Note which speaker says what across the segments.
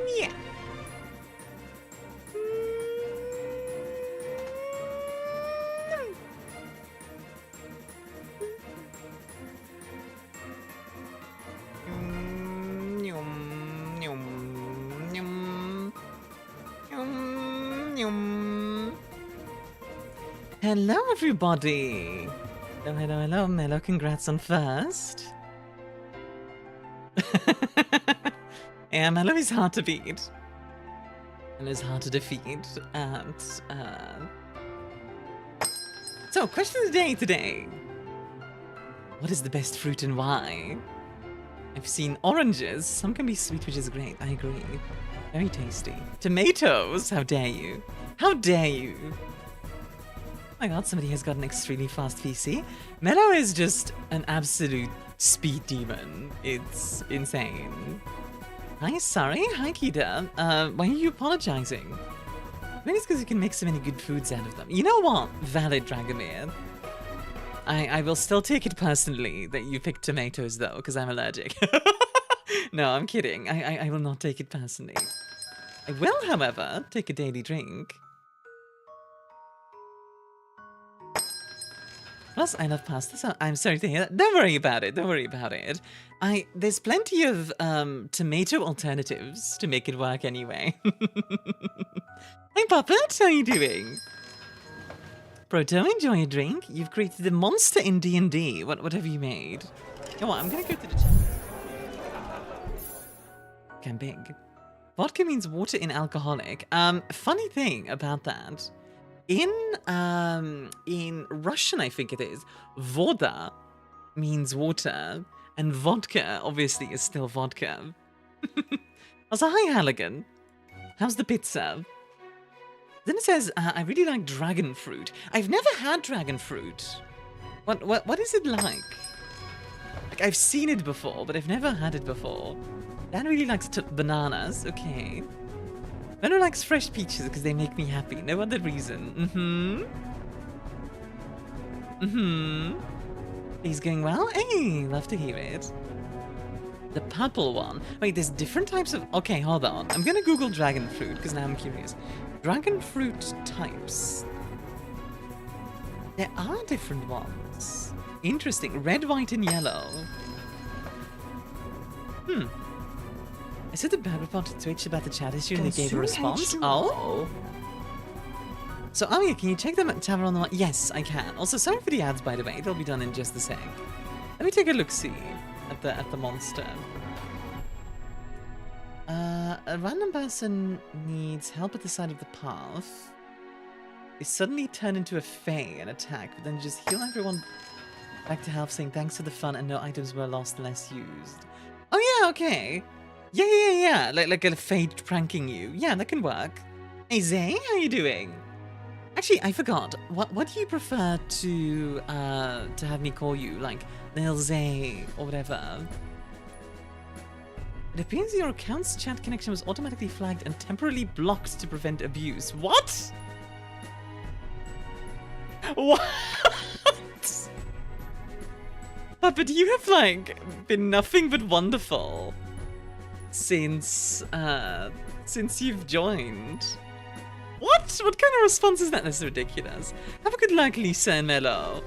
Speaker 1: Yeah. Hello, everybody. Hello, hello, hello, Mello. Congrats on first. Yeah, Mello is hard to beat. And is hard to defeat. And, So, question of the day today. What is the best fruit and why? I've seen oranges. Some can be sweet, which is great. I agree. Very tasty. Tomatoes? How dare you? How dare you? Oh my god, somebody has got an extremely fast PC. Mello is just an absolute speed demon. It's insane. Hi, sorry. Hi, Kida. Why are you apologizing? Maybe it's because you can make so many good foods out of them. You know what? Valid, Dragomir. I will still take it personally that you picked tomatoes, though, because I'm allergic. No, I'm kidding. I will not take it personally. I will, however, take a daily drink. Plus, I love pasta, so I'm sorry to hear that. Don't worry about it. Don't worry about it. There's plenty of tomato alternatives to make it work anyway. Hi, Puppet. How are you doing? Broto, enjoy a drink. You've created a monster in D&D. What have you made? Come on, I'm gonna go to the chat. Okay, I'm big. Vodka means water in alcoholic. Funny thing about that. In Russian, I think it is, voda means water, and vodka obviously is still vodka. Also, hi Halligan. How's the pizza? Then it says, I really like dragon fruit. I've never had dragon fruit. What is it like? Like, I've seen it before, but I've never had it before. Dan really likes bananas. Okay. Benno likes fresh peaches because they make me happy. No other reason. He's going well? Hey, love to hear it. The purple one. Wait, there's different types of... Okay, hold on. I'm gonna Google dragon fruit because now I'm curious. Dragon fruit types. There are different ones. Interesting. Red, white, and yellow. I said the bad report to Twitch about the chat issue and they gave a response. Oh. So, Armia, can you check them at Tavern on the Line? Yes, I can. Also, sorry for the ads, by the way. They'll be done in just a sec. Let me take a look-see at the monster. A random person needs help at the side of the path. They suddenly turn into a fae and attack, but then just heal everyone back to health, saying thanks for the fun and no items were lost unless used. Oh yeah, okay. Yeah. Like a fate pranking you. Yeah, that can work. Hey Zay, how you doing? Actually, I forgot. What do you prefer to have me call you? Like Lil Zay or whatever. It appears your account's chat connection was automatically flagged and temporarily blocked to prevent abuse. What? What? But you have like been nothing but wonderful since you've joined. What? What kind of response is that? That's ridiculous. Have a good luck, Lisa and Mello.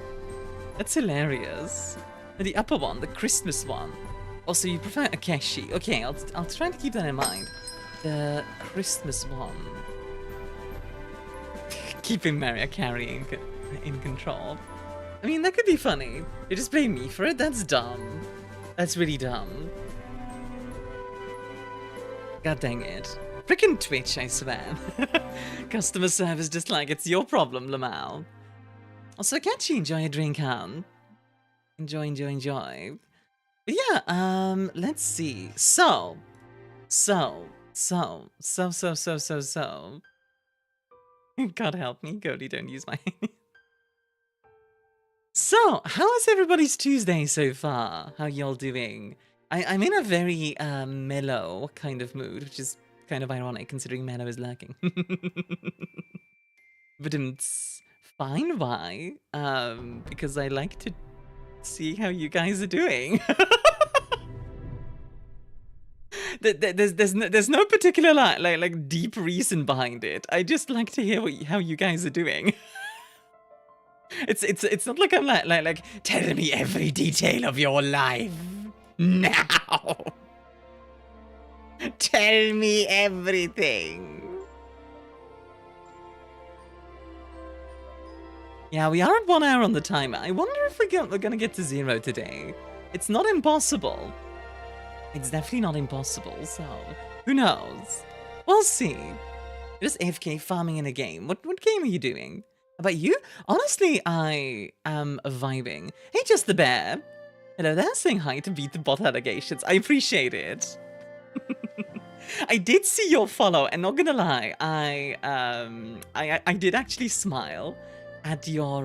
Speaker 1: That's hilarious. And the upper one, the Christmas one. Also, you prefer Akeshi. Okay, I'll try to keep that in mind. The Christmas one. Keeping Mariah Carey in control. I mean, that could be funny. You just blame me for it? That's dumb. That's really dumb. God dang it. Frickin' Twitch, I swear. Customer service just like, it's your problem, Lamal. Also, catch you enjoy a drink, Han. Enjoy. But yeah, let's see. So. God help me, Cody, don't use my... So, how is everybody's Tuesday so far? How y'all doing? I'm in a very mellow kind of mood, which is kind of ironic considering mellow is lacking. But it's fine, why? Because I like to see how you guys are doing. there's no particular like deep reason behind it. I just like to hear how you guys are doing. It's not like I'm like tell me every detail of your life now. Tell me everything. Yeah, we are at 1 hour on the timer. I wonder if we're gonna get to 0 today. It's not impossible. It's definitely not impossible, so who knows? We'll see. You're just AFK farming in a game. What game are you doing? How about you? Honestly, I am vibing. Hey, Just the Bear. Hello there, saying hi to beat the bot allegations. I appreciate it. I did see your follow, and not gonna lie, I did actually smile at your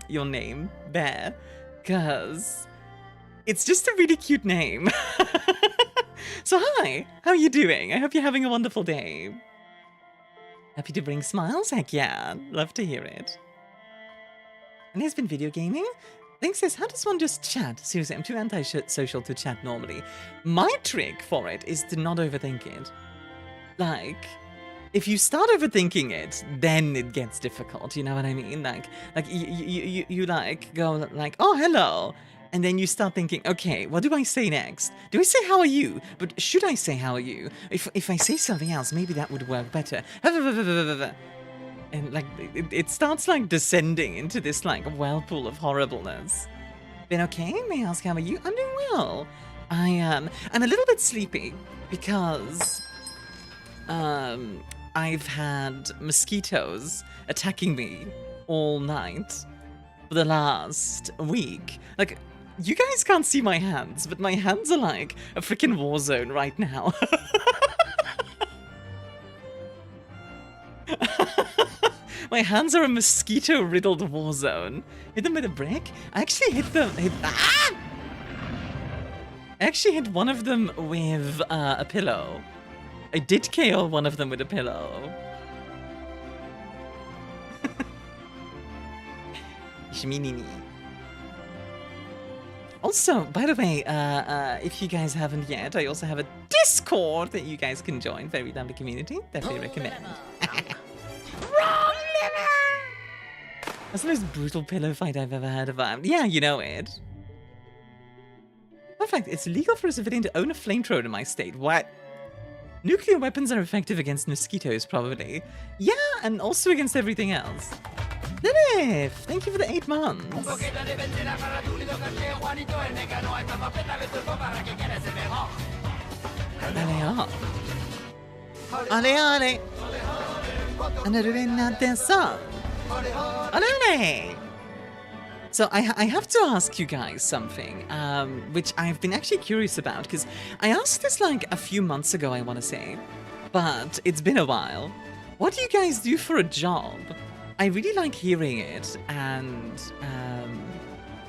Speaker 1: your name, Bear, because it's just a really cute name. So hi, how are you doing? I hope you're having a wonderful day. Happy to bring smiles? Heck yeah, love to hear it. And there's been video gaming? Link says, how does one just chat? Seriously, I'm too anti-social to chat normally. My trick for it is to not overthink it. Like, if you start overthinking it, then it gets difficult, you know what I mean? Like you like, go like, oh, hello. And then you start thinking, okay, what do I say next? Do I say, how are you? But should I say, how are you? If I say something else, maybe that would work better. And like, it starts like descending into this like whirlpool of horribleness. Been okay? May I ask, how are you? I'm doing well. I'm a little bit sleepy because I've had mosquitoes attacking me all night for the last week. Like, you guys can't see my hands, but my hands are like a freaking war zone right now. My hands are a mosquito-riddled war zone. Hit them with a brick? I actually hit them. I actually hit one of them with a pillow. I did KO one of them with a pillow. Shminini. Also, by the way, if you guys haven't yet, I also have a Discord that you guys can join. Very lovely community. Definitely recommend. Wrong liver! That's the most brutal pillow fight I've ever heard of. Yeah, you know it. In fact, it's illegal for a civilian to own a flamethrower in my state. What? Nuclear weapons are effective against mosquitoes, probably. Yeah, and also against everything else. Lilith, thank you for the 8 months. Ale, ale. So I have to ask you guys something, which I've been actually curious about, because I asked this like a few months ago, I want to say, but it's been a while. What do you guys do for a job? I really like hearing it, and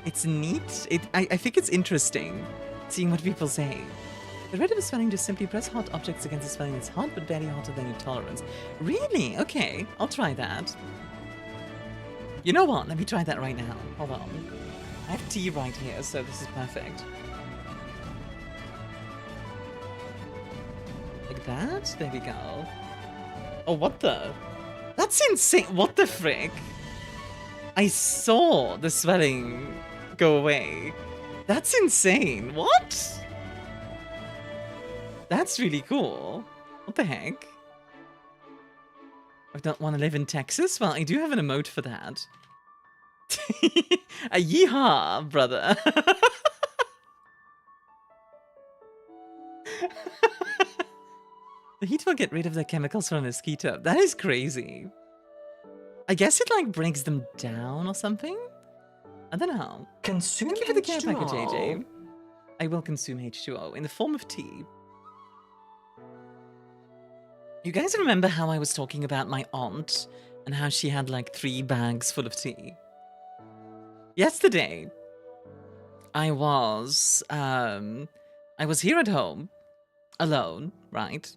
Speaker 1: it's neat. I think it's interesting seeing what people say. The rid of a swelling, just simply press hot objects against a swelling that's hot but barely hotter than your tolerance. Really? Okay, I'll try that. You know what? Let me try that right now. Hold on. I have tea right here, so this is perfect. Like that? There we go. Oh, what the? That's insane. What the frick? I saw the swelling go away. That's insane. What? That's really cool. What the heck? I don't want to live in Texas? Well, I do have an emote for that. A yeehaw, brother. The heat will get rid of the chemicals from a mosquito. That is crazy. I guess it like breaks them down or something? I don't know.
Speaker 2: Consume
Speaker 1: Thank you for the care
Speaker 2: H2O.
Speaker 1: package, AJ. I will consume H2O in the form of tea. You guys remember how I was talking about my aunt and how she had like 3 bags full of tea? Yesterday, I was here at home, alone, right?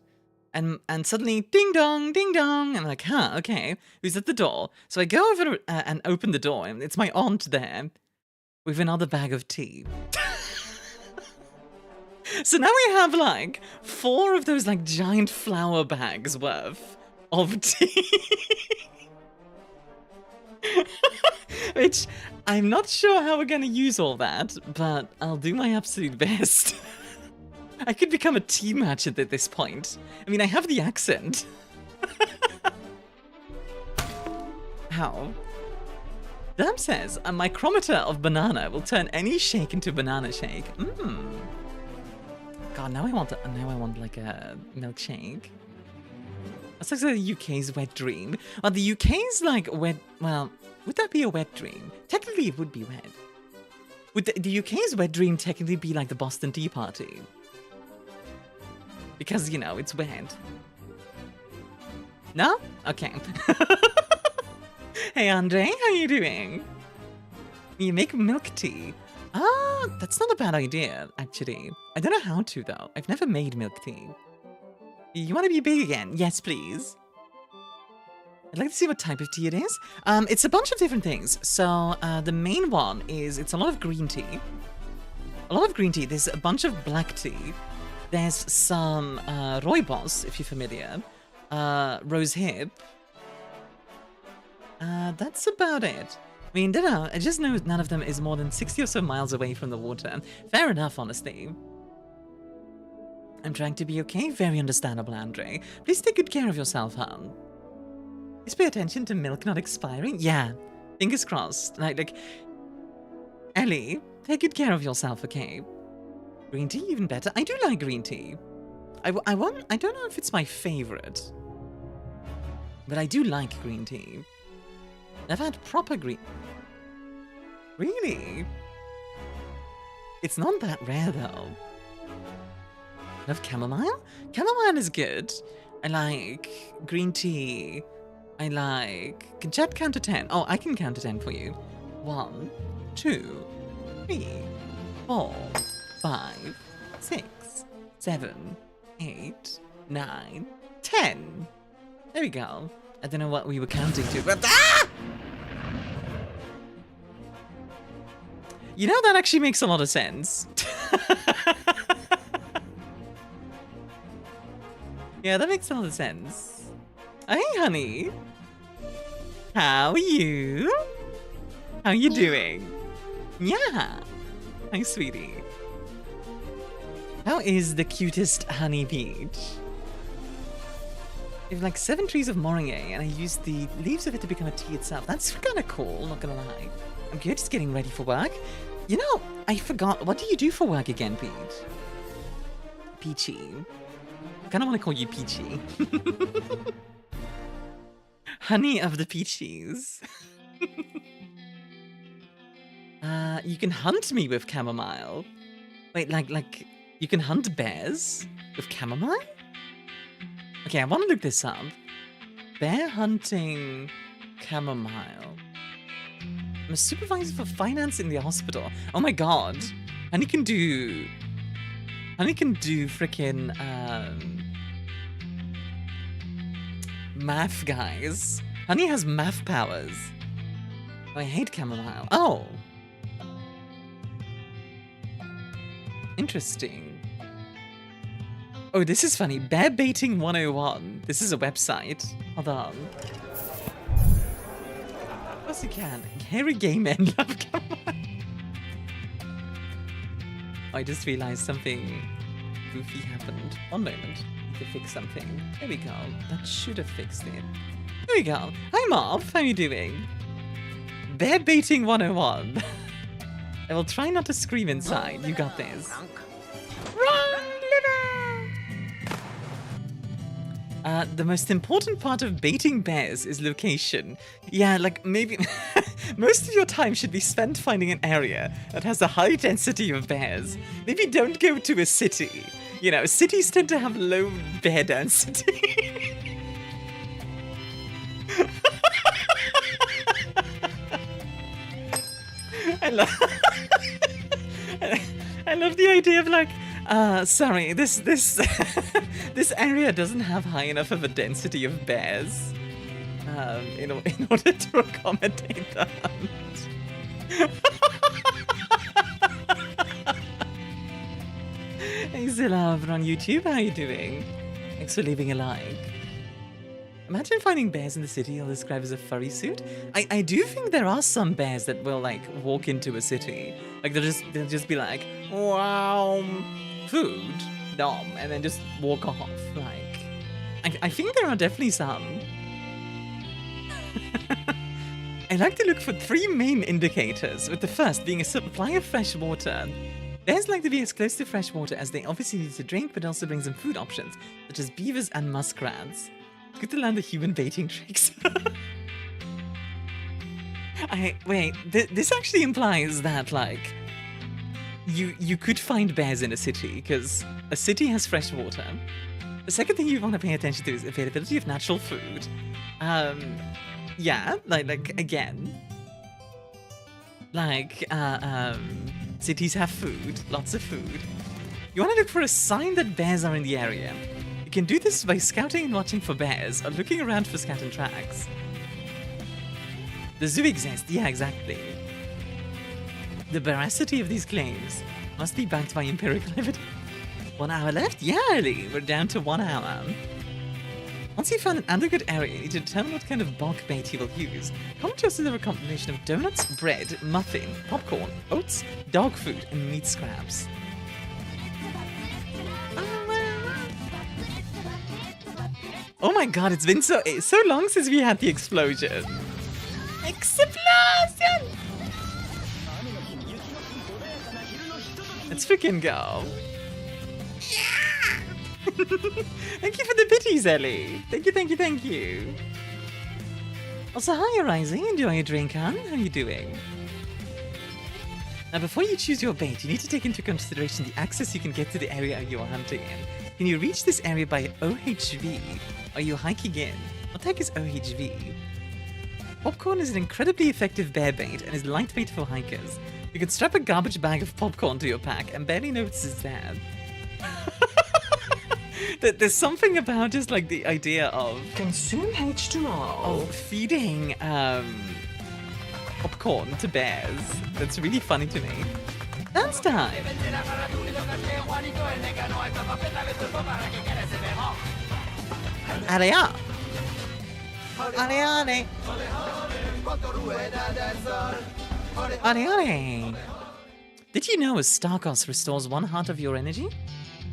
Speaker 1: And suddenly, ding dong, and I'm like, huh, okay, who's at the door? So I go over and open the door, and it's my aunt there with another bag of tea. So now we have like 4 of those like giant flour bags worth of tea. Which I'm not sure how we're gonna use all that, but I'll do my absolute best. I could become a tea merchant at this point. I mean, I have the accent. How? Dam says, a micrometer of banana will turn any shake into banana shake. Mmm. God, now I want like a milkshake. That's like the UK's wet dream. Well, the UK's like wet, well, would that be a wet dream? Technically, it would be wet. Would the UK's wet dream technically be like the Boston Tea Party? Because, you know, it's wet. No? Okay. Hey, Andre, how you doing? You make milk tea. Ah, that's not a bad idea, actually. I don't know how to, though. I've never made milk tea. You want to be big again? Yes, please. I'd like to see what type of tea it is. It's a bunch of different things. So, the main one is, it's a lot of green tea. A lot of green tea. There's a bunch of black tea. There's some rooibos, if you're familiar. Rose hip. That's about it. I mean, don't know. I just know none of them is more than 60 or so miles away from the water. Fair enough, honestly. I'm trying to be okay. Very understandable, Andre. Please take good care of yourself, hon. Please pay attention to milk not expiring. Yeah, fingers crossed. Like, Ellie, take good care of yourself, okay? Green tea, even better. I do like green tea. I don't know if it's my favorite, but I do like green tea. I've had proper green... Really? It's not that rare, though. Love chamomile? Chamomile is good. I like green tea. I like... Can chat count to 10? Oh, I can count to 10 for you. 1, 2, 3, 4, 5, 6, 7, 8, 9, 10. There we go. I don't know what we were counting to, but... Ah! You know, that actually makes a lot of sense. Yeah, that makes a lot of sense. Hey, honey. How are you? How you doing? Yeah. Hi, sweetie. How is the cutest honey peach? We have like 7 trees of moringa, and I used the leaves of it to become a tea itself. That's kind of cool, not gonna lie. I'm good, just getting ready for work. You know, I forgot. What do you do for work again, Peach? Peachy. I kind of want to call you Peachy. Honey of the Peachies. You can hunt me with chamomile. Wait, like you can hunt bears with chamomile? Okay, I want to look this up. Bear hunting chamomile. I'm a supervisor for finance in the hospital. Oh my god. Honey can do frickin' math, guys. Honey has math powers. Oh, I hate chamomile. Oh. Interesting. Oh, this is funny. Bear baiting 101. This is a website. Hold on. Of course you can. Hairy gay men love chamomile. I just realized something goofy happened. One moment. Need to fix something. There we go. That should have fixed it. There we go. Hi, Marv. How are you doing? Bear baiting 101. I will try not to scream inside. You got this. Run, liver! The most important part of baiting bears is location. Yeah, like maybe most of your time should be spent finding an area that has a high density of bears. Maybe don't go to a city. You know, cities tend to have low bear density. I love the idea of like, sorry, this this area doesn't have high enough of a density of bears in order to accommodate the hunt. Hey Zilla over on YouTube, how you doing? Thanks for leaving a like. Imagine finding bears in the city you'll describe as a furry suit. I do think there are some bears that will like walk into a city. Like they'll just be like, wow, food, nom, and then just walk off. Like I think there are definitely some. I like to look for 3 main indicators, with the first being a supply of fresh water. Bears like to be as close to fresh water as they obviously need to drink, but also brings them food options, such as beavers and muskrats. It's good to learn the human baiting tricks. Wait, this actually implies that, like, you could find bears in a city, because a city has fresh water. The second thing you want to pay attention to is availability of natural food. Yeah, like again, like, cities have food, lots of food. You want to look for a sign that bears are in the area. You can do this by scouting and watching for bears, or looking around for scouting tracks. The zoo exists, yeah, exactly. The veracity of these claims must be backed by empirical evidence. 1 hour left? Yeah, Ellie, we're down to 1 hour. Once you've found an adequate area, you need to determine what kind of bulk bait you will use. Common choices are a combination of donuts, bread, muffin, popcorn, oats, dog food, and meat scraps. Oh my god, it's been so long since we had the explosion. Explosion! Let's freaking go. Thank you for the biddies, Ellie. Thank you. Also, hi, Rising. Enjoy your drink, hon. How are you doing? Now, before you choose your bait, you need to take into consideration the access you can get to the area you are hunting in. Can you reach this area by OHV? Are you hiking in? What the heck is OHV? Popcorn is an incredibly effective bear bait and is lightweight for hikers. You can strap a garbage bag of popcorn to your pack and barely notice it's there. There's something about just like the idea of consume H2O, of feeding popcorn to bears. That's really funny to me. Dance time! Alea! Ale. Did you know Starkos restores 1 heart of your energy?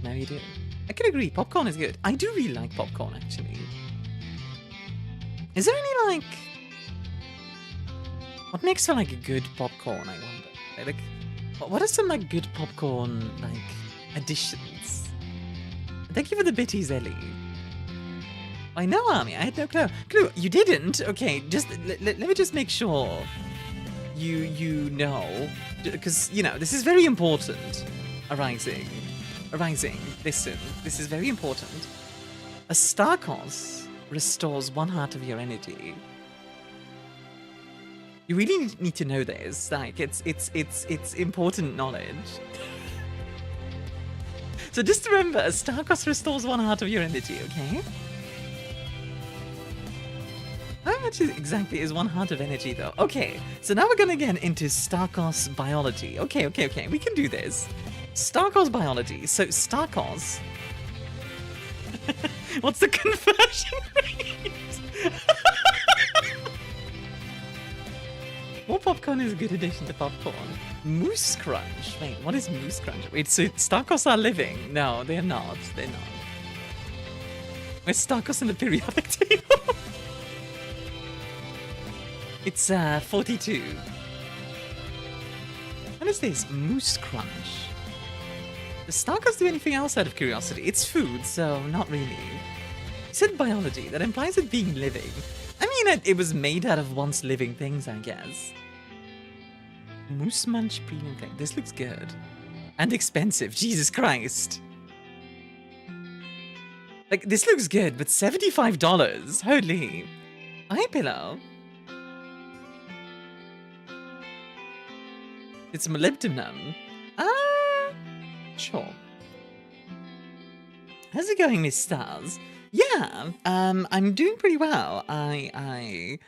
Speaker 1: No, you do. I can agree, popcorn is good. I do really like popcorn, actually. Is there any, like... What makes for, like, a good popcorn, I wonder? Like, what are some, like, good popcorn, like, additions? Thank you for the bitties, Ellie. I know, Army, I had no clue. You didn't? Okay, just, let me just make sure you know. Because, you know, this is very important. Arising, listen, this is very important. A Starkos restores 1 heart of your energy. You really need to know this. Like, it's important knowledge. So just remember, a Starkos restores 1 heart of your energy, okay? How much exactly is 1 heart of energy, though? Okay, so now we're gonna get into Starkos biology. Okay, we can do this. Starkos biology. So Starkos. What's the conversion rate? More popcorn is a good addition to popcorn. Moose Crunch. Wait, what is Moose Crunch? Wait, so Starkos are living? No, they're not. They're not. Where's Starkos in the periodic table? It's 42. What is this? Moose Crunch. Does Starkos do anything else out of curiosity? It's food, so not really. You said biology. That implies it being living. I mean, it was made out of once living things, I guess. Moose Munch premium cake. This looks good. And expensive. Jesus Christ. Like, this looks good, but $75? Holy. Hi, Pillow. It's molybdenum. Sure. How's it going, Miss Stars? Yeah, I'm doing pretty well. I'm in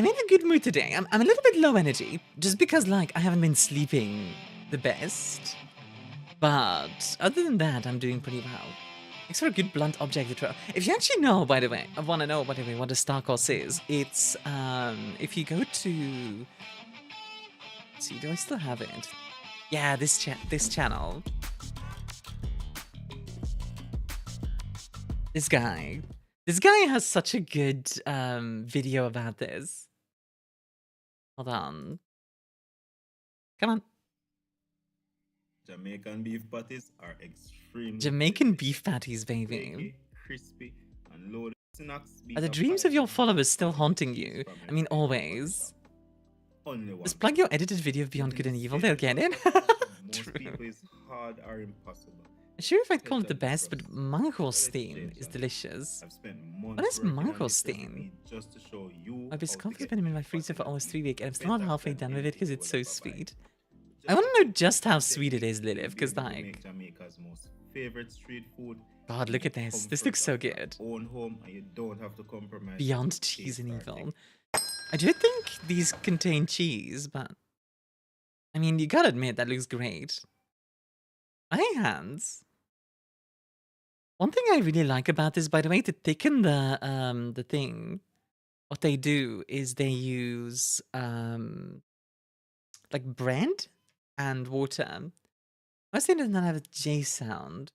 Speaker 1: a good mood today. I'm a little bit low energy, just because, like, I haven't been sleeping the best. But other than that, I'm doing pretty well. It's for a good blunt object to throw. If you actually know, by the way, I want to know, by the way, what a Starkos is. It's, if you go to... Let's see, do I still have it? Yeah, this channel. This guy. This guy has such a good video about this. Hold on. Come on.
Speaker 2: Jamaican beef patties are extremely
Speaker 1: Jamaican beef patties, baby.
Speaker 2: flaky, crispy, and loaded snacks.
Speaker 1: Are the dreams of your followers still haunting you? I mean, always.
Speaker 2: Only one.
Speaker 1: Just plug your edited video of Beyond Good and Evil, they'll get it.
Speaker 2: Most people is hard or impossible.
Speaker 1: I'm sure if I'd call it the best, but mangosteen is delicious.
Speaker 2: I've spent months
Speaker 1: What is
Speaker 2: working on this
Speaker 1: mangosteen?
Speaker 2: recipe just to show you
Speaker 1: My biscuit
Speaker 2: how to
Speaker 1: has
Speaker 2: get
Speaker 1: been in my freezer for almost 3 weeks, and I'm still not
Speaker 2: better
Speaker 1: halfway
Speaker 2: than
Speaker 1: done with it because
Speaker 2: anything
Speaker 1: it's
Speaker 2: you
Speaker 1: so
Speaker 2: will ever buy.
Speaker 1: sweet. I want to know just how sweet it is, Lilith, because
Speaker 2: We're gonna
Speaker 1: like...
Speaker 2: make Jamaica's most favorite street food.
Speaker 1: God, look at this. This looks so good.
Speaker 2: Own home, and you don't have to compromise.
Speaker 1: Beyond cheese and evil. I do think these contain cheese, but... I mean, you gotta admit, that looks great. My hands. One thing I really like about this, by the way, to thicken the thing, what they do is they use like bread and water. I say it does not have a J sound.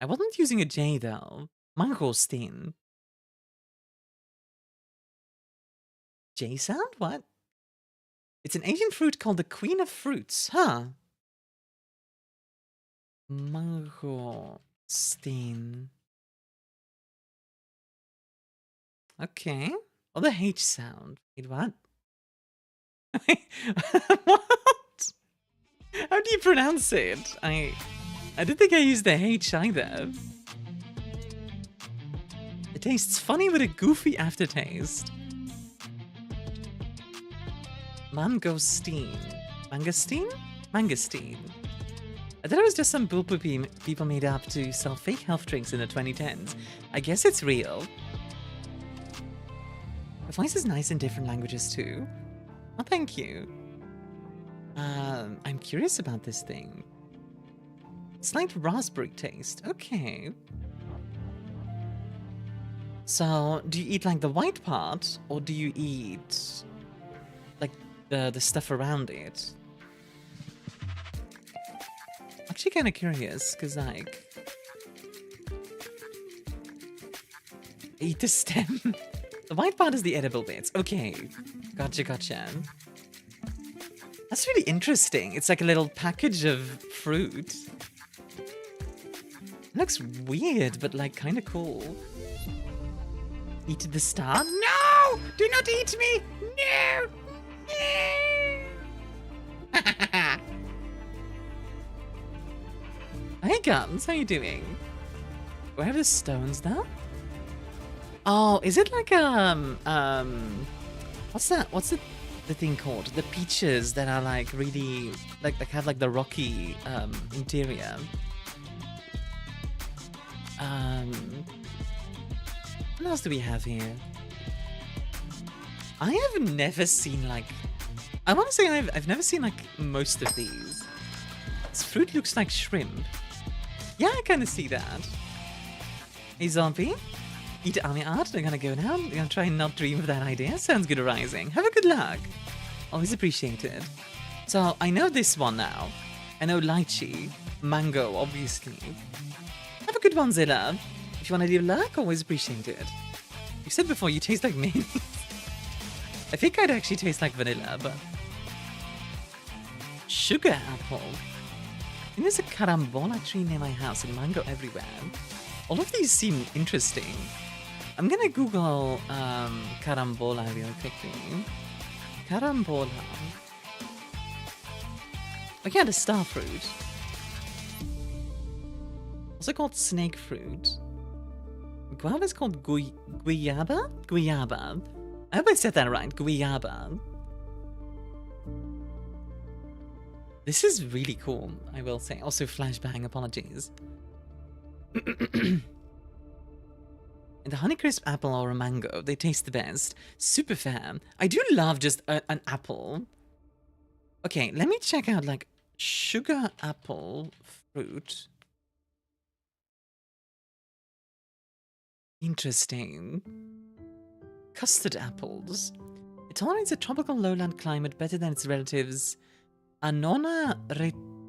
Speaker 1: I wasn't using a J though. Mangosteen. J sound? What? It's an Asian fruit called the Queen of Fruits, huh? Mangosteen. Okay. Oh, the H sound. Wait, what? What? How do you pronounce it? I didn't think I used the H either. It tastes funny with a goofy aftertaste. Mangosteen. Mangosteen? Mangosteen. I thought it was just some bullpoopy people made up to sell fake health drinks in the 2010s. I guess it's real. The voice is nice in different languages too. Oh, thank you. I'm curious about this thing. Slight raspberry taste. Okay. So, do you eat like the white part, or do you eat like the stuff around it? Actually, kind of curious, cause like eat the stem. The white part is the edible bits. Okay, gotcha, gotcha. That's really interesting. It's like a little package of fruit. It looks weird, but like kind of cool. Eat the star? No! Do not eat me! No! No! Hey Guns, how you doing? Where are the stones now? Oh, is it like what's that? What's the thing called? The peaches that are like really like have like the rocky interior. What else do we have here? I have never seen like I want to say I've never seen like most of these. This fruit looks like shrimp. Yeah, I kind of see that. Hey zombie, eat army art. I'm gonna go now. I'm gonna try and not dream of that idea. Sounds good, Rising. Have a good luck. Always appreciated. So I know this one now. I know lychee, mango, obviously. Have a good one, Zilla. If you want to leave luck, always appreciated. You said before you taste like mayonnaise. I think I'd actually taste like vanilla, but sugar apple. And there's a carambola tree near my house and mango everywhere. All of these seem interesting. I'm gonna Google carambola real quickly. Carambola. Oh yeah, the star fruit. Also called snake fruit. Guava is called guayaba? Guayaba. I hope I said that right. Guayaba. This is really cool, I will say. Also, flashbang, apologies. And the Honeycrisp apple or a mango, they taste the best. Super fair. I do love just an apple. Okay, let me check out, like, sugar apple fruit. Interesting. Custard apples. It tolerates a tropical lowland climate better than its relatives Annona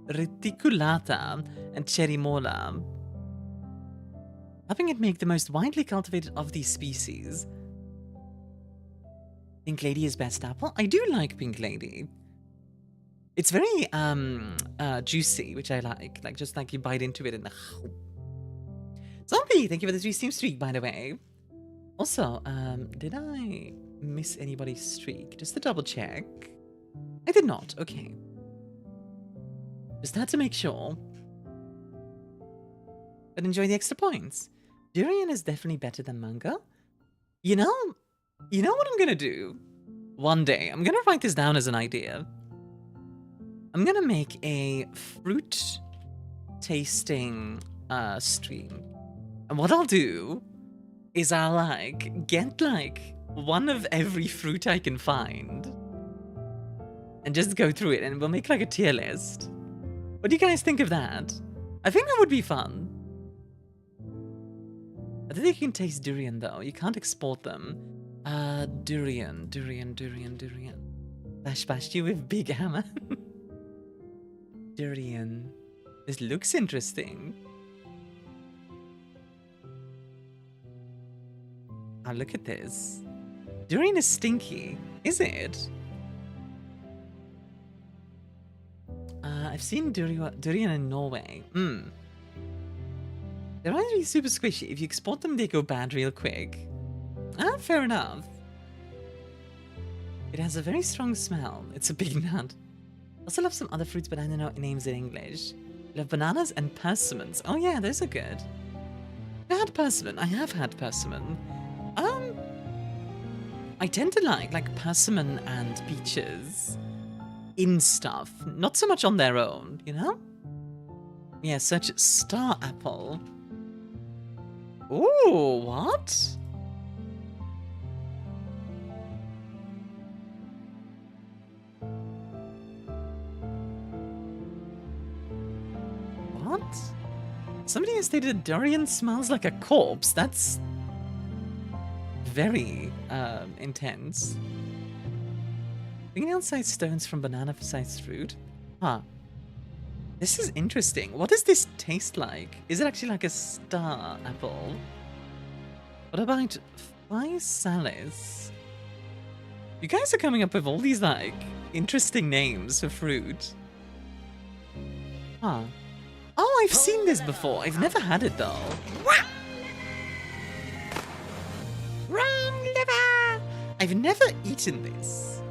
Speaker 1: reticulata and Cherimola, helping it make the most widely cultivated of these species. Pink Lady is best apple. I do like Pink Lady. It's very juicy, which I like. Like just like you bite into it and Zombie, thank you for the 3 Steam streak, by the way. Also, did I miss anybody's streak? Just to double check. I did not. Okay. Just had to make sure. But enjoy the extra points. Durian is definitely better than manga. You know what I'm gonna do? One day, I'm gonna write this down as an idea. I'm gonna make a fruit tasting stream. And what I'll do is I'll like get like one of every fruit I can find and just go through it, and we'll make like a tier list. What do you guys think of that? I think that would be fun. I don't think you can taste durian though. You can't export them. Durian. Bash you with big hammer. Durian. This looks interesting. Oh, look at this. Durian is stinky. Is it? I've seen durian in Norway. They're actually super squishy. If you export them, they go bad real quick. Fair enough. It has a very strong smell. It's a big nut. Also love some other fruits, but I don't know names in English. Love bananas and persimmons. Oh yeah, those are good. I had persimmon. I have had persimmon. I tend to like persimmon and peaches in stuff, not so much on their own, you know? Yeah, search star apple. Ooh, what? What? Somebody has stated durian smells like a corpse. That's very intense. Fingernail-sized stones from banana-sized fruit. Huh. This is interesting. What does this taste like? Is it actually like a star apple? What about physalis? You guys are coming up with all these like interesting names for fruit. Huh. Oh, I've seen this before. I've never had it though. Wrong liver! I've never eaten this,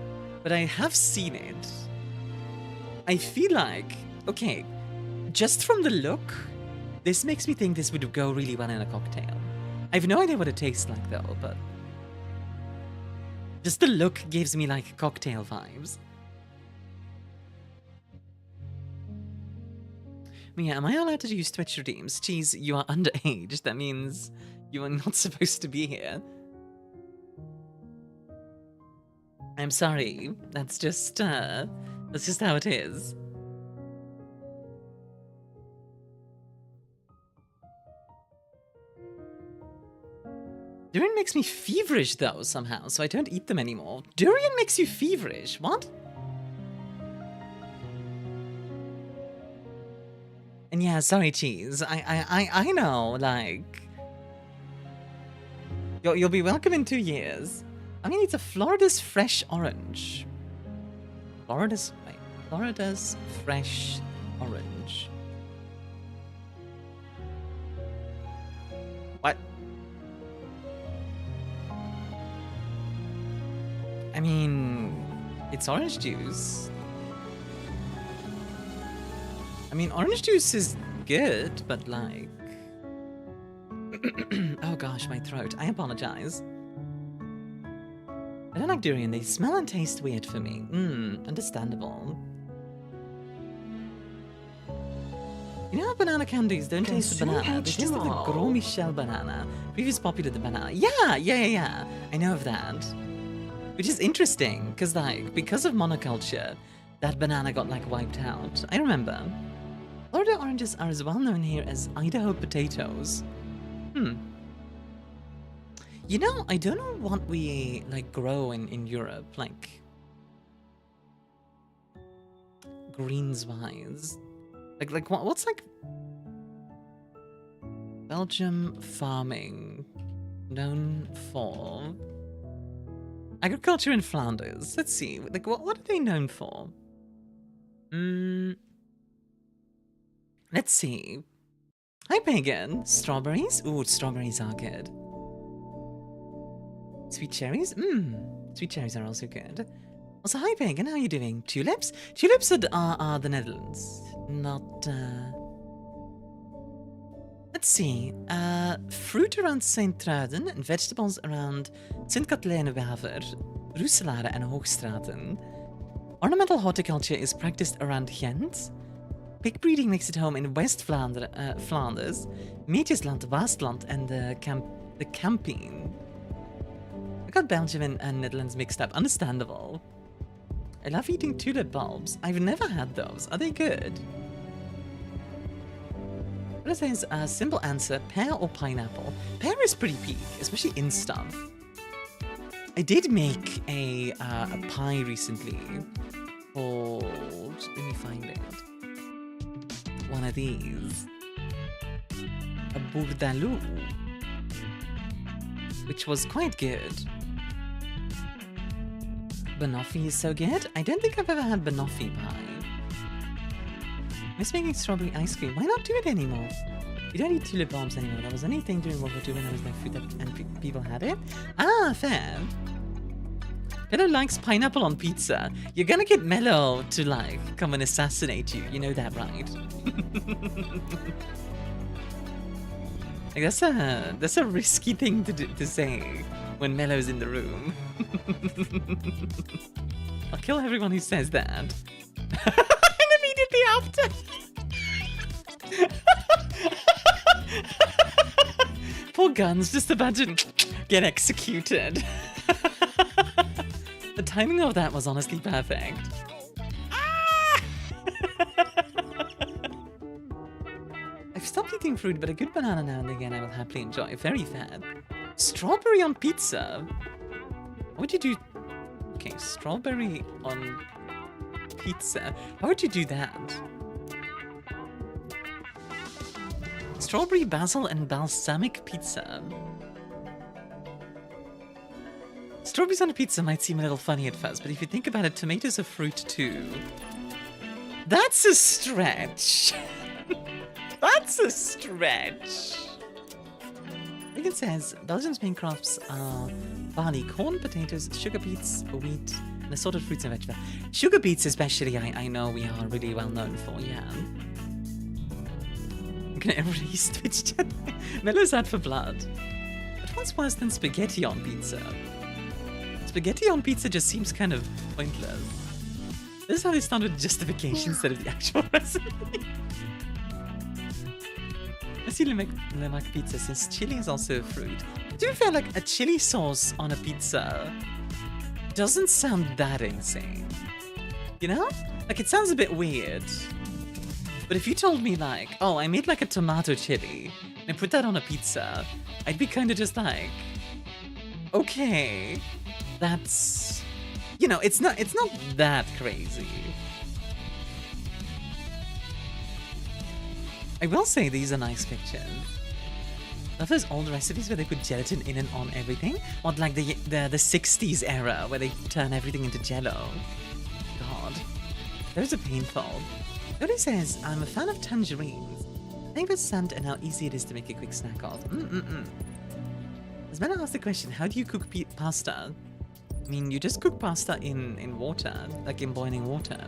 Speaker 1: but I have seen it. I feel like, okay, just from the look, this makes me think this would go really well in a cocktail. I have no idea what it tastes like though, but just the look gives me like cocktail vibes. Mia, am I allowed to use Twitch redeems? Cheese, you are underage. That means you are not supposed to be here. I'm sorry. That's just how it is. Durian makes me feverish though somehow, so I don't eat them anymore. Durian makes you feverish? What? And yeah, sorry, Cheese. I know, like you'll be welcome in 2 years. I mean, it's a Florida's fresh orange. Florida's fresh orange. What? I mean, it's orange juice. I mean, orange juice is good, but like... oh gosh, my throat. I apologize. I don't like durian. They smell and taste weird for me. Understandable. You know how banana candies don't taste the banana? They taste like the Gros Michel banana. Previous popular the banana. Yeah. I know of that. Which is interesting, because like, because of monoculture, that banana got like wiped out. I remember. Florida oranges are as well known here as Idaho potatoes. You know, I don't know what we like grow in Europe, like greens-wise. Like what's like Belgium farming known for? Agriculture in Flanders. Let's see. Like what are they known for? Let's see. Hi, Pagan. Strawberries? Ooh, strawberries are good. Sweet cherries? Sweet cherries are also good. Also, hi, Pagan. How are you doing? Tulips? Tulips are the Netherlands. Not, Let's see. Fruit around Sint-Truiden and vegetables around Sint-Katelijne-Waver, Roeselare and Hoogstraten. Ornamental horticulture is practiced around Ghent. Pig breeding makes it home in West Flanders, Meetjesland, Waastland, and the Campine. I got Belgium and Netherlands mixed up. Understandable. I love eating tulip bulbs. I've never had those. Are they good? What it says, simple answer, pear or pineapple? Pear is pretty peak, especially in stuff. I did make a pie recently called, let me find it. One of these. A bourdaloue. Which was quite good. Banoffee is so good. I don't think I've ever had banoffee pie. Miss making strawberry ice cream. Why not do it anymore? You don't eat tulip bulbs anymore. That was only thing during World War II when there was no food and people had it. Ah, fair. Mello likes pineapple on pizza. You're gonna get Mello to like come and assassinate you. You know that, right? Like that's a risky thing to say when Mello's in the room. I'll kill everyone who says that. And immediately after. Poor Guns, just about to get executed. The timing of that was honestly perfect. Ah! I've stopped eating fruit, but a good banana now and again I will happily enjoy. Very fair. Strawberry on pizza? What would you do? Okay, strawberry on pizza. How would you do that? Strawberry, basil, and balsamic pizza. Strawberries on a pizza might seem a little funny at first, but if you think about it, tomatoes are fruit too. That's a stretch. That's a stretch. Like it says, Belgium's main crops are barley, corn, potatoes, sugar beets, wheat, and assorted fruits and vegetables. Sugar beets especially, I know we are really well known for, yeah. I'm gonna erase Twitch chat. Mello's out for blood. But what's worse than spaghetti on pizza? Spaghetti on pizza just seems kind of pointless. This is how they start with justification instead of the actual recipe. I see Lemak pizza since chili is also a fruit. To be fair, like a chili sauce on a pizza doesn't sound that insane. You know? Like it sounds a bit weird. But if you told me like, oh, I made like a tomato chili and I put that on a pizza, I'd be kind of just like, okay. That's, you know, it's not that crazy. I will say these are nice pictures. Love those old recipes where they put gelatin in and on everything, or like the 60s era where they turn everything into jello. God, those are painful. Nobody says I'm a fan of tangerines. Favorite scent and how easy it is to make a quick snack of. As Mena asked the question, how do you cook pasta? I mean, you just cook pasta in water, like in boiling water.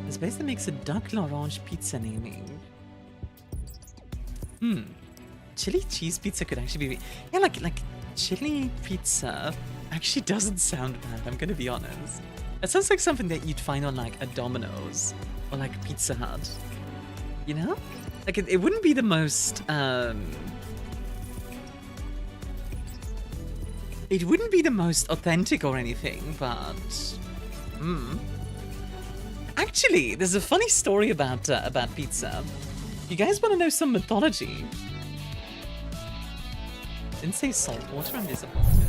Speaker 1: This place that makes a duck l'orange pizza naming. Chili cheese pizza could actually be... Yeah, like chili pizza actually doesn't sound bad, I'm gonna be honest. It sounds like something that you'd find on like a Domino's or like Pizza Hut. You know? Like it wouldn't be the most... It wouldn't be the most authentic or anything, but Actually, there's a funny story about pizza. You guys want to know some mythology? Didn't say salt water, I'm disappointed.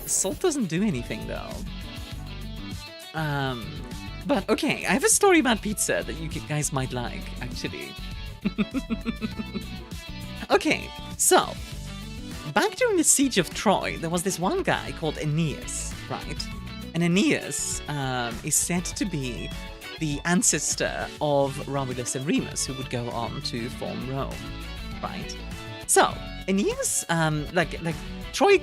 Speaker 1: Salt doesn't do anything though. But okay, I have a story about pizza that you guys might like, actually. Okay, so back during the siege of Troy, there was this one guy called Aeneas, right? And Aeneas is said to be the ancestor of Romulus and Remus, who would go on to form Rome, right? So Aeneas, Troy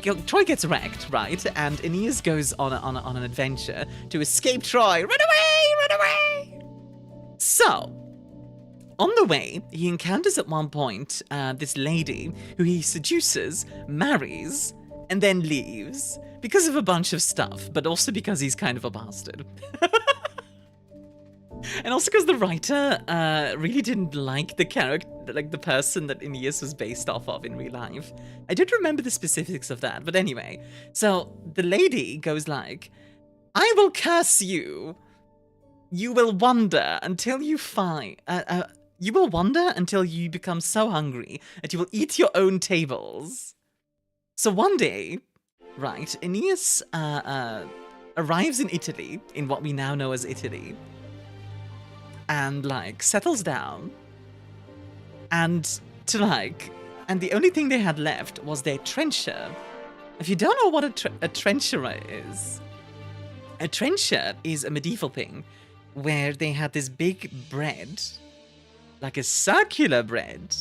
Speaker 1: gets wrecked, right? And Aeneas goes on an adventure to escape Troy. Run away! Run away! So, on the way, he encounters at one point this lady who he seduces, marries, and then leaves because of a bunch of stuff, but also because he's kind of a bastard. And also because the writer really didn't like the character, like the person that Aeneas was based off of in real life. I don't remember the specifics of that, but anyway. So the lady goes like, I will curse you. You will wander until you find... you will wander until you become so hungry that you will eat your own tables. So one day, right, Aeneas arrives in Italy, in what we now know as Italy, and like settles down, and the only thing they had left was their trencher. If you don't know what a trencher is, a trencher is a medieval thing where they had this big bread, like a circular bread,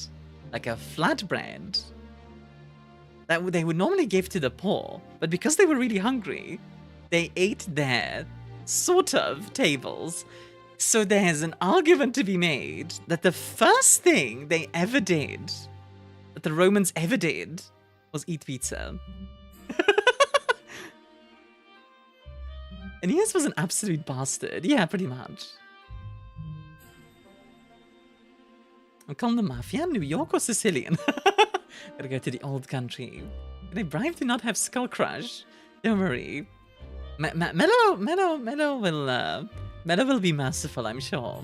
Speaker 1: like a flat bread, that they would normally give to the poor, but because they were really hungry, they ate their sort of tables. So there's an argument to be made that the first thing they ever did, that the Romans ever did, was eat pizza. Aeneas was an absolute bastard. Yeah, pretty much. I'm calling the Mafia, New York or Sicilian? Gotta go to the old country. Can I bribe to not have Skull Crush? Don't worry. Mello will be merciful, I'm sure.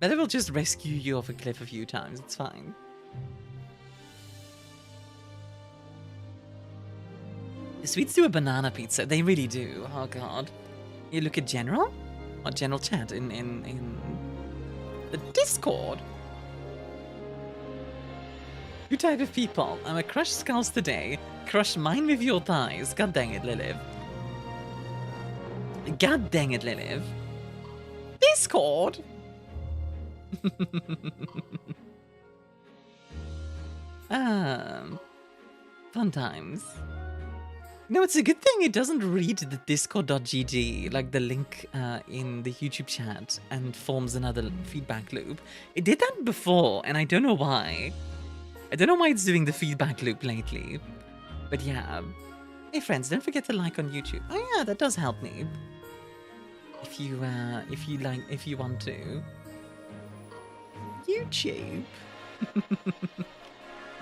Speaker 1: Mello will just rescue you off a cliff a few times, it's fine. The Swedes do a banana pizza, they really do, oh god. You look at General? Or General Chat in the Discord? You type of people, I'm a crush skulls today, crush mine with your thighs, god dang it, Lilith. God dang it, Lilith. Discord! Fun times. No, it's a good thing it doesn't read the discord.gg, like the link in the YouTube chat, and forms another feedback loop. It did that before, and I don't know why. I don't know why it's doing the feedback loop lately. But yeah. Hey friends, don't forget to like on YouTube. Oh yeah, that does help me. If you want to. YouTube.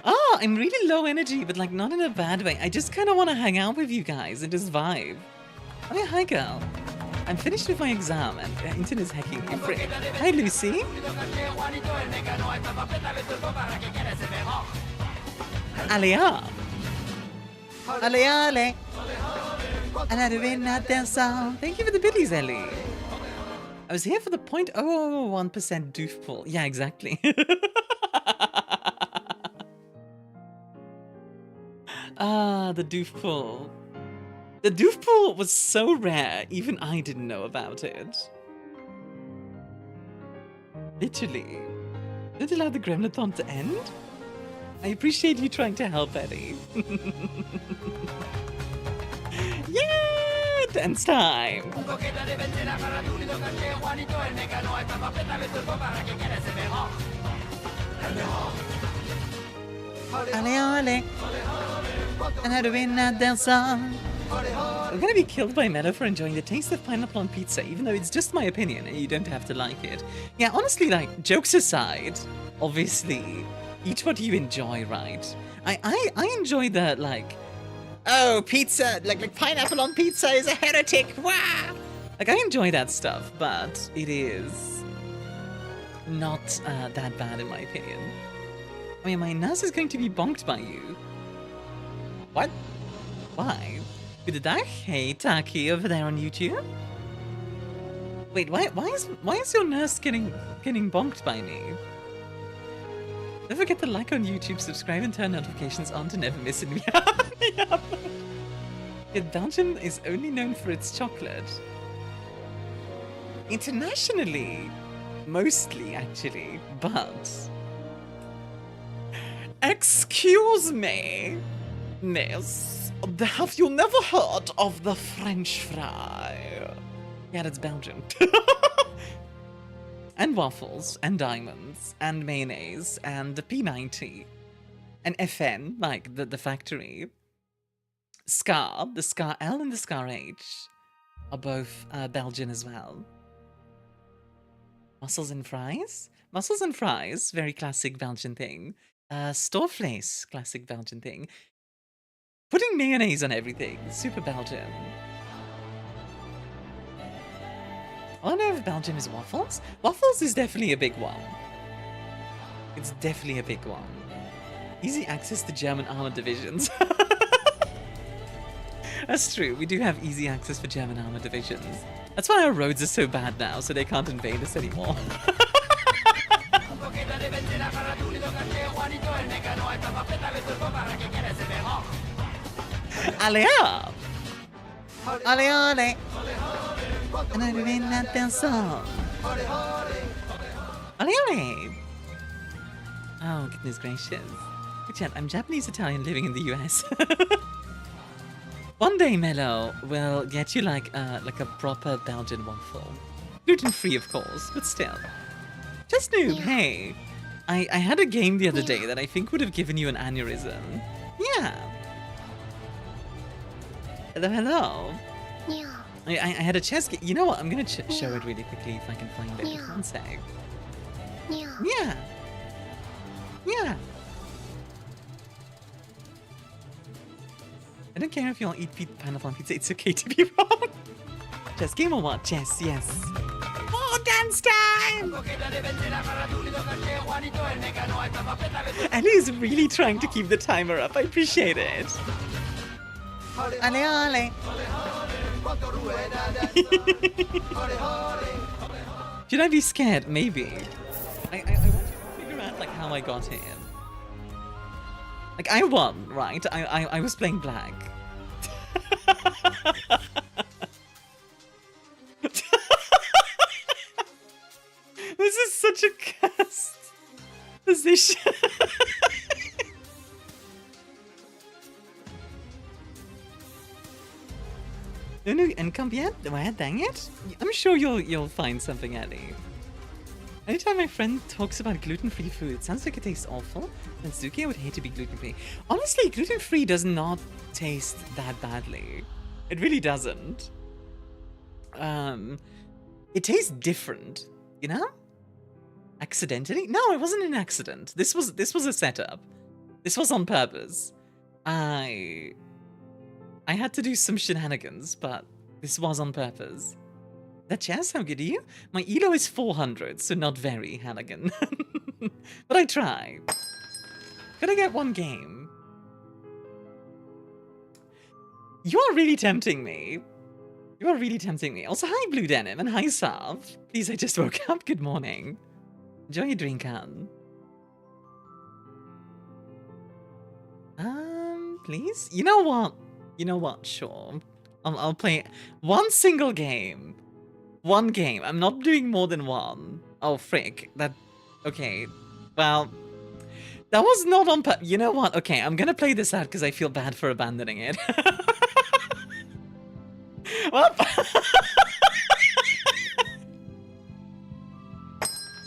Speaker 1: Oh, I'm really low energy, but like not in a bad way. I just kind of want to hang out with you guys and just vibe. Oh yeah, hi girl. I'm finished with my exam and the internet's hacking me. Hi Lucy. Alea. Ale. Thank you for the biddies, Ellie. I was here for the 0.001% doof pull. Yeah, exactly. The doof pull. The doof pull was so rare, even I didn't know about it. Literally. Don't allow the Gremlithon to end? I appreciate you trying to help, Eddie. Yeah! Dance time! Ale. And how do we not dance on? I'm gonna be killed by Meta for enjoying the taste of pineapple on pizza, even though it's just my opinion and you don't have to like it. Yeah, honestly, like, jokes aside, obviously, eat what you enjoy, right? I enjoy the, like, oh, pizza, like pineapple on pizza is a heretic. Wah! Like, I enjoy that stuff, but it is not that bad in my opinion. I mean, my nurse is going to be bonked by you. What? Why? Did I hate Taki over there on YouTube? Wait, why is your nurse getting bonked by me? Don't forget to like on YouTube, subscribe and turn notifications on to never miss a new upload. Yet Belgium is only known for its chocolate. Internationally, mostly actually, but... Excuse me, miss. Have you never heard of the French fry? Yeah, that's Belgian. And waffles, and diamonds, and mayonnaise, and the P90, and FN, like the factory. Scar, the Scar L and the Scar H are both Belgian as well. Mussels and fries? Mussels and fries, very classic Belgian thing. Storvlees, classic Belgian thing. Putting mayonnaise on everything, super Belgian. I don't know if Belgium is waffles. Waffles is definitely a big one. It's definitely a big one. Easy access to German armored divisions. That's true, we do have easy access for German armored divisions. That's why our roads are so bad now, so they can't invade us anymore. Allez up! Allez, allez! And I remain that their song. Allez, allez! Oh, goodness gracious. Good chat, I'm Japanese-Italian living in the US. One day, Mello, will get you like a proper Belgian waffle. Gluten-free, of course, but still. Just noob, hey. I had a game the other day that I think would have given you an aneurysm. Yeah. Hello, hello.
Speaker 3: Yeah.
Speaker 1: I had a chess game. You know what? I'm gonna show it really quickly if I can find it.
Speaker 3: Yeah.
Speaker 1: One sec.
Speaker 3: Yeah.
Speaker 1: Yeah. Yeah. I don't care if you all eat pineapple on pizza. It's okay to be wrong. Chess game or what? Chess, yes. Oh, dance time! Ellie is really trying to keep the timer up. I appreciate it. Ale, ale. Should I be scared? Maybe. I want to figure out like how I got here. Like I won, right? I was playing black. This is such a cursed position. No, and come yet? Why, dang it? I'm sure you'll find something, Ellie. Anytime my friend talks about gluten-free food, it sounds like it tastes awful. And Suki, I would hate to be gluten-free. Honestly, gluten-free does not taste that badly. It really doesn't. It tastes different, you know? Accidentally? No, it wasn't an accident. This was a setup. This was on purpose. I had to do some shenanigans, but this was on purpose. That chess, how good are you? My elo is 400, so not very, Halligan. But I try. Could I get one game? You are really tempting me. You are really tempting me. Also, hi Blue Denim and hi Sav. Please, I just woke up. Good morning. Enjoy your drink, Anne. Please? You know what? You know what? Sure. I'll play one single game. One game. I'm not doing more than one. Oh, frick. That... Okay. Well... That was not on purpose. You know what? Okay, I'm gonna play this out because I feel bad for abandoning it. Whoop.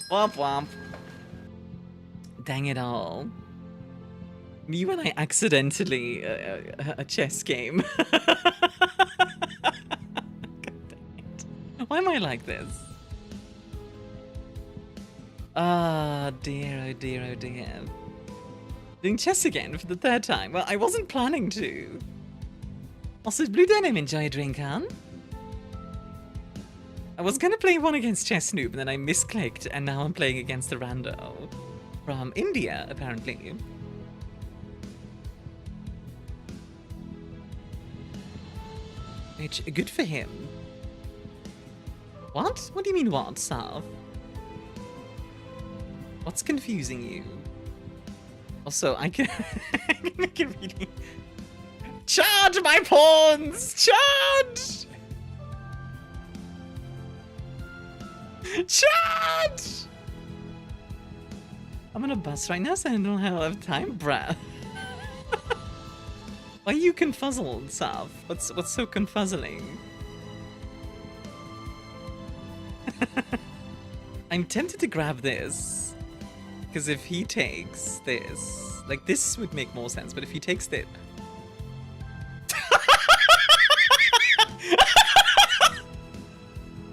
Speaker 1: Womp womp. Dang it all. Me when I accidentally a chess game. God dang it. Why am I like this? Ah, dear, oh dear, oh dear. Doing chess again for the third time. Well, I wasn't planning to. Also, Blue Denim, enjoy a drink, huh? I was gonna play one against Jennchube, and then I misclicked, and now I'm playing against a rando from India, apparently. Which, good for him. What? What do you mean what, Sav? What's confusing you? Also, I can I can really charge my pawns! Charge! Charge! I'm on a bus right now, so I don't have time, bruh. Why are you confuzzled, Sav? What's so confuzzling? I'm tempted to grab this. Because if he takes this, like this would make more sense, but if he takes this...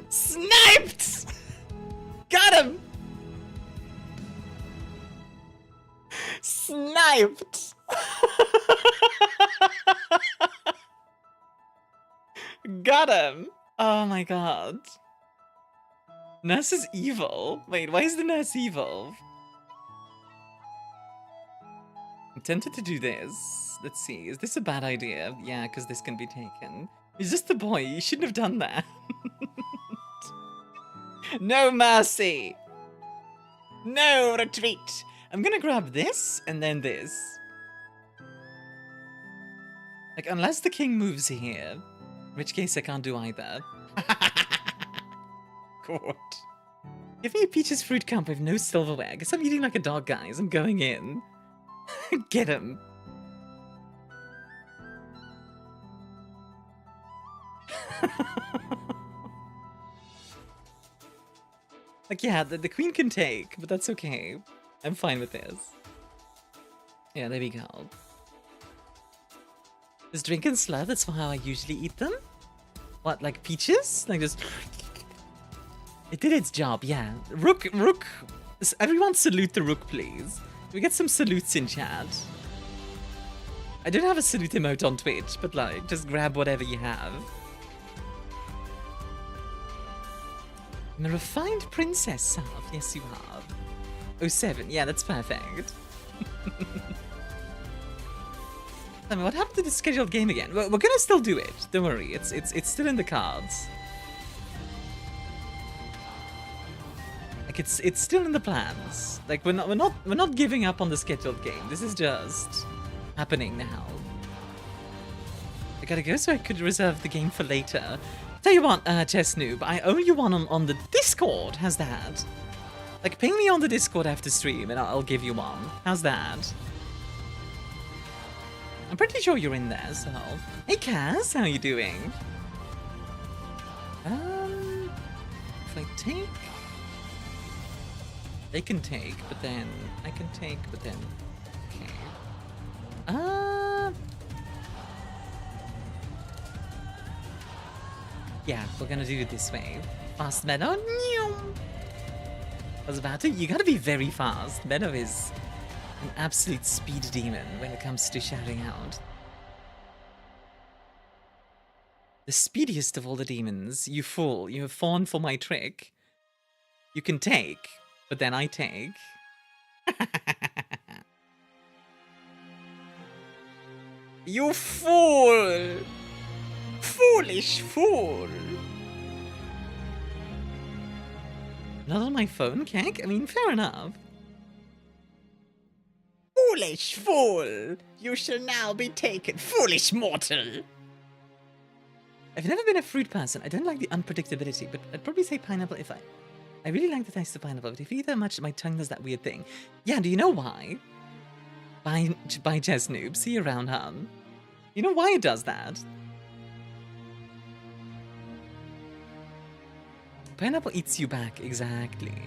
Speaker 1: Sniped! Got him! Sniped! Got him! Oh my god. Nurse is evil. Wait, why is the nurse evil? I'm tempted to do this. Let's see, is this a bad idea? Yeah, because this can be taken. He's just a boy, you shouldn't have done that. No mercy! No retreat! I'm gonna grab this, and then this. Like, unless the king moves here, in which case I can't do either. God. Give me a peaches fruit cup with no silverware. I guess I'm eating like a dog, guys. I'm going in. Get him. Like, yeah, the queen can take, but that's okay. I'm fine with this. Yeah, there we go. Just drink and slur, that's how I usually eat them? What, like peaches? Like just... It did its job, yeah. Rook. Everyone salute the rook, please. Can we get some salutes in chat? I don't have a salute emote on Twitch, but like, just grab whatever you have. I'm a refined princess, Sav. Yes, you have. 07, yeah, that's perfect. I mean, what happened to the scheduled game again? We're gonna still do it. Don't worry, it's still in the cards. Like it's still in the plans. Like we're not giving up on the scheduled game. This is just happening now. I gotta go so I could reserve the game for later. Tell you what, Jennchube, I owe you one on the Discord. How's that? Like, ping me on the Discord after stream and I'll give you one. How's that? I'm pretty sure you're in there, so... Hey, Kaz, how you doing? If I take... They can take, but then... I can take, but then... Okay. Yeah, we're gonna do it this way. Fast Meadow. I was about to. You gotta be very fast. Meadow is an absolute speed demon when it comes to shouting out. The speediest of all the demons. You fool. You have fallen for my trick. You can take, but then I take. You fool! Foolish fool! Not on my phone, Kek? I mean, fair enough. Foolish fool! You shall now be taken, foolish mortal! I've never been a fruit person. I don't like the unpredictability, but I'd probably say pineapple if I really like the taste of pineapple, but if you eat that much, my tongue does that weird thing. Yeah, do you know why? By Jennchube, see you around, hun. You know why it does that? Pineapple eats you back, exactly.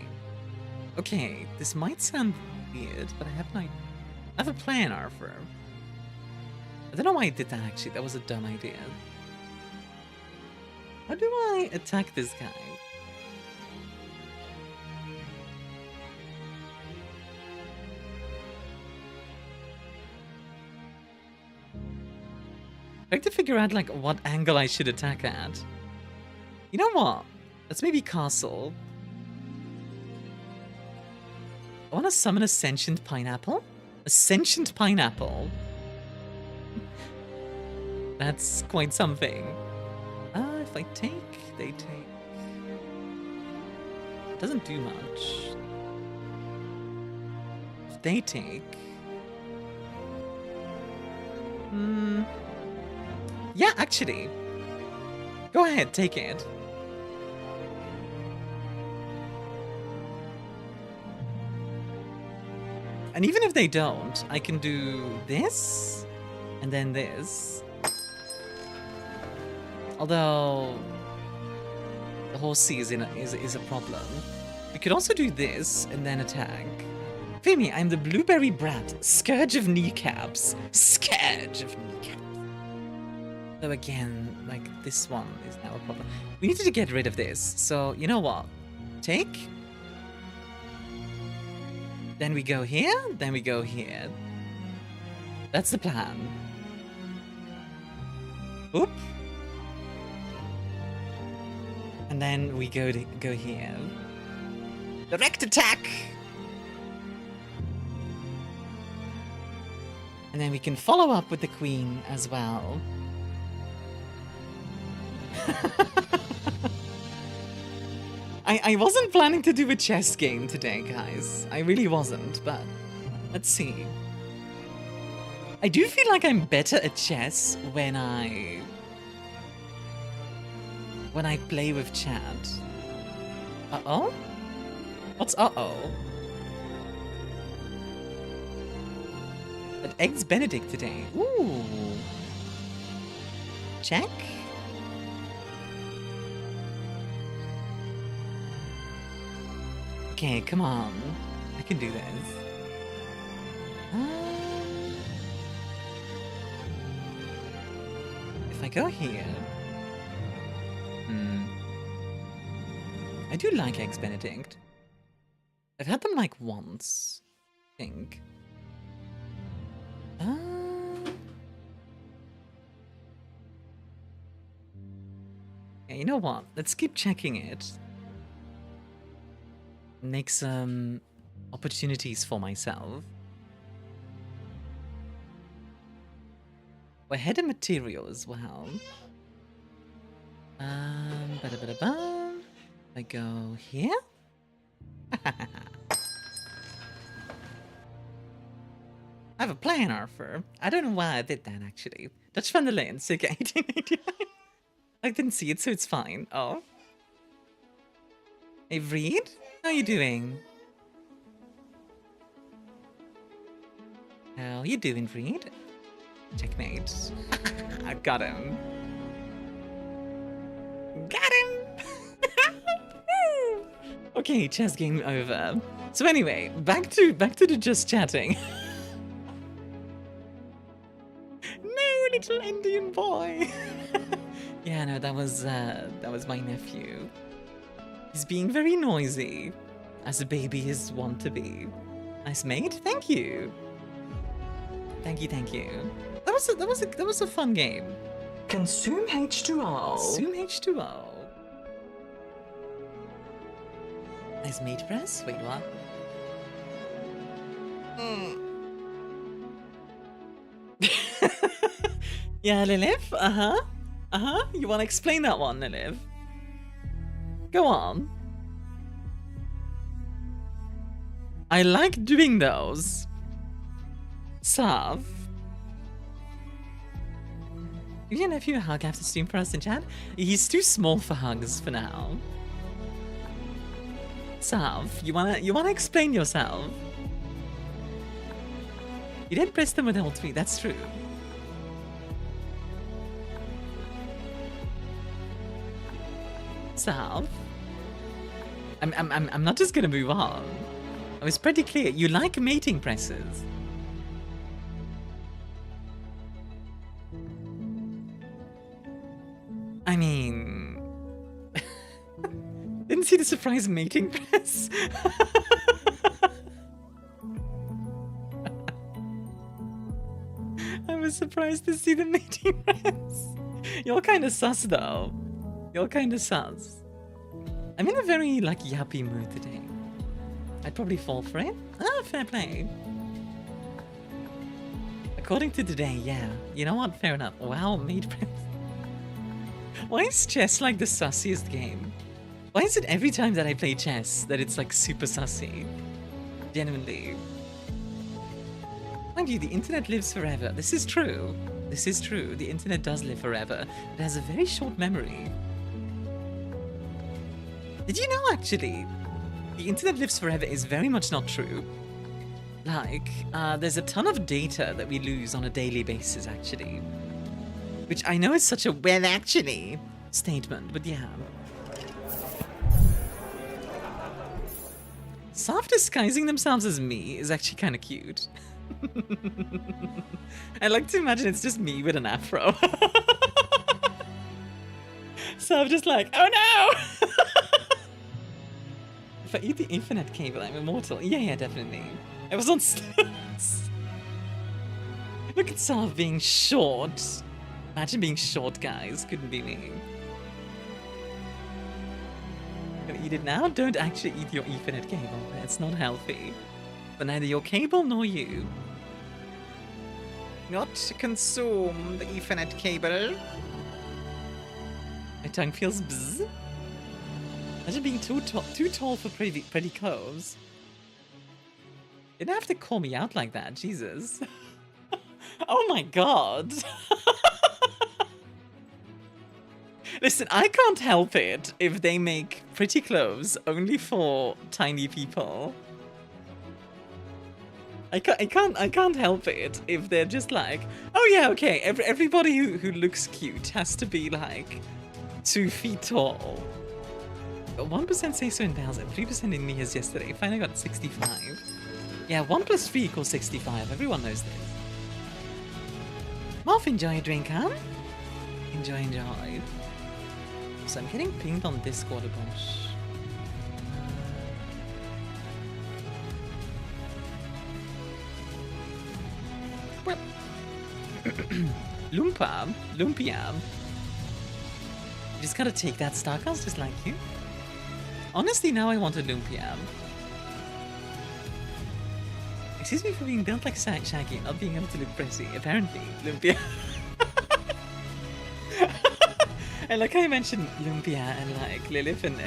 Speaker 1: Okay, this might sound weird, but I have a plan, Arthur. I don't know why I did that, actually. That was a dumb idea. How do I attack this guy? I have to figure out like what angle I should attack at. You know what? Let's maybe castle. I want to summon a sentient pineapple. A sentient pineapple. That's quite something. If I take, they take. It doesn't do much. If they take. Yeah, actually. Go ahead, take it. And even if they don't, I can do this and then this. Although the horsey is a problem. We could also do this and then attack. Fear me, I'm the blueberry brat, scourge of kneecaps. Scourge of kneecaps. Though again, like this one is now a problem. We needed to get rid of this. So you know what? Take. Then we go here, then we go here. That's the plan. Oop. And then we go here. Direct attack! And then we can follow up with the queen as well. I wasn't planning to do a chess game today, guys. I really wasn't, but let's see. I do feel like I'm better at chess when I play with chat. Uh-oh? What's uh-oh? But Eggs Benedict today. Ooh. Check. Okay, come on. I can do this. If I go here... I do like Eggs Benedict. I've had them like once, I think. Yeah, you know what? Let's keep checking it. Make some opportunities for myself. We're ahead of material as well. I go here. I have a plan, Arthur. I don't know why I did that actually. Dutch van der Leyen, circa 1889. I didn't see it, so it's fine. Oh. Hey, Reed? How are you doing? How you doing, Reed? Checkmate. I got him. Got him! Okay, chess game over. So anyway, back to the just chatting. No, little Indian boy. Yeah, no, that was my nephew. He's being very noisy, as a baby is wont to be. Nice mate, thank you. Thank you. That was a fun game.
Speaker 4: Consume H2O.
Speaker 1: Consume H2O. Nice mate press. Wait, what? Yeah, Lilith. You want to explain that one, Lilith? Go on. I like doing those. Sav. Give your nephew a hug after stream for us in chat? He's too small for hugs for now. Sav, you wanna explain yourself? You didn't press them with Alt3, that's true. Sav? I'm not just gonna move on. I was pretty clear. You like mating presses. I mean... Didn't see the surprise mating press. I was surprised to see the mating dress. You're kind of sus, though. You're kind of sus. I'm in a very, like, yuppie mood today. I'd probably fall for it. Ah, fair play. According to today, yeah. You know what? Fair enough. Wow, mate friends. Why is chess like the sussiest game? Why is it every time that I play chess that it's like super sussy? Genuinely. Mind you, the internet lives forever. This is true. This is true. The internet does live forever. It has a very short memory. Did you know, actually, the internet lives forever is very much not true? Like, there's a ton of data that we lose on a daily basis, actually. Which I know is such a well, actually statement, but yeah. Soft disguising themselves as me is actually kind of cute. I like to imagine it's just me with an afro. So I'm just like, oh no! If I eat the infinite cable, I'm immortal. Yeah, definitely. I was on stilts. Look at Sav being short. Imagine being short, guys. Couldn't be me. Gonna eat it now? Don't actually eat your Ethernet cable. It's not healthy. But neither your cable nor you. Not consume the Ethernet cable. My tongue feels bzz. Imagine being too tall for pretty clothes. You didn't have to call me out like that, Jesus. Oh my god. Listen, I can't help it if they make pretty clothes only for tiny people. I can't help it if they're just like, oh yeah, okay, everybody who looks cute has to be like 2 feet tall. 1% say so in Bells and 3% in me as yesterday. Finally got 65. Yeah, 1 plus 3 equals 65. Everyone knows this. Morph, enjoy a drink, huh? Enjoy. So I'm getting pinged on Discord a bunch. Lumpia. You just gotta take that Starkos just like you. Honestly, now I want a Lumpia. Excuse me for being built like Shaggy, not being able to look pretty. Apparently, Lumpia. And like I mentioned, Lumpia and like Lilith and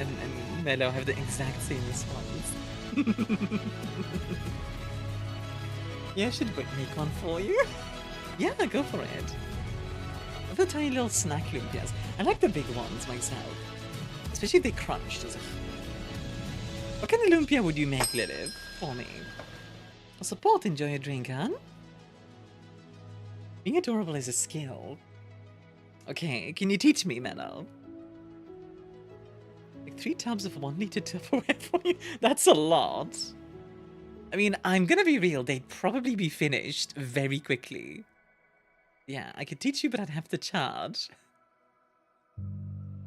Speaker 1: Mello have the exact same response. Yeah, I should make one for you. Yeah, go for it. The tiny little snack Lumpias. I like the big ones myself. Especially if they crunched as a... What kind of Lumpia would you make, Lilith, for me? A support, enjoy a drink, huh? Being adorable is a skill. Okay, can you teach me, Mello? Like 3 tubs of 1 liter Tupperware for you? That's a lot. I mean, I'm gonna be real, they'd probably be finished very quickly. Yeah, I could teach you, but I'd have to charge.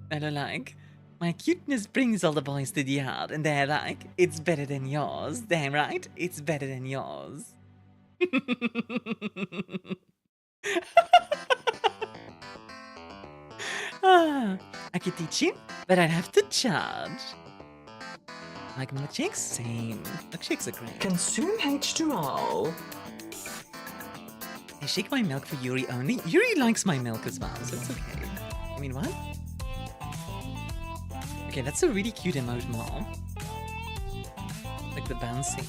Speaker 1: Mello like, my cuteness brings all the boys to the yard, and they're like, it's better than yours. Damn right, it's better than yours. I could teach you, but I'd have to charge. Like milkshakes? Same. Milkshakes are great.
Speaker 4: Consume H2O.
Speaker 1: I shake my milk for Yuri only. Yuri likes my milk as well, so it's okay. I mean, what? Okay, that's a really cute emote, Mom. Like the bouncing.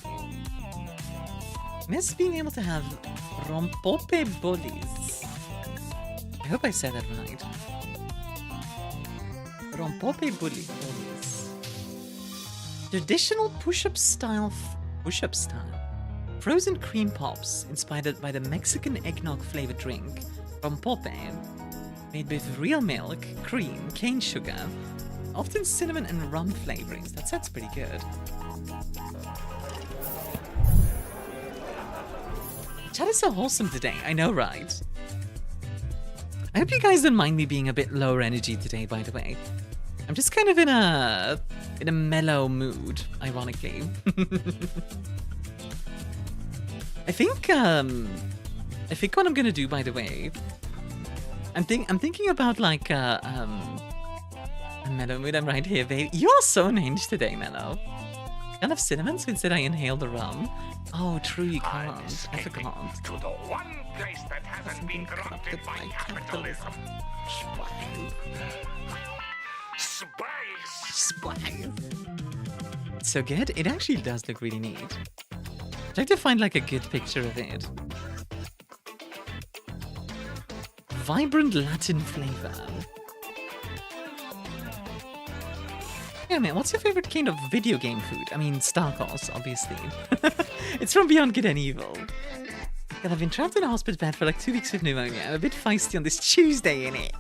Speaker 1: Miss being able to have rompope bullies. I hope I said that right. Rompope bullies. Traditional push-up style. Frozen cream pops inspired by the Mexican eggnog flavored drink rompope, made with real milk, cream, cane sugar, often cinnamon and rum flavorings. That sounds pretty good. Chat is so wholesome today, I know, right? I hope you guys don't mind me being a bit lower energy today, by the way. I'm just kind of in a mellow mood, ironically. I think I think what I'm gonna do, by the way, I'm thinking about like Mellow Mood. I'm right here, baby. You are so unhinged today, Mellow. Can't have cinnamon since I inhale the rum. Oh, true, you can't. I forgot.
Speaker 5: To the one place that hasn't been corrupted by capitalism.
Speaker 1: Spice. It's so good. It actually does look really neat. Try to find like a good picture of it. Vibrant Latin flavor. Yeah, man, what's your favorite kind of video game food? I mean, Starkos, obviously. It's from Beyond Good and Evil. God, I've been trapped in a hospital bed for like 2 weeks with pneumonia. I'm a bit feisty on this Tuesday, innit?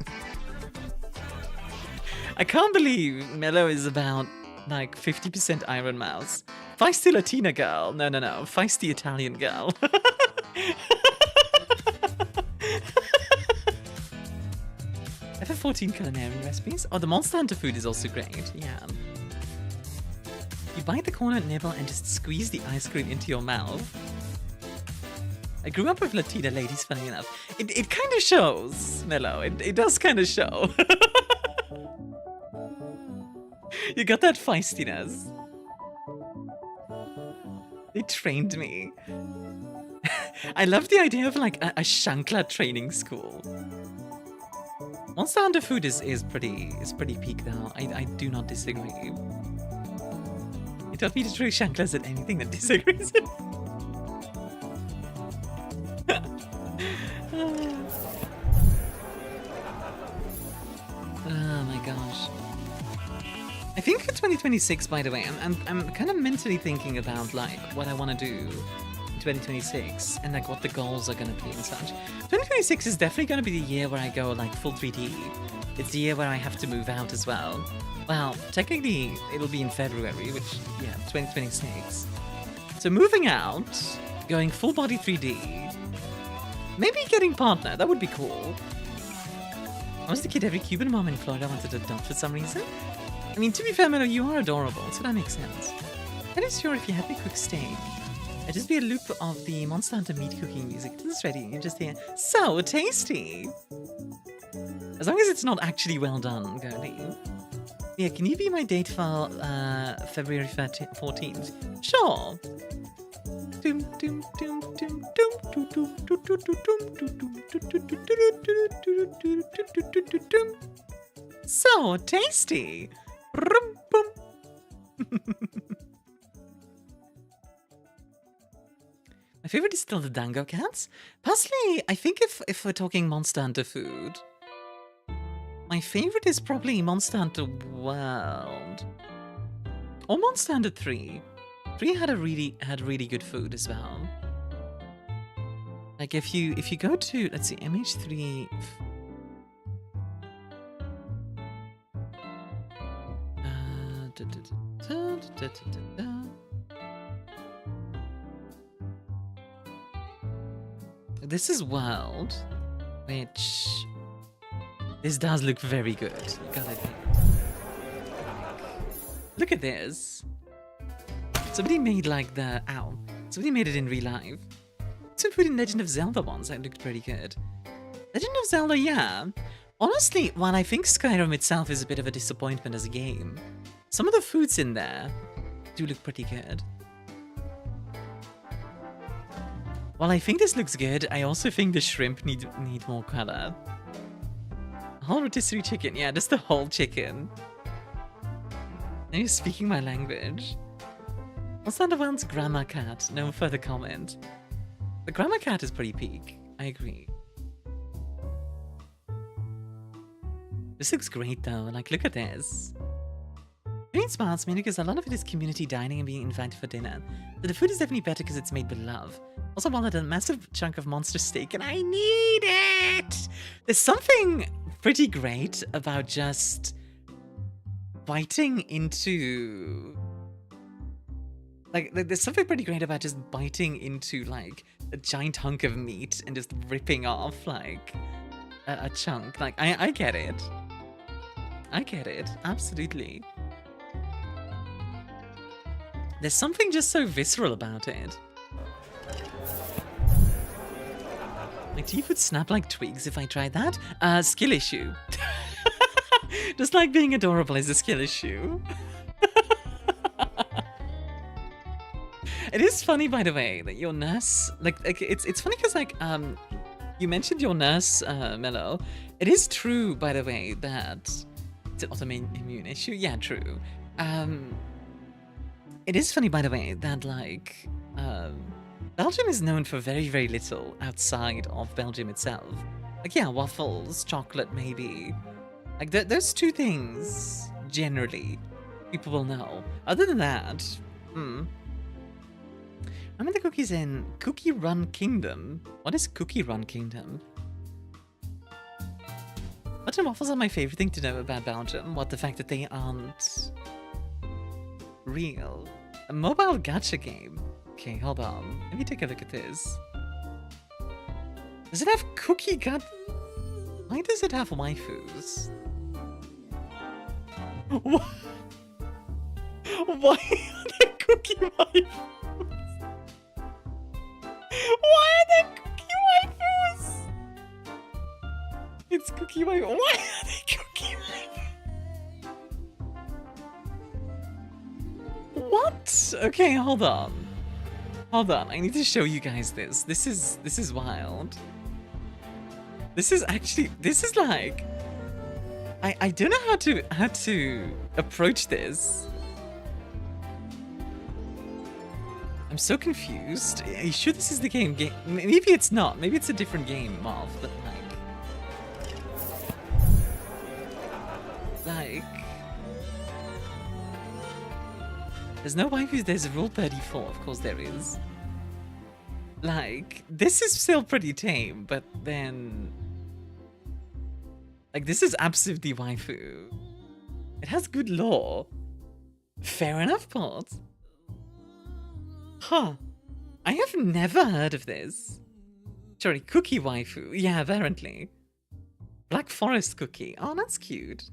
Speaker 1: I can't believe Mello is about like 50% Iron Mouse. Feisty Latina girl. No. Feisty Italian girl. I have 14 culinary recipes. Oh, the Monster Hunter food is also great. Yeah. You bite the corner, nibble, and just squeeze the ice cream into your mouth. I grew up with Latina ladies, funny enough. It kind of shows, Mello. It does kind of show. You got that feistiness. They trained me. I love the idea of like a Shankla training school. Monster Hunter food is pretty peak though. I do not disagree. You taught me to throw Shanklas at anything that disagrees. Oh my gosh. I think for 2026, by the way, I'm kind of mentally thinking about like what I want to do in 2026 and like what the goals are going to be and such. 2026 is definitely going to be the year where I go like full 3D. It's the year where I have to move out as well. Well, technically it'll be in February, which, yeah, 2026. So moving out, going full body 3D, maybe getting partner, that would be cool. I was the kid every Cuban mom in Florida wanted to adopt for some reason. I mean, to be fair, Melo, you are adorable, so that makes sense. That is sure if you had me quick steak. It'd just be a loop of the Monster Hunter meat cooking music. This is ready. You just hear, so tasty. As long as it's not actually well done, girlie. Yeah, can you be my date for February 14th? Sure. So tasty. My favorite is still the Dango Cats. Personally, I think if we're talking Monster Hunter food, my favorite is probably Monster Hunter World. Or Monster Hunter 3. 3 had really good food as well. Like if you go to, let's see, MH3. This is World, which this does look very good. You gotta admit. Look at this. Somebody made like the somebody made it in real life. Some food in Legend of Zelda once that looked pretty good. Legend of Zelda, yeah. Honestly, while I think Skyrim itself is a bit of a disappointment as a game, some of the foods in there do look pretty good. While I think this looks good, I also think the shrimp need more color. Whole rotisserie chicken, yeah, just the whole chicken. Now you're speaking my language. What's Underworld's Grandma Cat? No further comment. The Grandma Cat is pretty peak. I agree. This looks great though, like look at this. It smiles mainly because a lot of it is community dining and being invited for dinner. But the food is definitely better because it's made with love. Also, while I had a massive chunk of monster steak and I need it! There's something pretty great about just biting into... Like, there's something pretty great about just biting into, like, a giant hunk of meat and just ripping off, like, a chunk. Like, I get it. I get it. Absolutely. There's something just so visceral about it. My teeth would snap like twigs if I tried that. Skill issue. Just like being adorable is a skill issue. It is funny, by the way, that your nurse, like it's funny because like you mentioned your nurse, Mello. It is true, by the way, that it's an autoimmune issue. Yeah, true. It is funny, by the way, that like Belgium is known for very, very little outside of Belgium itself. Like, yeah, waffles, chocolate, maybe. Like, those two things, generally, people will know. Other than that, I'm in the cookies in Cookie Run Kingdom. What is Cookie Run Kingdom? Belgian waffles are my favorite thing to know about Belgium. What, the fact that they aren't real. A mobile gacha game. Okay, hold on. Let me take a look at this. Does it have cookie gacha? Why does it have waifus? What? Why are there cookie waifus? Why are there cookie waifus? It's cookie waifu. Why are they cookie waifus? What? Okay, hold on. Hold on. I need to show you guys this. This is wild. This is like I don't know how to approach this. I'm so confused. Are you sure this is the game? Maybe it's not. Maybe it's a different game, Marv. But like, there's no waifus. There's Rule 34. Of course there is. Like, this is still pretty tame, but then, like, this is absolutely waifu. It has good lore. Fair enough, Port. Huh. I have never heard of this. Sorry, cookie waifu. Yeah, apparently. Black Forest cookie. Oh, that's cute.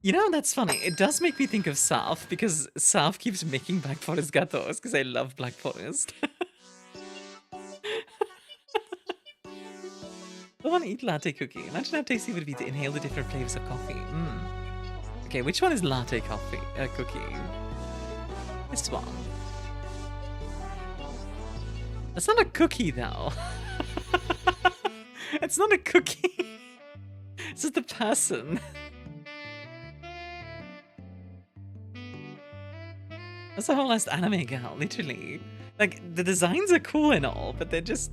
Speaker 1: You know, that's funny. It does make me think of South, because South keeps making Black Forest gatos, because I love Black Forest. I want to eat latte cookie. Imagine how tasty it would be to inhale the different flavors of coffee. Okay, which one is latte coffee? Cookie. This one. That's not a cookie, though. It's not a cookie. It's just a person. That's a whole last anime gal, literally. Like, the designs are cool and all, but they're just...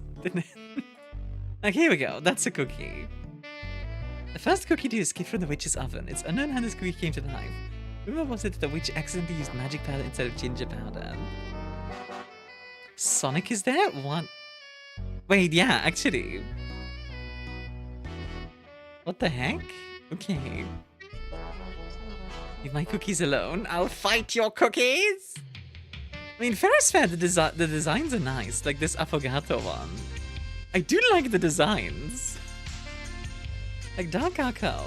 Speaker 1: Like, here we go. That's a cookie. The first cookie to escape from the witch's oven. It's unknown how this cookie came to life. Rumor was it that the witch accidentally used magic powder instead of ginger powder. Sonic is there? What? Wait, yeah, actually. What the heck? Okay. Leave my cookies alone. I'll fight your cookies! I mean, fair is fair, the designs are nice. Like this affogato one. I do like the designs. Like dark cacao.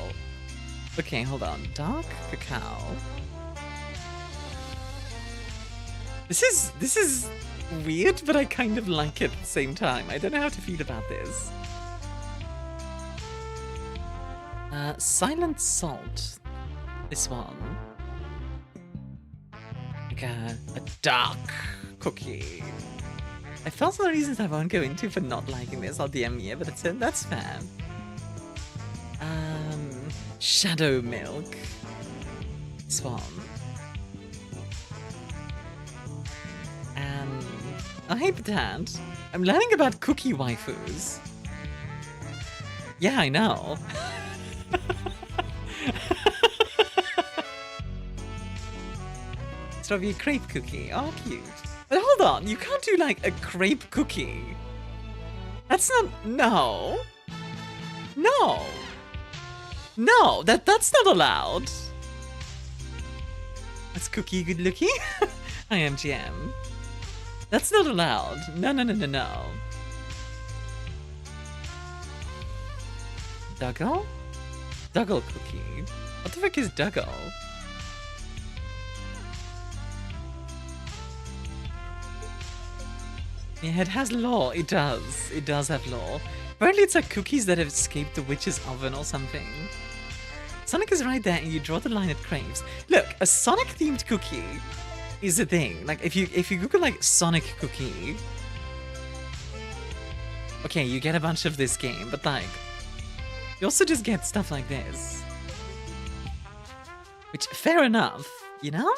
Speaker 1: Okay, hold on. Dark cacao. This is weird, but I kind of like it at the same time. I don't know how to feel about this. Silent Salt. This one. Like a dark cookie. I felt some reasons I won't go into for not liking this. I'll DM me, but that's fair. Shadow Milk. This one. Oh, hey, Patat. I'm learning about cookie waifus. Yeah, I know. Strawberry crepe cookie. Oh, cute. But hold on, you can't do like a crepe cookie. That's not... No. No. No, that's not allowed. That's cookie good looking. I am GM. That's not allowed. No. Duggle? Duggle cookie. What the frick is Duggle? Yeah, it has lore. It does. It does have lore. Apparently it's like cookies that have escaped the witch's oven or something. Sonic is right there and you draw the line it craves. Look, a Sonic-themed cookie is a thing. Like, if you Google, like, Sonic cookie... Okay, you get a bunch of this game, but, like... You also just get stuff like this. Which, fair enough, you know?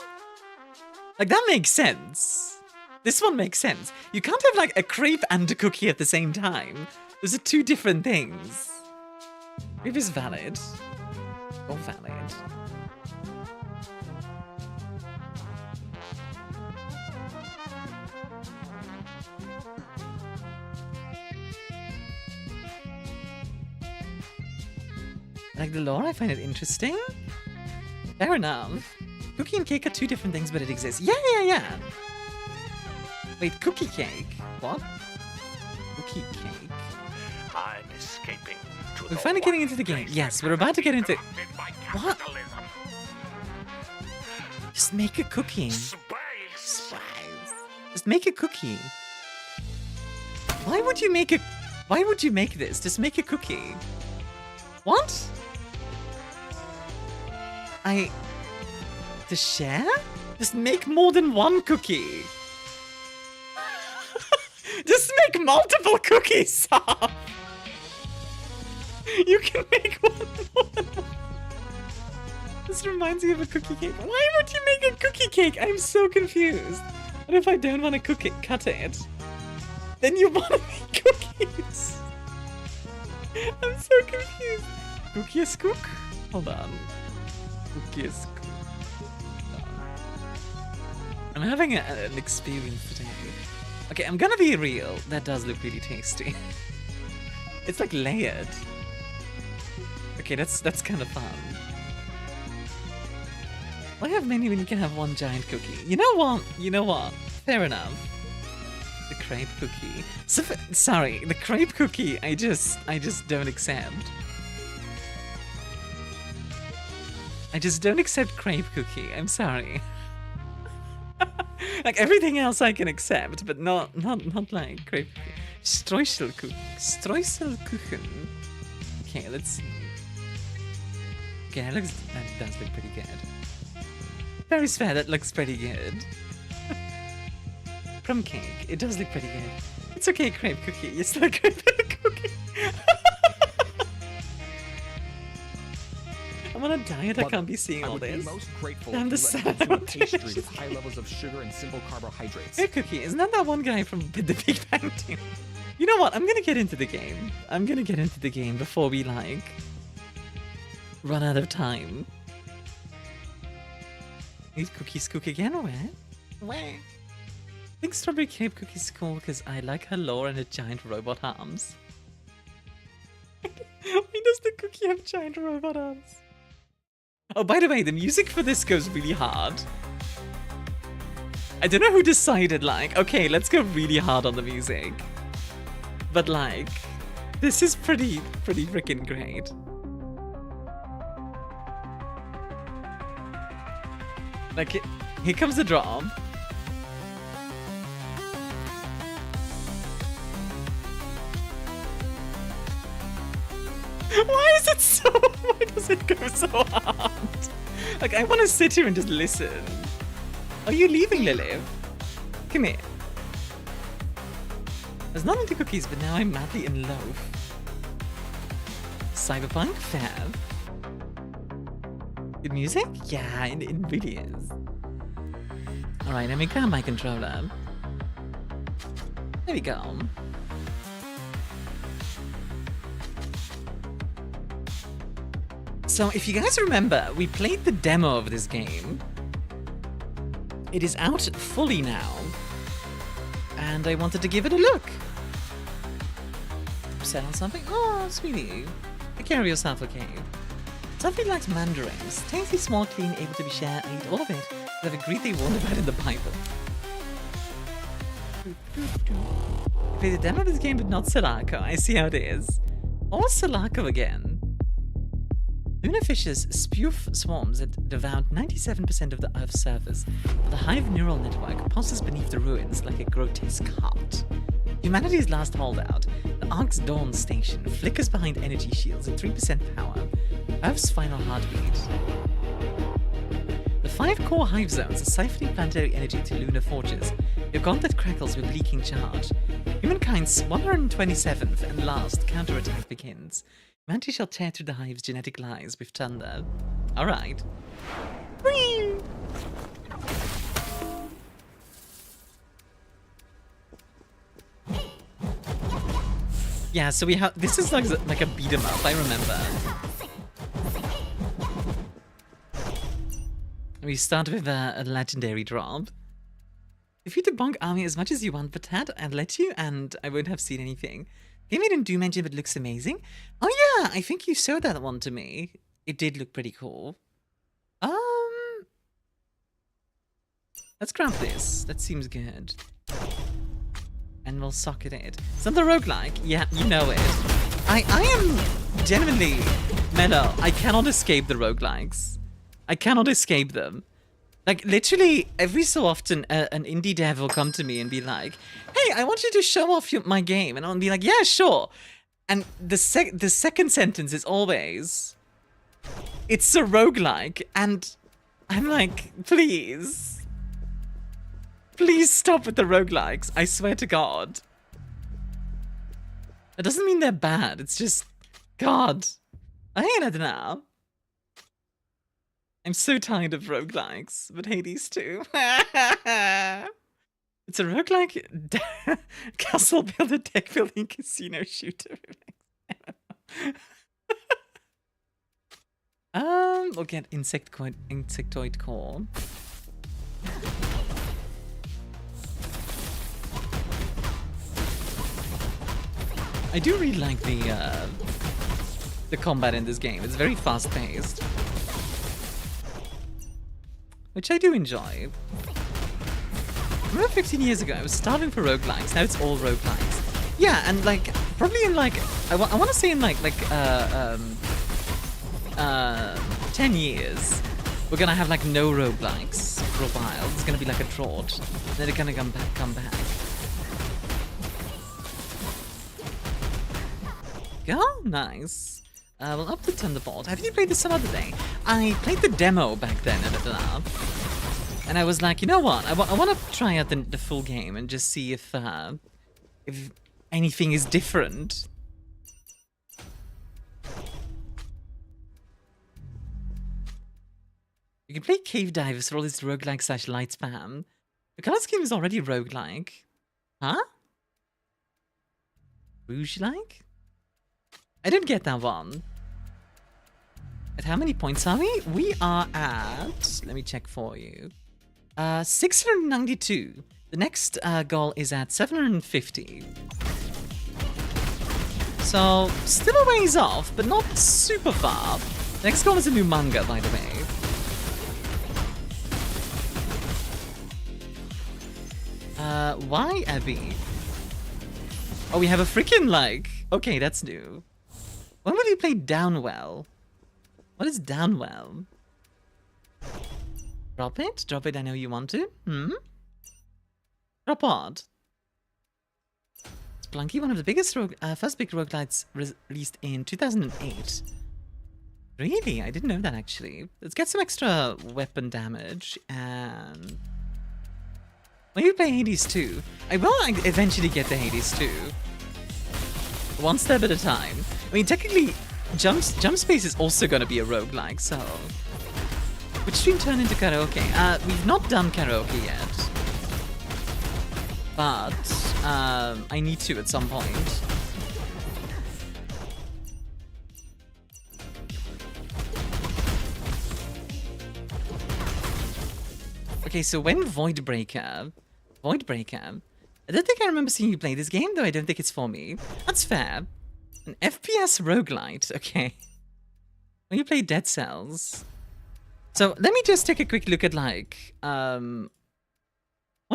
Speaker 1: Like, that makes sense. This one makes sense. You can't have, like, a crepe and a cookie at the same time. Those are two different things. Crepe is valid. Or valid. Like the lore, I find it interesting. Fair enough. Cookie and cake are two different things, but it exists. Yeah. Wait, cookie cake? What? Cookie cake?
Speaker 5: I'm escaping to
Speaker 1: We're finally getting into the game. Yes, we're about to get into... What? Just make a cookie.
Speaker 5: Space.
Speaker 1: Just make a cookie. Why would you make this? Just make a cookie. What? To share? Just make more than one cookie. Just make multiple cookies, Sam. You can make one more than one. This reminds me of a cookie cake. Why would you make a cookie cake? I'm so confused. What if I don't want to cook it, cut it? Then you want to make cookies. I'm so confused. Cookie is cook? Hold on. Cookie is cook. I'm having an experience today. Okay, I'm gonna be real. That does look really tasty. It's like layered. Okay, that's kind of fun. Why have many when you can have one giant cookie? You know what? Fair enough. The crepe cookie. Sorry, the crepe cookie. I just don't accept. I just don't accept crepe cookie. I'm sorry. Like everything else I can accept, but not like crepe cookie. Streuselkuchen. Okay, let's see. Okay, that does look pretty good. Very fair, that looks pretty good. Plum cake, it does look pretty good. It's okay, crepe cookie. You're still a crepe cookie. I'm on a diet, I can't be seeing all this.
Speaker 6: Most grateful
Speaker 1: I'm the
Speaker 6: pastry with high levels of sugar and simple carbohydrates.
Speaker 1: Crepe cookie, isn't that one guy from the Big Bang Theory? You know what? I'm gonna get into the game. I'm gonna get into the game before we, like, run out of time. These cookies cook again, or where? I think strawberry crepe cookies cool because I like her lore and her giant robot arms. Why does the cookie have giant robot arms? Oh, by the way, the music for this goes really hard. I don't know who decided, like, okay, let's go really hard on the music. But, like, this is pretty freaking great. Like, here comes the drum. Why is it so... Why does it go so hard? Like, I want to sit here and just listen. Are you leaving, Lilith? Come here. I was not into cookies, but now I'm madly in love. Cyberpunk? Fab. Good music? Yeah, it really is. Alright, let me grab my controller. There we go. So, if you guys remember, we played the demo of this game. It is out fully now. And I wanted to give it a look. Upset on something? Oh, sweetie. Take care of yourself, okay? Something likes mandarins. Tasty, small, clean, able to be shared. I eat all of it. They have a great they warned about in the Bible. Play the demo of this game, but not Sulaco. I see how it is. Or Sulaco again. Lunar fishes spew swarms that devour 97% of the Earth's surface. The hive neural network pulses beneath the ruins like a grotesque heart. Humanity's last holdout, the Ark's Dawn Station flickers behind energy shields at 3% power. Earth's final heartbeat. The 5 core hive zones are siphoning planetary energy to lunar forges. Your gauntlet crackles with leaking charge. Humankind's 127th and last counterattack begins. Humanity shall tear through the hive's genetic lies with thunder. Alright. Whee! Yeah, so we have. This is like a beat 'em up. I remember. We start with a legendary drop. If you debunk Army as much as you want, but Tad, I'd let you, and I won't have seen anything. Game made in Doom Engine, but looks amazing. Oh yeah, I think you showed that one to me. It did look pretty cool. Let's grab this. That seems good. And we'll socket it. Is that the roguelike? Yeah, you know it. I am genuinely Melo. I cannot escape the roguelikes. I cannot escape them. Like, literally, every so often, an indie dev will come to me and be like, hey, I want you to show off my game. And I'll be like, yeah, sure. And the second sentence is always, it's a roguelike. And I'm like, please. Please stop with the roguelikes. I swear to God. That doesn't mean they're bad. It's just, God. I ain't it now. I'm so tired of roguelikes, but Hades too. It's a roguelike castle builder, deck building, casino shooter. We'll get insectoid core. I do really like the combat in this game. It's very fast-paced, which I do enjoy. I remember 15 years ago, I was starving for roguelikes. Now it's all roguelikes. Yeah, and like probably in like I want to say in like 10 years, we're gonna have like no roguelikes for a while. It's gonna be like a drought. Then they're gonna come back. Oh, nice. We'll up the Thunderbolt. Have you played this some other day? I played the demo back then and I was like, you know what? I want to try out the full game and just see if anything is different. You can play Cave Divers for all this roguelike / light spam. The color scheme is already roguelike. Huh? Rouge-like? I didn't get that one. At how many points are we? We are at... Let me check for you. 692. The next goal is at 750. So, still a ways off, but not super far. The next goal is a new manga, by the way. Why, Abby? Oh, we have a freaking, like... Okay, that's new. When will you play Downwell? What is Downwell? Drop it? Drop it, I know you want to. Drop what? Splunky, one of the biggest first big roguelites released in 2008. Really? I didn't know that, actually. Let's get some extra weapon damage, and... Will you play Hades 2? I will eventually get to Hades 2. One step at a time. I mean, technically, Jump Space is also going to be a roguelike, so... Which stream turned into karaoke? We've not done karaoke yet. But, I need to at some point. Okay, so when Voidbreaker... I don't think I remember seeing you play this game, though I don't think it's for me. That's fair. An FPS roguelite, okay. When you play Dead Cells... So, let me just take a quick look at, like, what are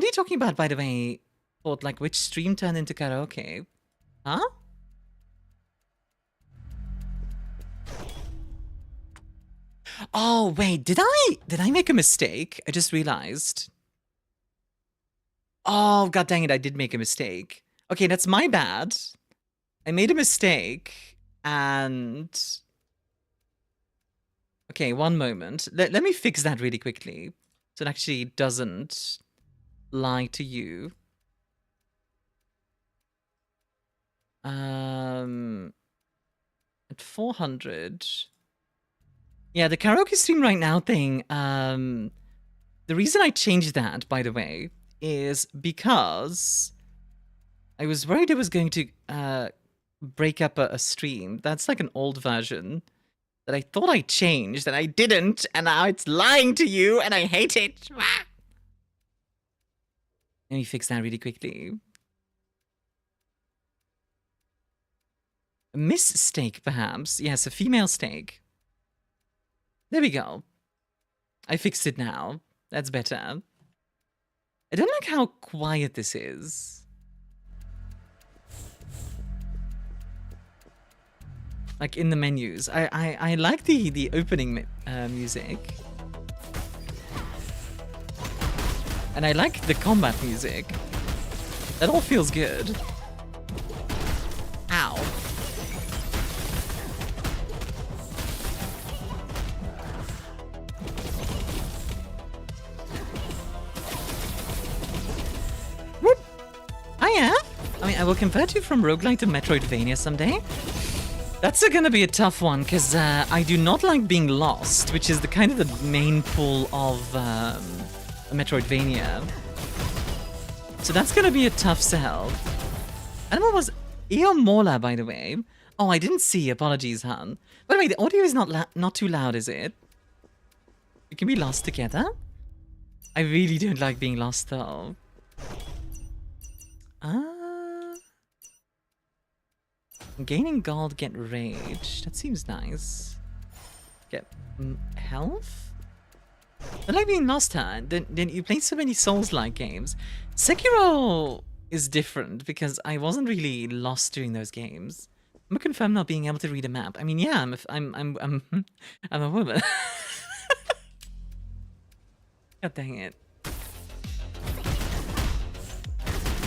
Speaker 1: you talking about, by the way? Or, like, which stream turned into karaoke? Huh? Oh, wait, did I make a mistake? I just realized. Oh, god dang it, I did make a mistake. Okay, that's my bad. I made a mistake and... Okay, one moment. Let me fix that really quickly. So it actually doesn't lie to you. At 400. Yeah, the karaoke stream right now thing, the reason I changed that, by the way, is because I was worried it was going to break up a stream. That's like an old version that I thought I changed, and I didn't, and now it's lying to you, and I hate it. Let me fix that really quickly. A mistake, perhaps. Yes, a female steak. There we go. I fixed it now. That's better. I don't like how quiet this is. Like in the menus. I like the opening music. And I like the combat music. That all feels good. Ow. Whoop. Hiya. I mean, I will convert you from roguelike to Metroidvania someday. That's gonna be a tough one, because I do not like being lost, which is the kind of the main pull of a Metroidvania. So that's gonna be a tough sell. I don't know what was Eomola, by the way. Oh, I didn't see. Apologies, Han. By the way, the audio is not too loud, is it? We can be lost together. I really don't like being lost, though. Gaining gold, get rage. That seems nice. Get health? I like being lost, huh? Then you play so many Souls-like games. Sekiro is different because I wasn't really lost during those games. I'm gonna confirm not being able to read a map. I mean, yeah, I'm a woman. God dang it.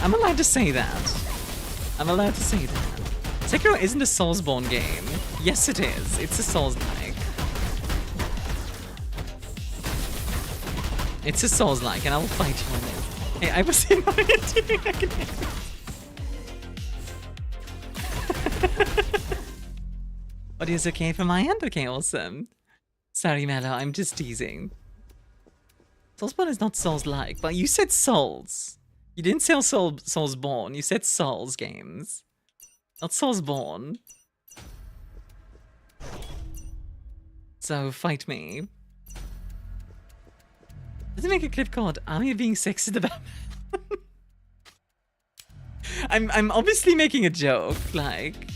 Speaker 1: I'm allowed to say that. I'm allowed to say that. Sekiro isn't a Soulsborne game. Yes, it is. It's a Souls-like. It's a Souls-like, and I will fight you on it. Hey, I was in what are you doing? I can hear Audio's okay from my end? Okay, awesome. Sorry, Mello, I'm just teasing. Soulsborne is not Souls-like, but you said Souls. You didn't say Soulsborne, you said Souls games. Not Soulsborne. So, fight me. Does it make a clip called Armia being sexist about I'm obviously making a joke, like...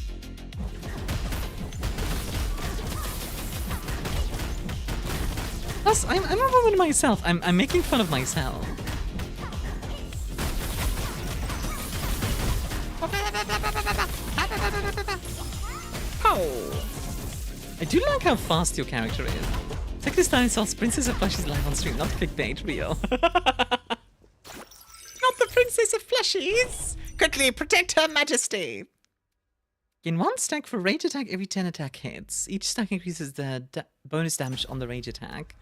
Speaker 1: Plus, I'm a woman myself. I'm making fun of myself. Oh. I do like how fast your character is. Technically, Stein insults Princess of Flushies live on stream, not clickbait, real. Not the Princess of Flushies! Quickly, protect her majesty! Gain 1 stack for rage attack every 10 attack hits. Each stack increases the bonus damage on the rage attack.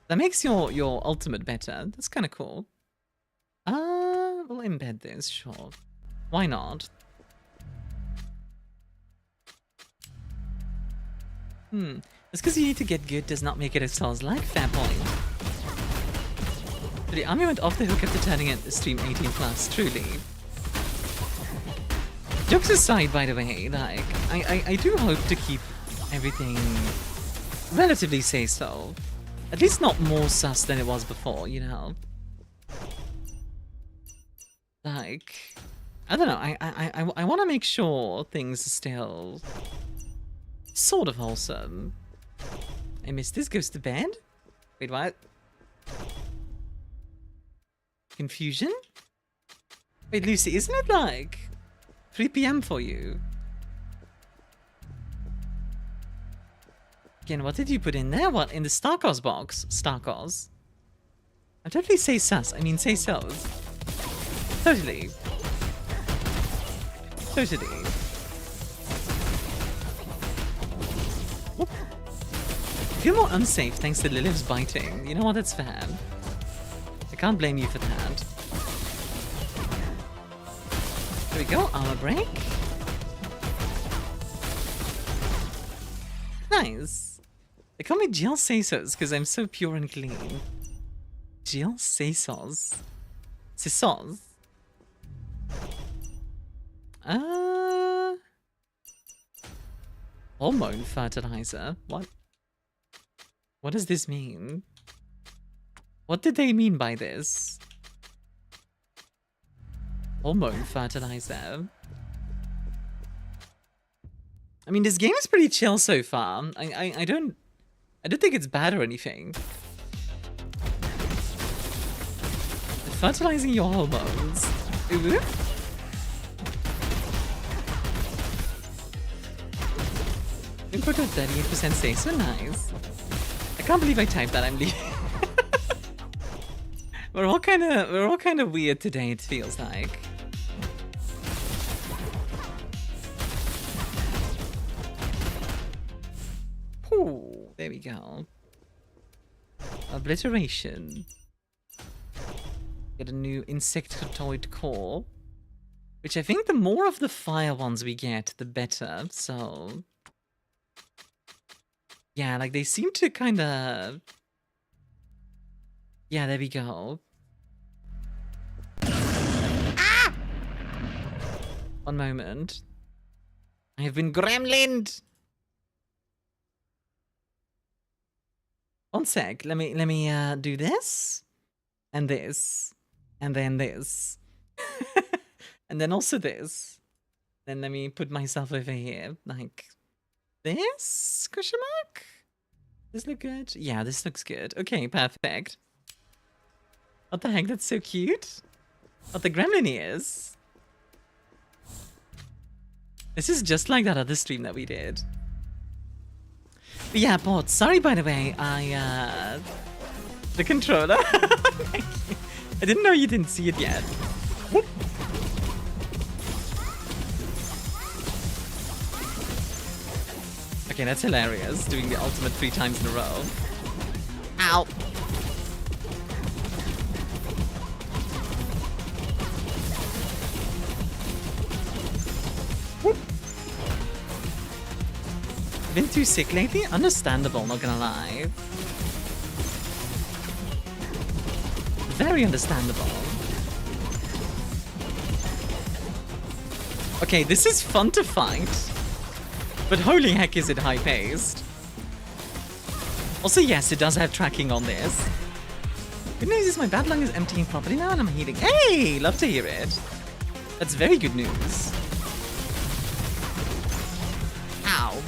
Speaker 1: That makes your ultimate better. That's kind of cool. We'll embed this, sure. Why not? Just because you need to get good does not make it a Souls-like. Fair point. But the army went off the hook after turning it stream 18+, truly. Jokes aside, by the way, like, I do hope to keep everything relatively say-so. At least not more sus than it was before, you know? Like, I don't know, I want to make sure things are still sort of wholesome. I missed this. Goes to bed? Wait, what? Confusion? Wait, Lucy, isn't it like 3 PM for you? Again, what did you put in there? What? In the Starkos box? Starkos? I totally say sus. I mean, say sos. Totally. Totally. I feel more unsafe thanks to Lilith's biting. You know what? That's fair. I can't blame you for that. There we go. Armor break. Nice. They call me Jill Sesos because I'm so pure and clean. Jill Sesos. Sesos. Hormone fertilizer? What? What does this mean? What did they mean by this? Hormone fertilizer. I mean, this game is pretty chill so far. I don't think it's bad or anything. Fertilizing your hormones. Ooh. Input of 38% say so nice. I can't believe I typed that. I'm leaving. we're all kind of weird today. It feels like. Ooh, there we go. Obliteration. Get a new insectoid core, which I think the more of the fire ones we get, the better. So. Yeah, like they seem to kind of... Yeah, there we go. Ah! One moment. I have been gremlined. One sec. Let me do this and this and then this and then also this. Then let me put myself over here like. This? Question mark? This look good? Yeah, this looks good. Okay, perfect. What the heck? That's so cute. What the gremlin is. This is just like that other stream that we did. But yeah, Port, sorry by the way, the controller. I didn't know you didn't see it yet. Whoop. Okay, that's hilarious, doing the ultimate 3 times in a row. Ow! Whoop. Been too sick lately? Understandable, not gonna lie. Very understandable. Okay, this is fun to fight. But holy heck is it high-paced. Also, yes, it does have tracking on this. Good news is my bad lung is emptying properly now and I'm healing. Hey! Love to hear it. That's very good news. Ow.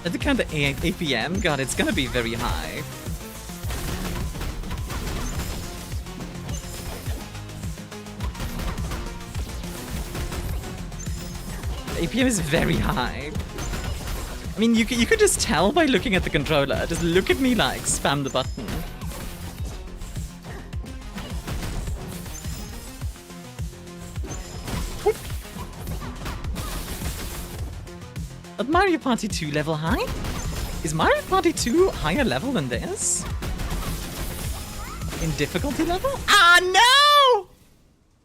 Speaker 1: At the count at 8 PM? God, it's gonna be very high. APM is very high. I mean, you could just tell by looking at the controller. Just look at me like spam the button. Whoop. At Mario Party 2 level high? Is Mario Party 2 higher level than this? In difficulty level? Ah, no!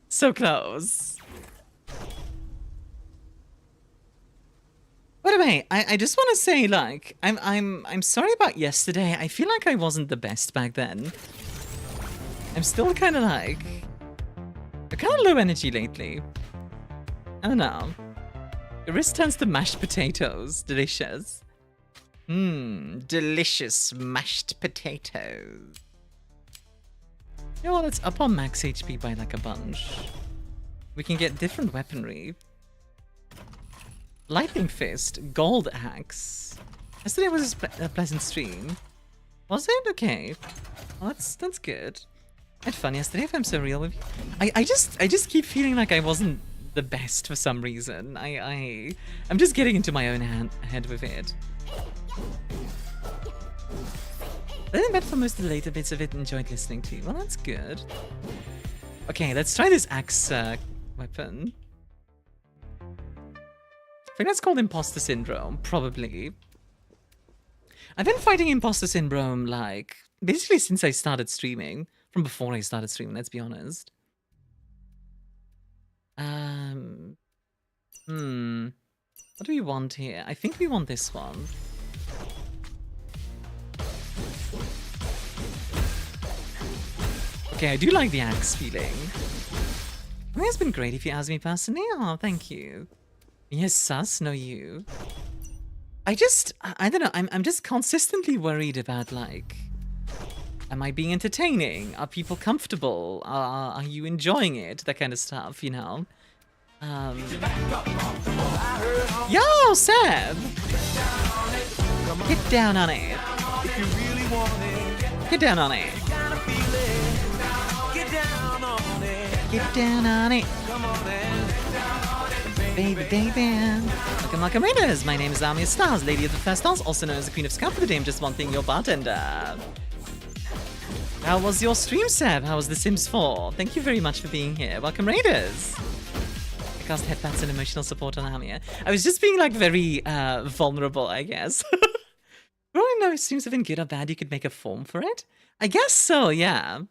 Speaker 1: So close. By the way, I just want to say, like, I'm sorry about yesterday. I feel like I wasn't the best back then. I'm still kind of like, I'm kind of low energy lately. I don't know. Your wrist turns to mashed potatoes. Delicious. Delicious mashed potatoes. You know what? Let's up our max HP by like a bunch. We can get different weaponry. Lightning Fist, Gold Axe. Yesterday was a pleasant stream. Was it? Okay. Well, that's good. I had fun yesterday, if I'm so real with you. I just keep feeling like I wasn't the best for some reason. I'm just getting into my own head with it. I didn't bet for most of the later bits of it and enjoyed listening to. Well, that's good. Okay, let's try this axe weapon. think that's called imposter syndrome, probably. I've been fighting imposter syndrome, like, basically since I started streaming. From before I started streaming, let's be honest. What do we want here? I think we want this one. Okay, I do like the axe feeling. I think it's been great if you ask me personally. Oh, thank you. Yes, sus, no you. I don't know, I'm just consistently worried about, like, am I being entertaining? Are people comfortable? Are you enjoying it? That kind of stuff, you know? Yo, Seb! Get down on it.
Speaker 7: If you really want it,
Speaker 1: Get down on it.
Speaker 7: gotta feel it. Get down on it.
Speaker 1: Get down on it.
Speaker 7: Come on and
Speaker 1: Baby, baby. Welcome, Raiders. My name is ArmiaStars, Lady of the First Stars, also known as the Queen of Scum for the day. I'm just one thing, your bartender. How was your stream, Seb? How was The Sims 4? Thank you very much for being here. Welcome, Raiders. I cast headpats and emotional support on Armia. I was just being, like, very vulnerable, I guess. I don't know if streams have been good or bad. You could make a form for it. I guess so, yeah.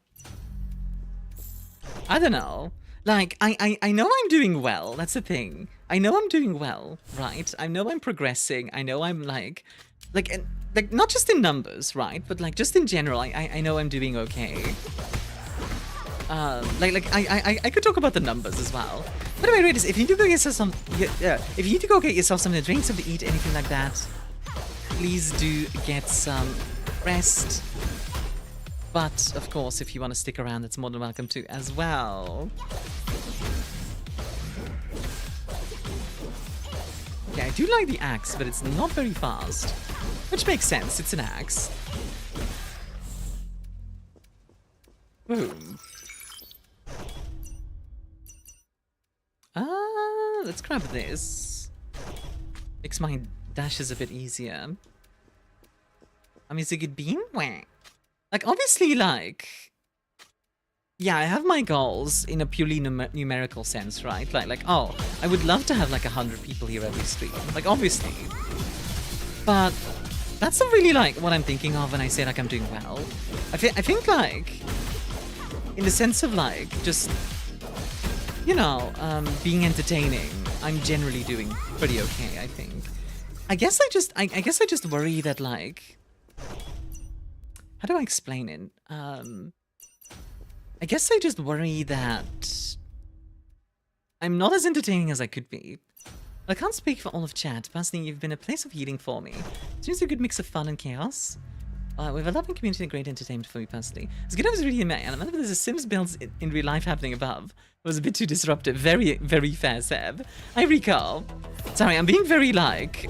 Speaker 1: I don't know. Like, I know I'm doing well. That's the thing. I know I'm doing well, right? I know I'm progressing. I know I'm, like, not just in numbers, right? But, like, just in general, I know I'm doing okay. I could talk about the numbers as well. By the way, Raiders, if you need to go get yourself some, if you need to go get yourself something to drink, something to eat, anything like that, please do get some rest. But of course, if you want to stick around, that's more than welcome to as well. Yeah, I do like the axe, but it's not very fast, which makes sense. It's an axe. Boom. Let's grab this. Makes my dashes a bit easier. I mean, it's a good beam? Wah. Like, obviously, like... Yeah, I have my goals in a purely numerical sense, right? Like, oh, I would love to have, like, 100 people here every stream. Like, obviously. But that's not really, like, what I'm thinking of when I say, like, I'm doing well. I think, like... In the sense of, like, just... You know, being entertaining, I'm generally doing pretty okay, I think. I guess I just worry that, like... How do I explain it? I guess I just worry that I'm not as entertaining as I could be. I can't speak for all of chat. Personally, you've been a place of healing for me. Seems a good mix of fun and chaos. With a loving community and great entertainment for me personally. It's good I was really mad. I remember there's a Sims build in real life happening above. It was a bit too disruptive. Very, very fair, Seb. I recall. Sorry, I'm being very, like,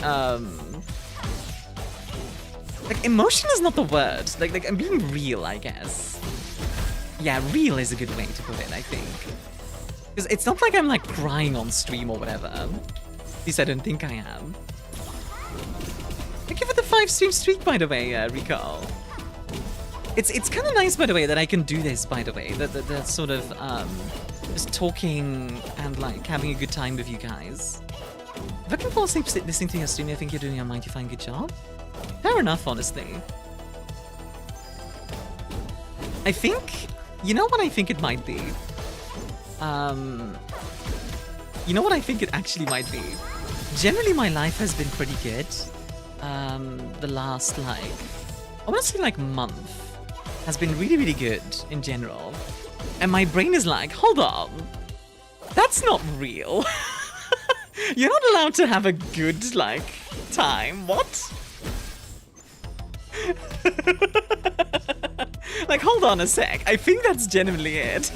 Speaker 1: emotion is not the word. Like I'm being real, I guess. Yeah, real is a good way to put it, I think. Because it's not like I'm, like, crying on stream or whatever. At least I don't think I am. Thank you for the 5-stream streak, by the way, Rico. It's kind of nice, by the way, that I can do this, by the way. That sort of, just talking and, like, having a good time with you guys. If I can fall asleep listening to your stream, I think you're doing a mighty fine good job. Fair enough, honestly. I think... You know what I think it might be? You know what I think it actually might be? Generally, my life has been pretty good. The last, like... I want to say, like, month has been really, really good in general. And my brain is like, hold on. That's not real. You're not allowed to have a good, like, time. What? Like, hold on a sec. I think that's genuinely it.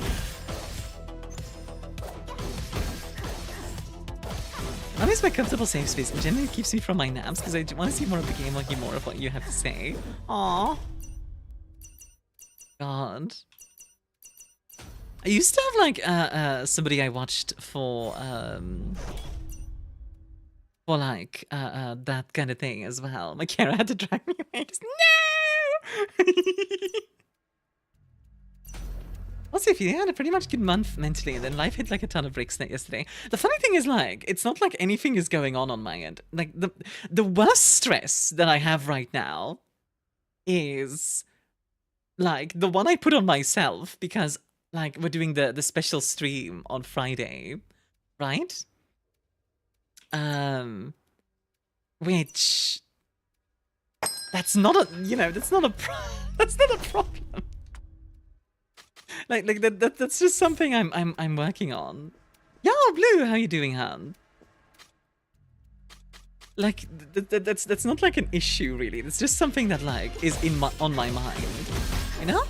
Speaker 1: That is my comfortable safe space and generally keeps me from my naps because I want to see more of the game or hear more of what you have to say. Aww. God. I used to have, like, somebody I watched for like, that kind of thing as well. My Kara had to drag me away. Just, no! Also, if you had a pretty much good month mentally, and then life hit like a ton of bricks yesterday. The funny thing is, like, it's not like anything is going on my end. Like, the worst stress that I have right now is, like, the one I put on myself because, like, we're doing the special stream on Friday, right? Which, that's not a, you know, that's not a problem. Like that's just something I'm working on. Yo, Blue, how you doing, Han? Like that's not like an issue really. It's just something that like is on my mind. You know?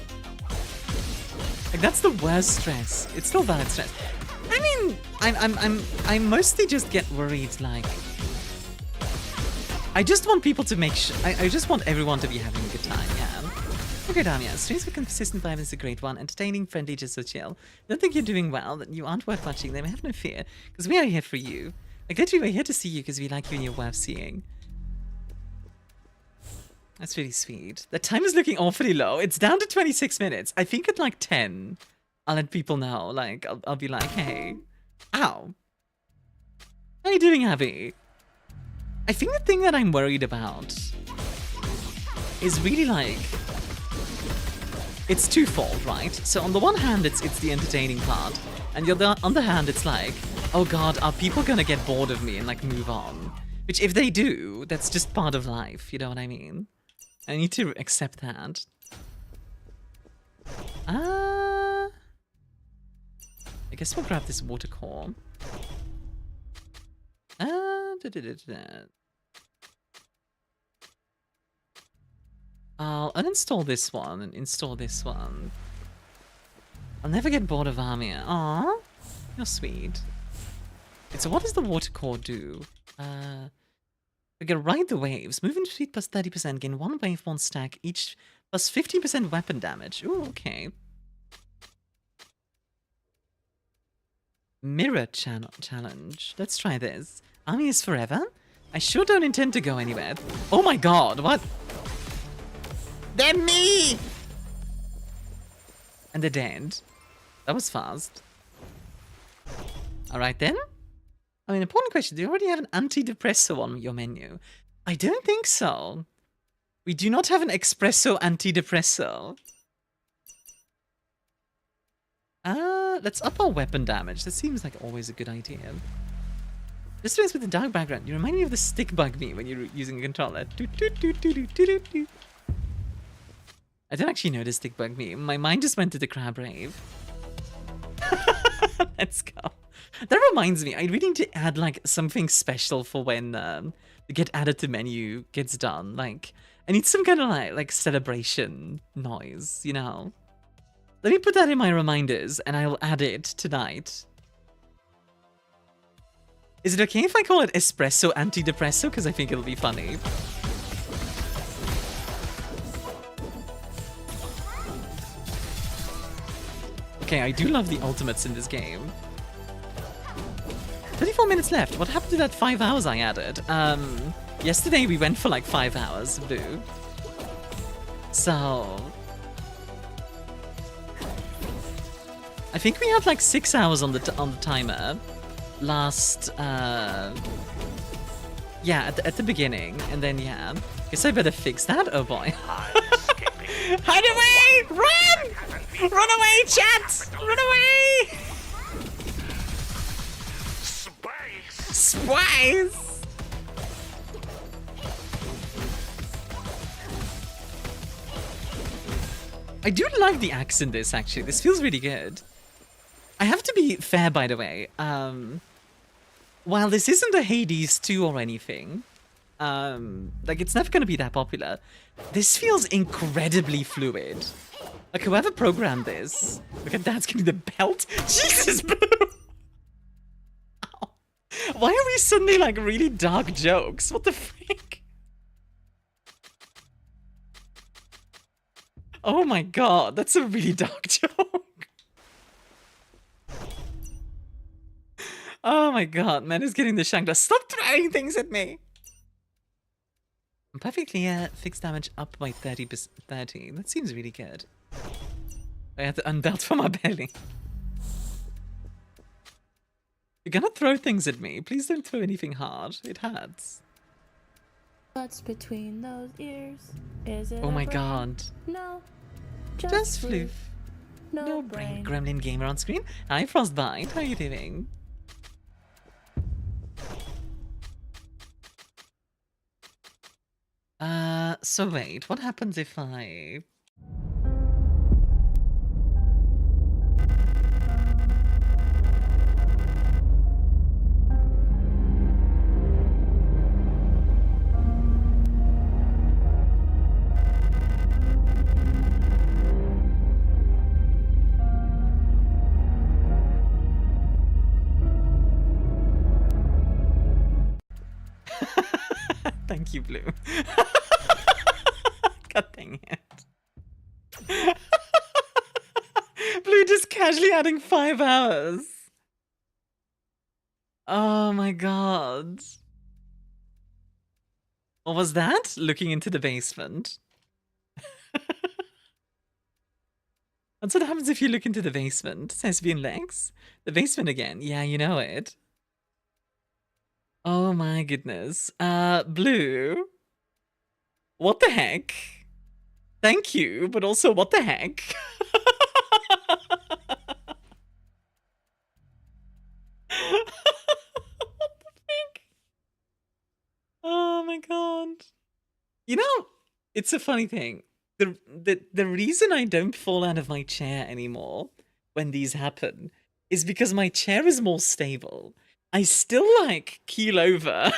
Speaker 1: Like that's the worst stress. It's still valid stress. I mean, I mostly just get worried like I just want people to make sure I just want everyone to be having a good time, yeah. Okay, Armia, streams with consistent vibe is a great one. Entertaining, friendly, just so chill. Don't think you're doing well, that you aren't worth watching them. Have no fear, because we are here for you. Like, literally, we're here to see you because we like you and you're worth seeing. That's really sweet. The time is looking awfully low. It's down to 26 minutes. I think at like 10, I'll let people know. Like, I'll be like, hey, ow. How are you doing, Abby? I think the thing that I'm worried about is really like... It's twofold, right? So on the one hand, it's the entertaining part, and on the other hand, it's like, oh god, are people gonna get bored of me and like move on? Which if they do, that's just part of life, you know what I mean? I need to accept that. I guess we'll grab this water core. I'll uninstall this one and install this one. I'll never get bored of Armia. Aww, you're sweet. So what does the water core do? We can ride the waves. Movement speed plus 30%. Gain 1 wave, 1 stack. Each plus 15% weapon damage. Ooh, okay. Mirror challenge. Let's try this. Army is forever? I sure don't intend to go anywhere. Oh my god, what? They're me! And they're dead. That was fast. Alright then. I mean, important question. Do you already have an antidepressant on your menu? I don't think so. We do not have an espresso antidepressant. Let's up our weapon damage. That seems like always a good idea. This one's with the dark background. You remind me of the stick bug me when you're using a controller. I don't actually know the stick bug me. My mind just went to the crab rave. Let's go. That reminds me, I really need to add like something special for when the get added to menu gets done. Like, I need some kind of like celebration noise, you know? Let me put that in my reminders and I'll add it tonight. Is it okay if I call it espresso antidepresso? Because I think it'll be funny. Okay, I do love the ultimates in this game. 34 minutes left. What happened to that 5 hours I added? Yesterday we went for like 5 hours, Blue. So... I think we had like 6 hours on the timer. Last, yeah, at the beginning. And then, yeah. Guess I better fix that, oh boy. Hide away! Run! Run away, chat! Run away! Spies! I do like the axe in this, actually. This feels really good. I have to be fair, by the way. While this isn't a Hades 2 or anything, like, it's never going to be that popular, this feels incredibly fluid. Like, whoever programmed this... Look at that's getting the belt. Jesus, Blue! Ow. Why are we suddenly, like, really dark jokes? What the freak? Oh my god, that's a really dark joke. Oh my god, man is getting the Shankla. Stop throwing things at me! Perfectly fixed damage up by 30%. That seems really good. I had to unbelt for my belly. You're gonna throw things at me. Please don't throw anything hard. It hurts.
Speaker 8: What's between those ears? Is it
Speaker 1: Oh
Speaker 8: a
Speaker 1: my
Speaker 8: brain?
Speaker 1: god.
Speaker 8: No.
Speaker 1: Just floof.
Speaker 8: No,
Speaker 1: No
Speaker 8: brain.
Speaker 1: brain. Gremlin Gamer on screen. Hi, Frostbite. How are you doing? So wait, what happens if I... Thank you, Blue. God dang it. Blue just casually adding 5 hours. Oh my god. What was that? Looking into the basement. That's what happens if you look into the basement. Thespian legs. The basement again. Yeah, you know it. Oh my goodness. Blue. What the heck? Thank you, but also what the heck? What the heck? Oh my god. You know, it's a funny thing. The reason I don't fall out of my chair anymore when these happen is because my chair is more stable. I still like keel over.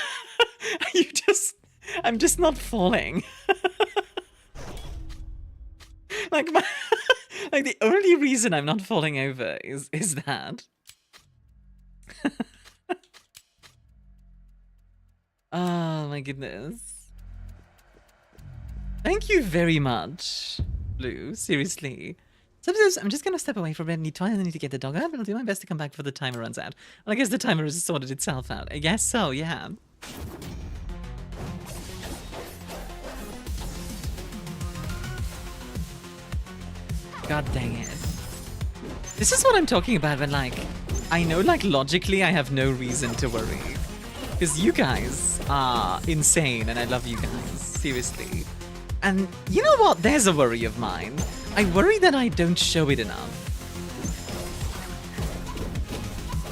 Speaker 1: I'm just not falling. like the only reason I'm not falling over is that. Oh my goodness. Thank you very much, Blue. Seriously. Sometimes I'm just gonna step away from it and need time. I need to get the dog out, but I'll do my best to come back before the timer runs out. Well, I guess the timer has sorted itself out. I guess so, yeah. God dang it. This is what I'm talking about when, like, I know, like, logically I have no reason to worry. Because you guys are insane and I love you guys. Seriously. And you know what? There's a worry of mine. I worry that I don't show it enough.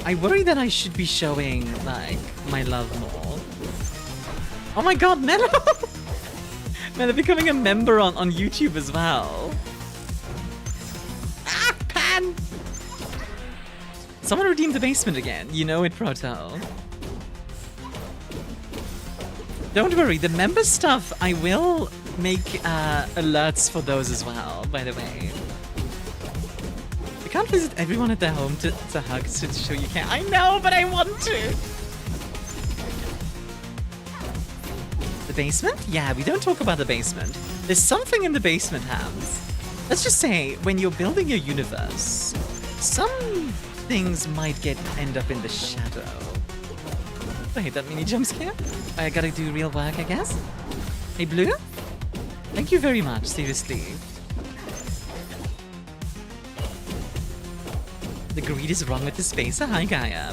Speaker 1: I worry that I should be showing, like, my love more. Oh my god, Mello! Mello becoming a member on YouTube as well. Ah, Pan! Someone redeemed the basement again. You know it, Proto. Don't worry, the member stuff, I will make alerts for those as well, by the way. You can't visit everyone at their home to hug to show you can. I know, but I want to! The basement? Yeah, we don't talk about the basement. There's something in the basement, Hams. Let's just say, when you're building your universe, some things might end up in the shadow. I hate that mini jump scare. I gotta do real work, I guess. Hey, Blue? Thank you very much, seriously. The greed is wrong with the spacer. Hi, Gaia.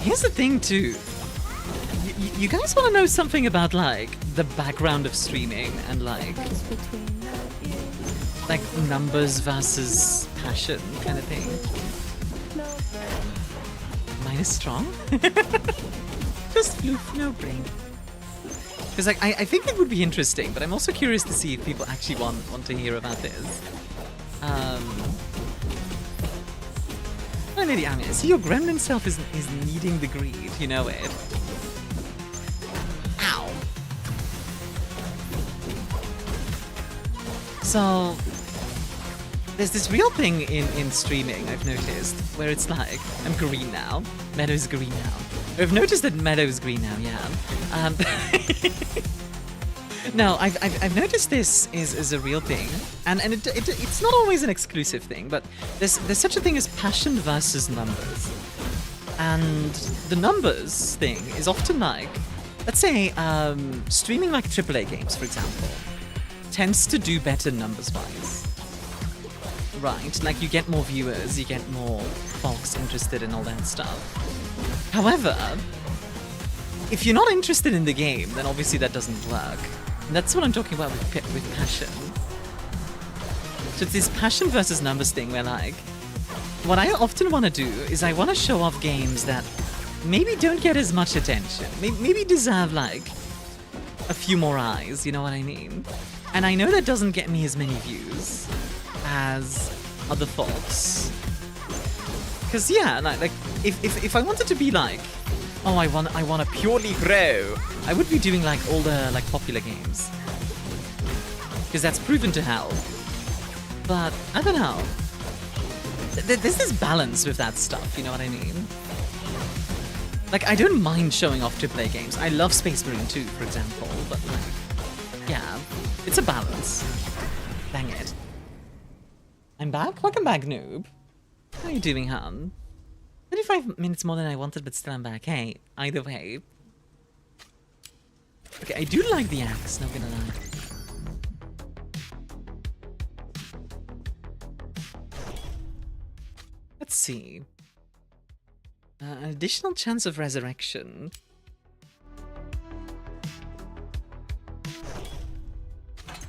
Speaker 1: Here's the thing, too. You guys want to know something about, like, the background of streaming and, like numbers versus passion kind of thing? Mine is strong? Just floof, no brain. Because, like, I think it would be interesting, but I'm also curious to see if people actually want to hear about this. Oh, Lady Amia, see, your gremlin self is needing the greed, you know it. Ow. So, there's this real thing in streaming, I've noticed, where it's like, I'm green now, Meadow's green now. I've noticed that Meadow's green now, yeah. No, I've noticed this is a real thing, and it's not always an exclusive thing, but there's such a thing as passion versus numbers. And the numbers thing is often like, let's say, streaming like AAA games, for example. tends to do better numbers-wise. Right, like you get more viewers, you get more folks interested in all that stuff. However, if you're not interested in the game, then obviously that doesn't work. And that's what I'm talking about with passion. So it's this passion versus numbers thing where, like, what I often want to do is I want to show off games that maybe don't get as much attention. Maybe deserve, like, a few more eyes, you know what I mean? And I know that doesn't get me as many views as other folks. Because, yeah, like if I wanted to be like, oh, I want to purely grow, I would be doing, like, all the, like, popular games. Because that's proven to help. But, I don't know. There's this balance with that stuff, you know what I mean? Like, I don't mind showing off AAA games. I love Space Marine 2, for example, but, like, yeah, it's a balance. Dang it. I'm back? Welcome back, noob. How are you doing, hun? 35 minutes more than I wanted, but still I'm back. Hey, either way. Okay, I do like the axe, not gonna lie. Let's see. An additional chance of resurrection.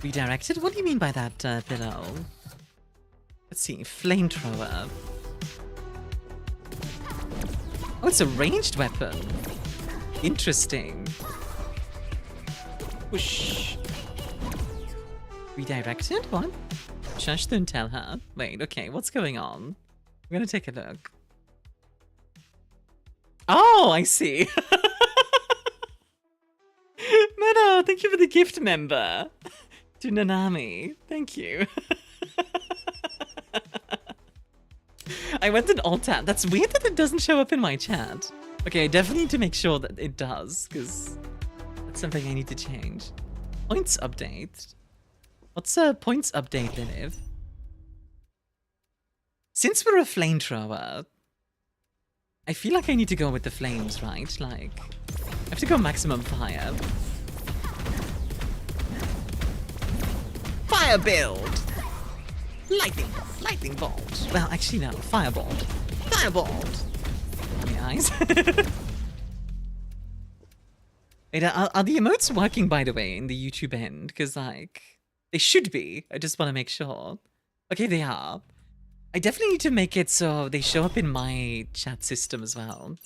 Speaker 1: Redirected? What do you mean by that, Pillow? Let's see. Flamethrower. Oh, it's a ranged weapon. Interesting. Whoosh. Redirected? What? Shush, don't tell her. Wait, okay, what's going on? I'm gonna take a look. Oh, I see. No, thank you for the gift member. To Nanami. Thank you. I went to Alt-Tab. That's weird that it doesn't show up in my chat. Okay, I definitely need to make sure that it does, because that's something I need to change. Points update. What's a points update, Lilith? Since we're a flamethrower, I feel like I need to go with the flames, right? Like, I have to go maximum fire. Fire build! Lightning bolt. Well, actually no, firebolt. Firebolt! My eyes. Wait, are the emotes working, by the way, in the YouTube end? Because, like, they should be. I just want to make sure. Okay, they are. I definitely need to make it so they show up in my chat system as well.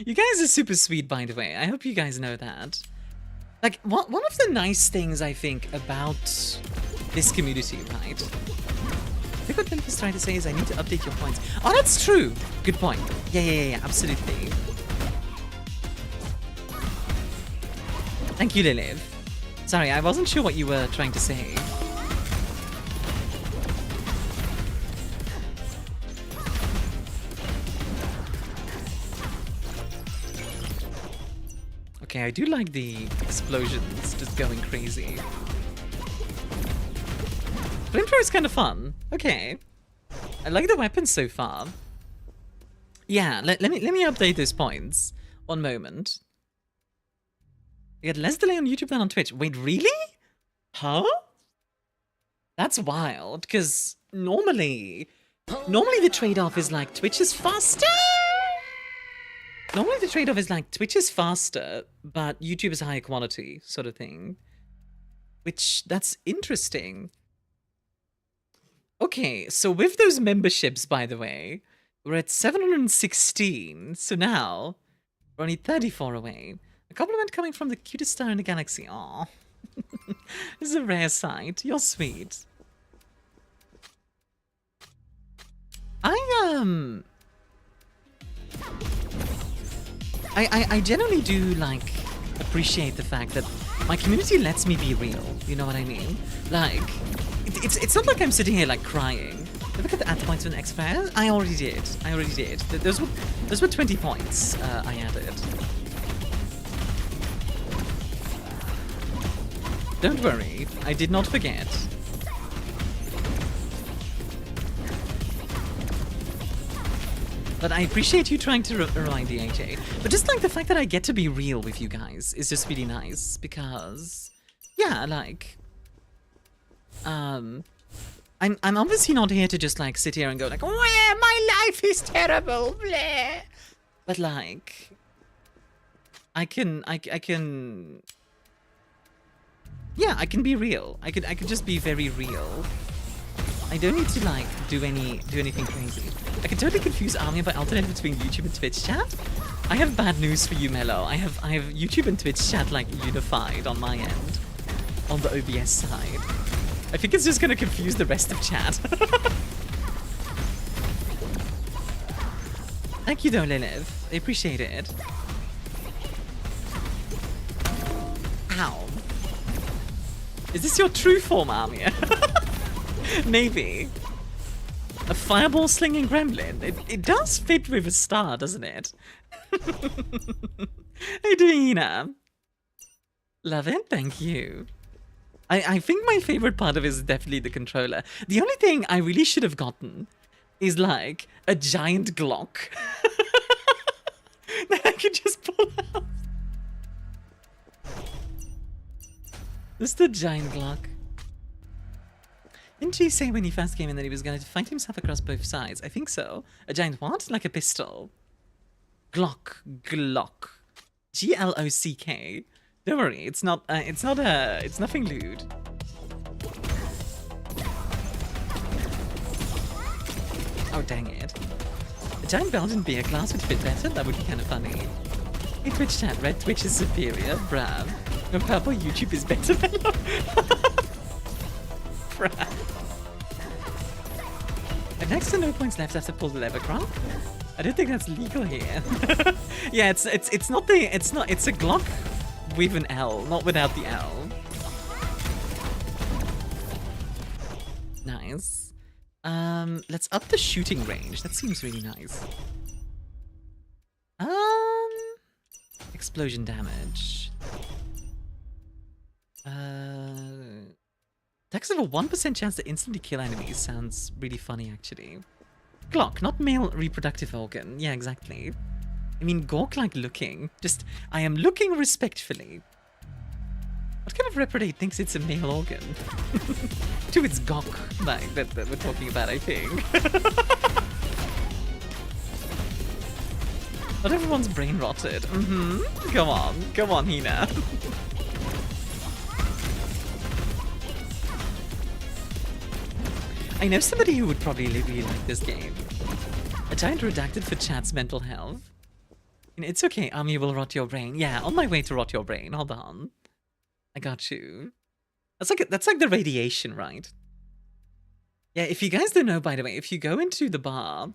Speaker 1: You guys are super sweet, by the way. I hope you guys know that. Like, one of the nice things I think about this community, right? I think what Belphi's trying to say is I need to update your points. Oh, that's true. Good point. Yeah, absolutely. Thank you, Lilith. Sorry, I wasn't sure what you were trying to say. Okay, I do like the explosions just going crazy. Flamethrower is kind of fun. Okay. I like the weapons so far. Yeah, let me update those points. One moment. You get less delay on YouTube than on Twitch. Wait, really? Huh? That's wild, because normally the trade-off is like Twitch is faster. Normally the trade-off is like Twitch is faster, but YouTube is higher quality, sort of thing. Which, that's interesting. Okay, so with those memberships, by the way, we're at 716, so now we're only 34 away. A compliment coming from the cutest star in the galaxy. Aw. This is a rare sight. You're sweet. I generally do, like, appreciate the fact that my community lets me be real. You know what I mean? Like, it's not like I'm sitting here, like, crying. Look at the add points for an expert. I already did. Those were 20 points I added. Don't worry, I did not forget. But I appreciate you trying to remind the AJ. But just like the fact that I get to be real with you guys is just really nice because, yeah, like, I'm obviously not here to just like sit here and go like, "Well, my life is terrible," bleh. But like, I can, yeah, I can be real. I could just be very real. I don't need to like do anything crazy. I can totally confuse Armia by alternating between YouTube and Twitch chat. I have bad news for you, Mello. I have YouTube and Twitch chat like unified on my end, on the OBS side. I think it's just gonna confuse the rest of chat. Thank you though, Lilith. I appreciate it. Ow. Is this your true form, Armia? Maybe. A fireball slinging gremlin. It does fit with a star, doesn't it? Hey, Dina. Love it, thank you. I think my favorite part of it is definitely the controller. The only thing I really should have gotten is like a giant Glock that I could just pull out. Just a giant Glock. Didn't he say when he first came in that he was going to fight himself across both sides? I think so. A giant what? Like a pistol. Glock. Glock. Glock. Don't worry, it's nothing lewd. Oh, dang it. A giant Belgian beer glass would fit better? That would be kind of funny. Hey, Twitch chat, red Twitch is superior, bruv. No, purple YouTube is better than bruh. And next to no points left after pull the lever, Gronk. I don't think that's legal here. Yeah, it's a Glock with an L, not without the L. Nice. Let's up the shooting range. That seems really nice. Explosion damage. Attacks have a 1% chance to instantly kill enemies. Sounds really funny, actually. Glock, not male reproductive organ. Yeah, exactly. I mean, Gork-like looking. Just, I am looking respectfully. What kind of reprobate thinks it's a male organ? To its gawk, like, that we're talking about, I think. Not everyone's brain rotted. Come on, Hina. I know somebody who would probably really like this game. A giant redacted for chat's mental health. It's okay, Army will rot your brain. Yeah, on my way to rot your brain. Hold on. I got you. That's like the radiation, right? Yeah, if you guys don't know, by the way, if you go into the bar,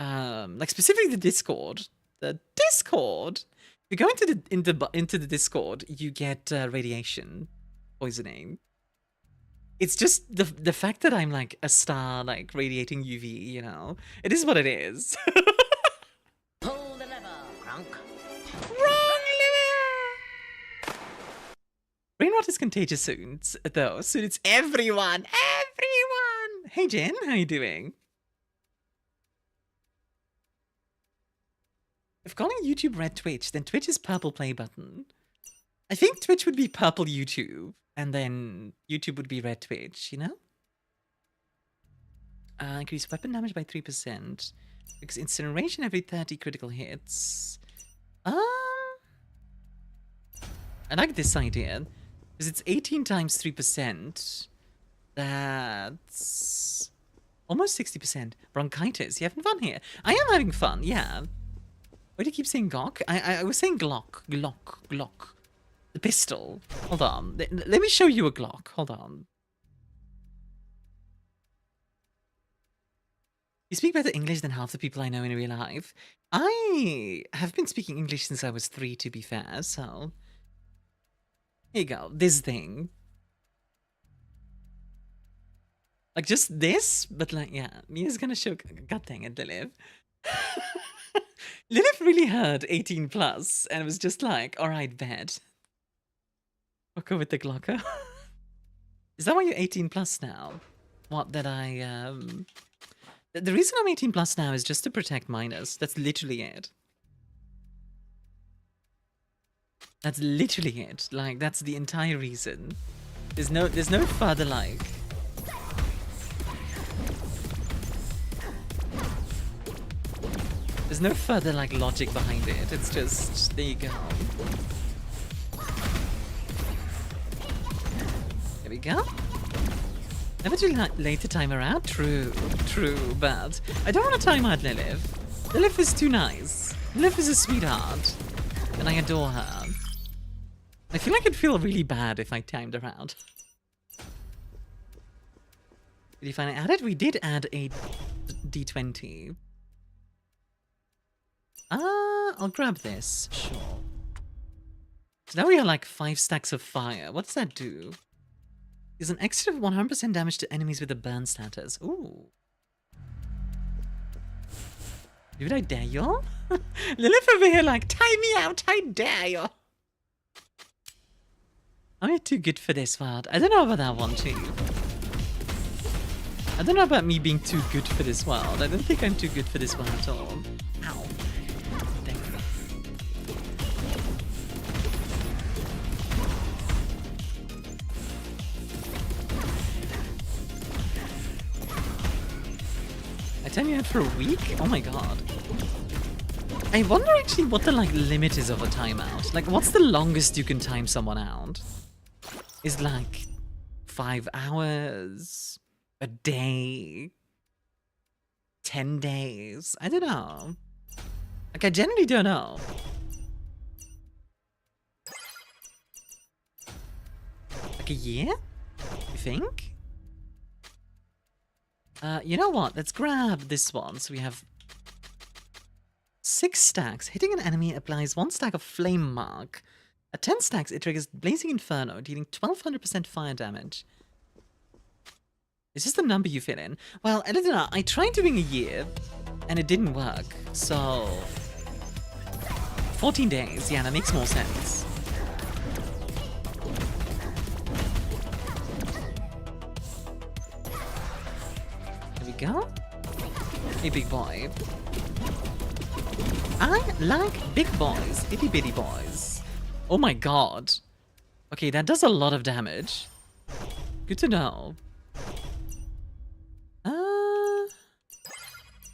Speaker 1: like specifically the Discord, if you go into the Discord, you get radiation poisoning. It's just the fact that I'm like a star, like radiating UV, you know? It is what it is.
Speaker 9: Pull the lever, Gronk.
Speaker 1: Wrong lever! Brain rot is contagious soon, though. Soon it's everyone! Everyone! Hey Jen, how you doing? If calling YouTube red Twitch, then Twitch is purple play button. I think Twitch would be purple YouTube. And then YouTube would be red Twitch, you know? Increase weapon damage by 3%. Because incineration every 30 critical hits. I like this idea. Because it's 18 times 3%. That's almost 60%. Bronchitis. You having fun here? I am having fun, yeah. Why do you keep saying Gawk? I was saying Glock. Glock. The pistol. Hold on. Let me show you a Glock. Hold on. You speak better English than half the people I know in real life. I have been speaking English since I was 3, to be fair, so... Here you go. This thing. Like, just this, but like, yeah. Mia's gonna show... God dang it, Lilith. Lilith really heard 18 plus, and was just like, alright, bet. I'll go with the Glocker. Is that why you're 18 plus now? What, that I The reason I'm 18 plus now is just to protect minors. That's literally it. That's literally it. Like, that's the entire reason. There's no further, like... There's no further, like, logic behind it. It's just, there you go. There we go. Never too late to time her out. True, but I don't want to time out Lilith. Lilith is too nice. Lilith is a sweetheart, and I adore her. I feel like I'd feel really bad if I timed her out. Did you finally add it? We did add a D20. I'll grab this. Sure. So now we have like 5 stacks of fire. What does that do? Is an extra 100% damage to enemies with a burn status. Ooh. Did I dare you? Lilith over here like, time me out, I dare you. Am I too good for this world? I don't know about that one too. I don't know about me being too good for this world. I don't think I'm too good for this world at all. Ow. Dang it. I time you out for a week? Oh my god. I wonder actually what the like limit is of a timeout. Like, what's the longest you can time someone out? Is like 5 hours, a day, 10 days. I don't know. Like, I generally don't know. Like a year? You think? You know what? Let's grab this one. So we have 6 stacks. Hitting an enemy applies 1 stack of Flame Mark. At 10 stacks, it triggers Blazing Inferno, dealing 1200% fire damage. Is this the number you fit in? Well, I don't know. I tried doing a year, and it didn't work. So 14 days. Yeah, that makes more sense. There we go. Hey, big boy. I like big boys, itty bitty boys. Oh my god. Okay, that does a lot of damage. Good to know.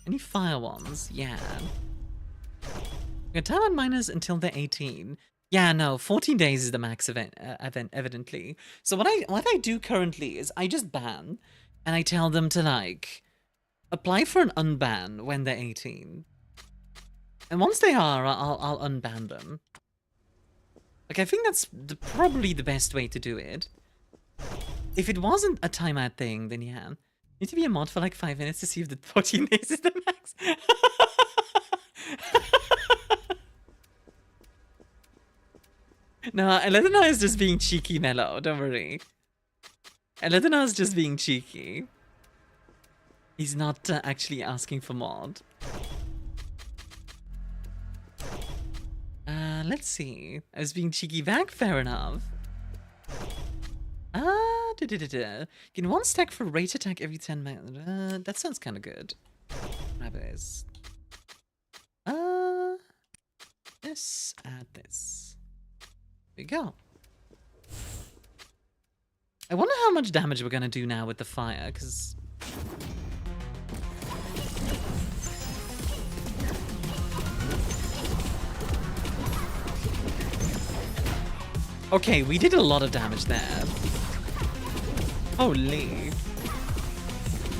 Speaker 1: Any fire ones? Yeah. We're time on minors until they're 18. Yeah, no, 14 days is the max event, evidently. So what I do currently is I just ban, and I tell them to like apply for an unban when they're 18. And once they are, I'll unban them. Like, I think that's probably the best way to do it. If it wasn't a timeout thing, then yeah. Need to be a mod for like 5 minutes to see if the 14 days is the max. No, Eledina is just being cheeky, Mellow. Don't worry. Eledina is just being cheeky. He's not actually asking for mod. Let's see. I was being cheeky back, fair enough. Get 1 stack for rate attack every 10 minutes. That sounds kind of good. Grab this. This, add this. There we go. I wonder how much damage we're gonna do now with the fire, because... Okay, we did a lot of damage there. Holy.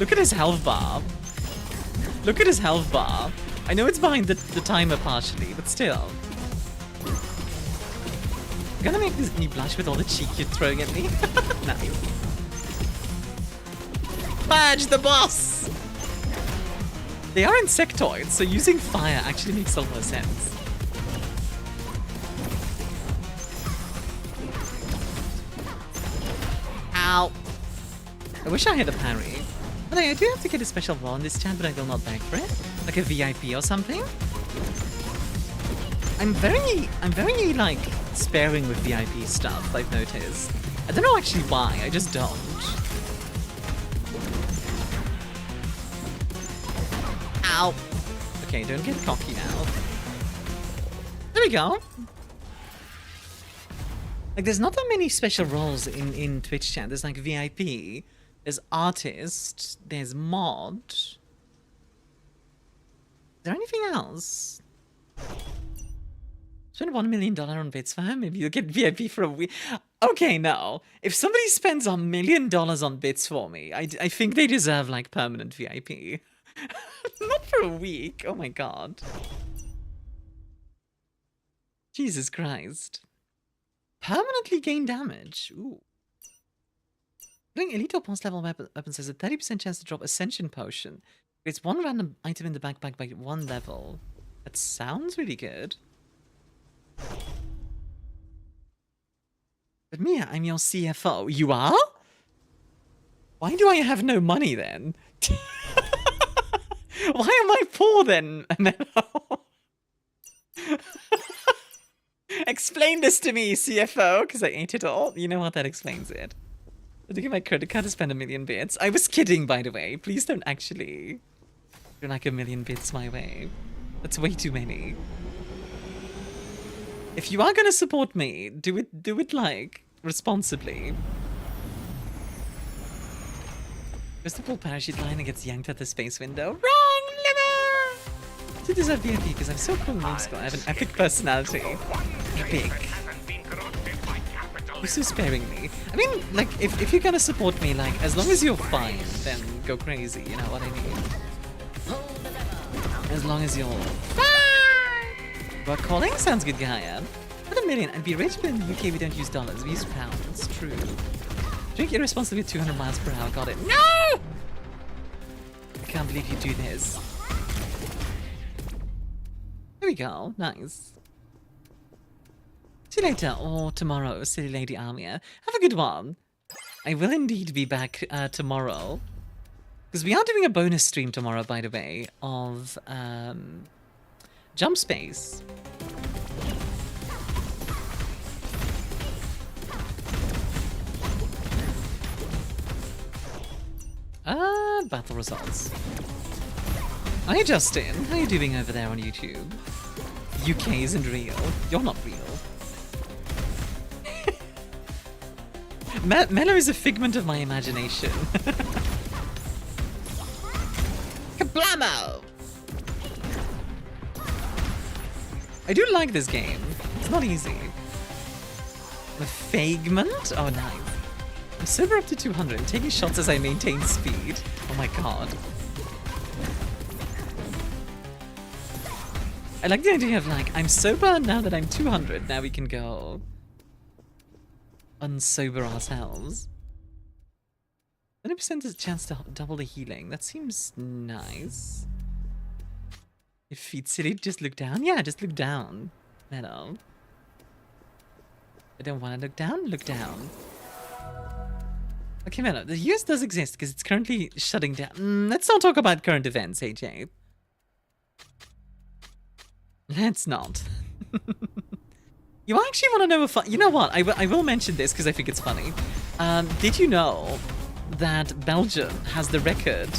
Speaker 1: Look at his health bar. Look at his health bar. I know it's behind the timer partially, but still. You're gonna make me blush with all the cheek you're throwing at me. Nice. Badge the boss! They are insectoids, so using fire actually makes a lot of sense. Ow. I wish I had a parry. But I do have to get a special wall in this chat, but I will not beg for it. Like a VIP or something. I'm very like sparing with VIP stuff, I've noticed. I don't know actually why, I just don't. Ow! Okay, don't get cocky now. There we go. Like, there's not that many special roles in Twitch chat. There's like VIP, there's artist, there's mod. Is there anything else? Spend $1 million on bits for him, maybe you'll get VIP for a week. Okay, no. If somebody spends $1 million on bits for me, I think they deserve like permanent VIP. Not for a week. Oh my god. Jesus Christ. Permanently gain damage. Ooh. Doing elite or boss level weapons has a 30% chance to drop Ascension Potion. It's one random item in the backpack by one level. That sounds really good. But Mia, I'm your CFO. You are? Why do I have no money then? Why am I poor then, Amelo? Explain this to me, CFO, because I ate it all. You know what? That explains it. I had to get my credit card to spend 1 million bits. I was kidding, by the way. Please don't actually do like 1 million bits my way. That's way too many. If you are gonna support me, do it like responsibly. Crystal parachute line and gets yanked at the space window. Wrong lever! You deserve VIP because I'm so cool in Namescore. I have an epic personality. Epic. You're so sparingly. I mean, like, if you're gonna support me, like, as long as you're fine, then go crazy, you know what I mean? As long as you're fine! But calling sounds good, Gaia. Put 1 million. I'd be rich, but in the UK we don't use dollars, we use pounds. True. Drink irresponsibly at 200 miles per hour. Got it. No! I can't believe you do this. There we go. Nice. See you later, or tomorrow, silly lady Armia. Have a good one. I will indeed be back tomorrow. Because we are doing a bonus stream tomorrow, by the way, of Jump Space. Battle results. Hi Justin, how are you doing over there on YouTube? UK isn't real. You're not real. Mello is a figment of my imagination. Kablamo! I do like this game. It's not easy. The figment? Oh, nice. I'm sober up to 200, taking shots as I maintain speed. Oh my god. I like the idea of like, I'm sober now that I'm 200, now we can go unsober ourselves. 20% is a chance to double the healing. That seems nice. If feet silly, just look down? Yeah, just look down. Hello. I don't want to look down? Look down. Okay, Melo, the US does exist because it's currently shutting down. Let's not talk about current events, AJ. Let's not. You actually want to know a fun... You know what? I will mention this because I think it's funny. Did you know that Belgium has the record,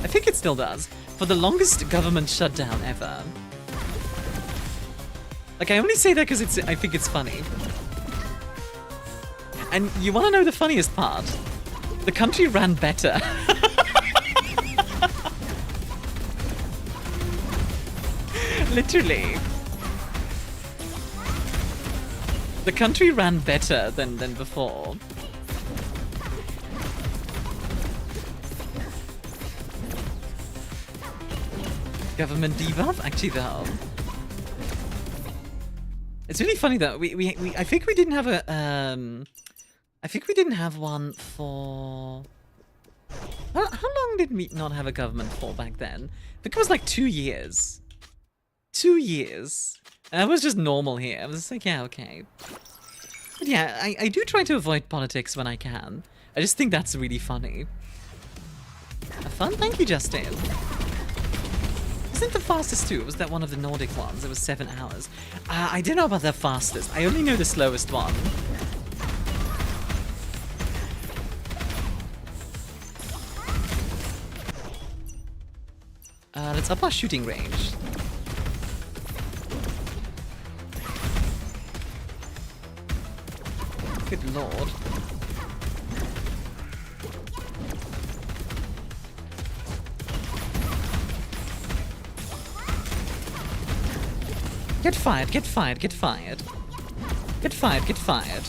Speaker 1: I think it still does, for the longest government shutdown ever? Like, I only say that because I think it's funny. And you want to know the funniest part? The country ran better. Literally. The country ran better than before. Government debuff? Actually, though. It's really funny though. I think we didn't have a I think we didn't have one for... How long did we not have a government for back then? I think it was like 2 years. 2 years. And that was just normal here. I was just like, yeah, okay. But yeah, I do try to avoid politics when I can. I just think that's really funny. Have fun? Thank you, Justin. Isn't the fastest too? Was that one of the Nordic ones? It was 7 hours. I don't know about the fastest. I only know the slowest one. Let's up our shooting range. Good lord. Get fired, get fired, get fired. Get fired, get fired.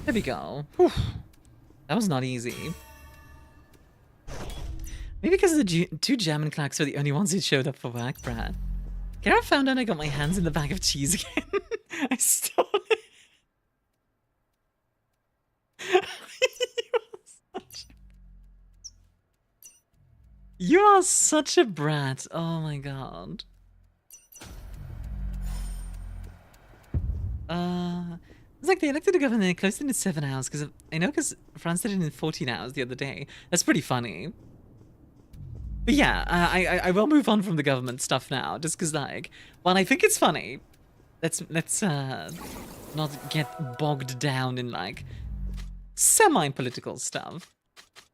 Speaker 1: There we go. Whew. That was not easy. Maybe because the two German clerks were the only ones who showed up for work, Brad. Kara found out I got my hands in the bag of cheese again. I stole it. You are such a brat. Oh my god. It's like they elected a governor and closed it in 7 hours because I know because France did it in 14 hours the other day. That's pretty funny. But yeah, I will move on from the government stuff now, just because like, while I think it's funny, let's not get bogged down in like semi-political stuff.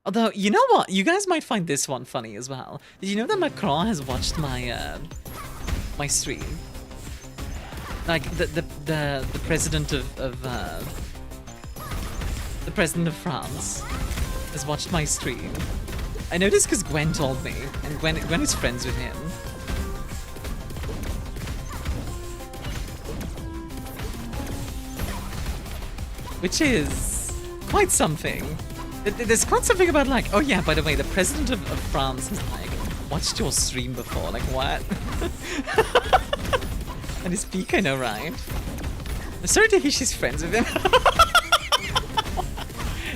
Speaker 1: Although, you know what? You guys might find this one funny as well. Did you know that Macron has watched my my stream? Like the president of the president of France has watched my stream. I noticed because Gwen told me, and Gwen is friends with him. Which is quite something. There's quite something about like, oh yeah, by the way, the president of France has like watched your stream before. Like what? And his peak, I know, right? I'm sorry to hear she's friends with him.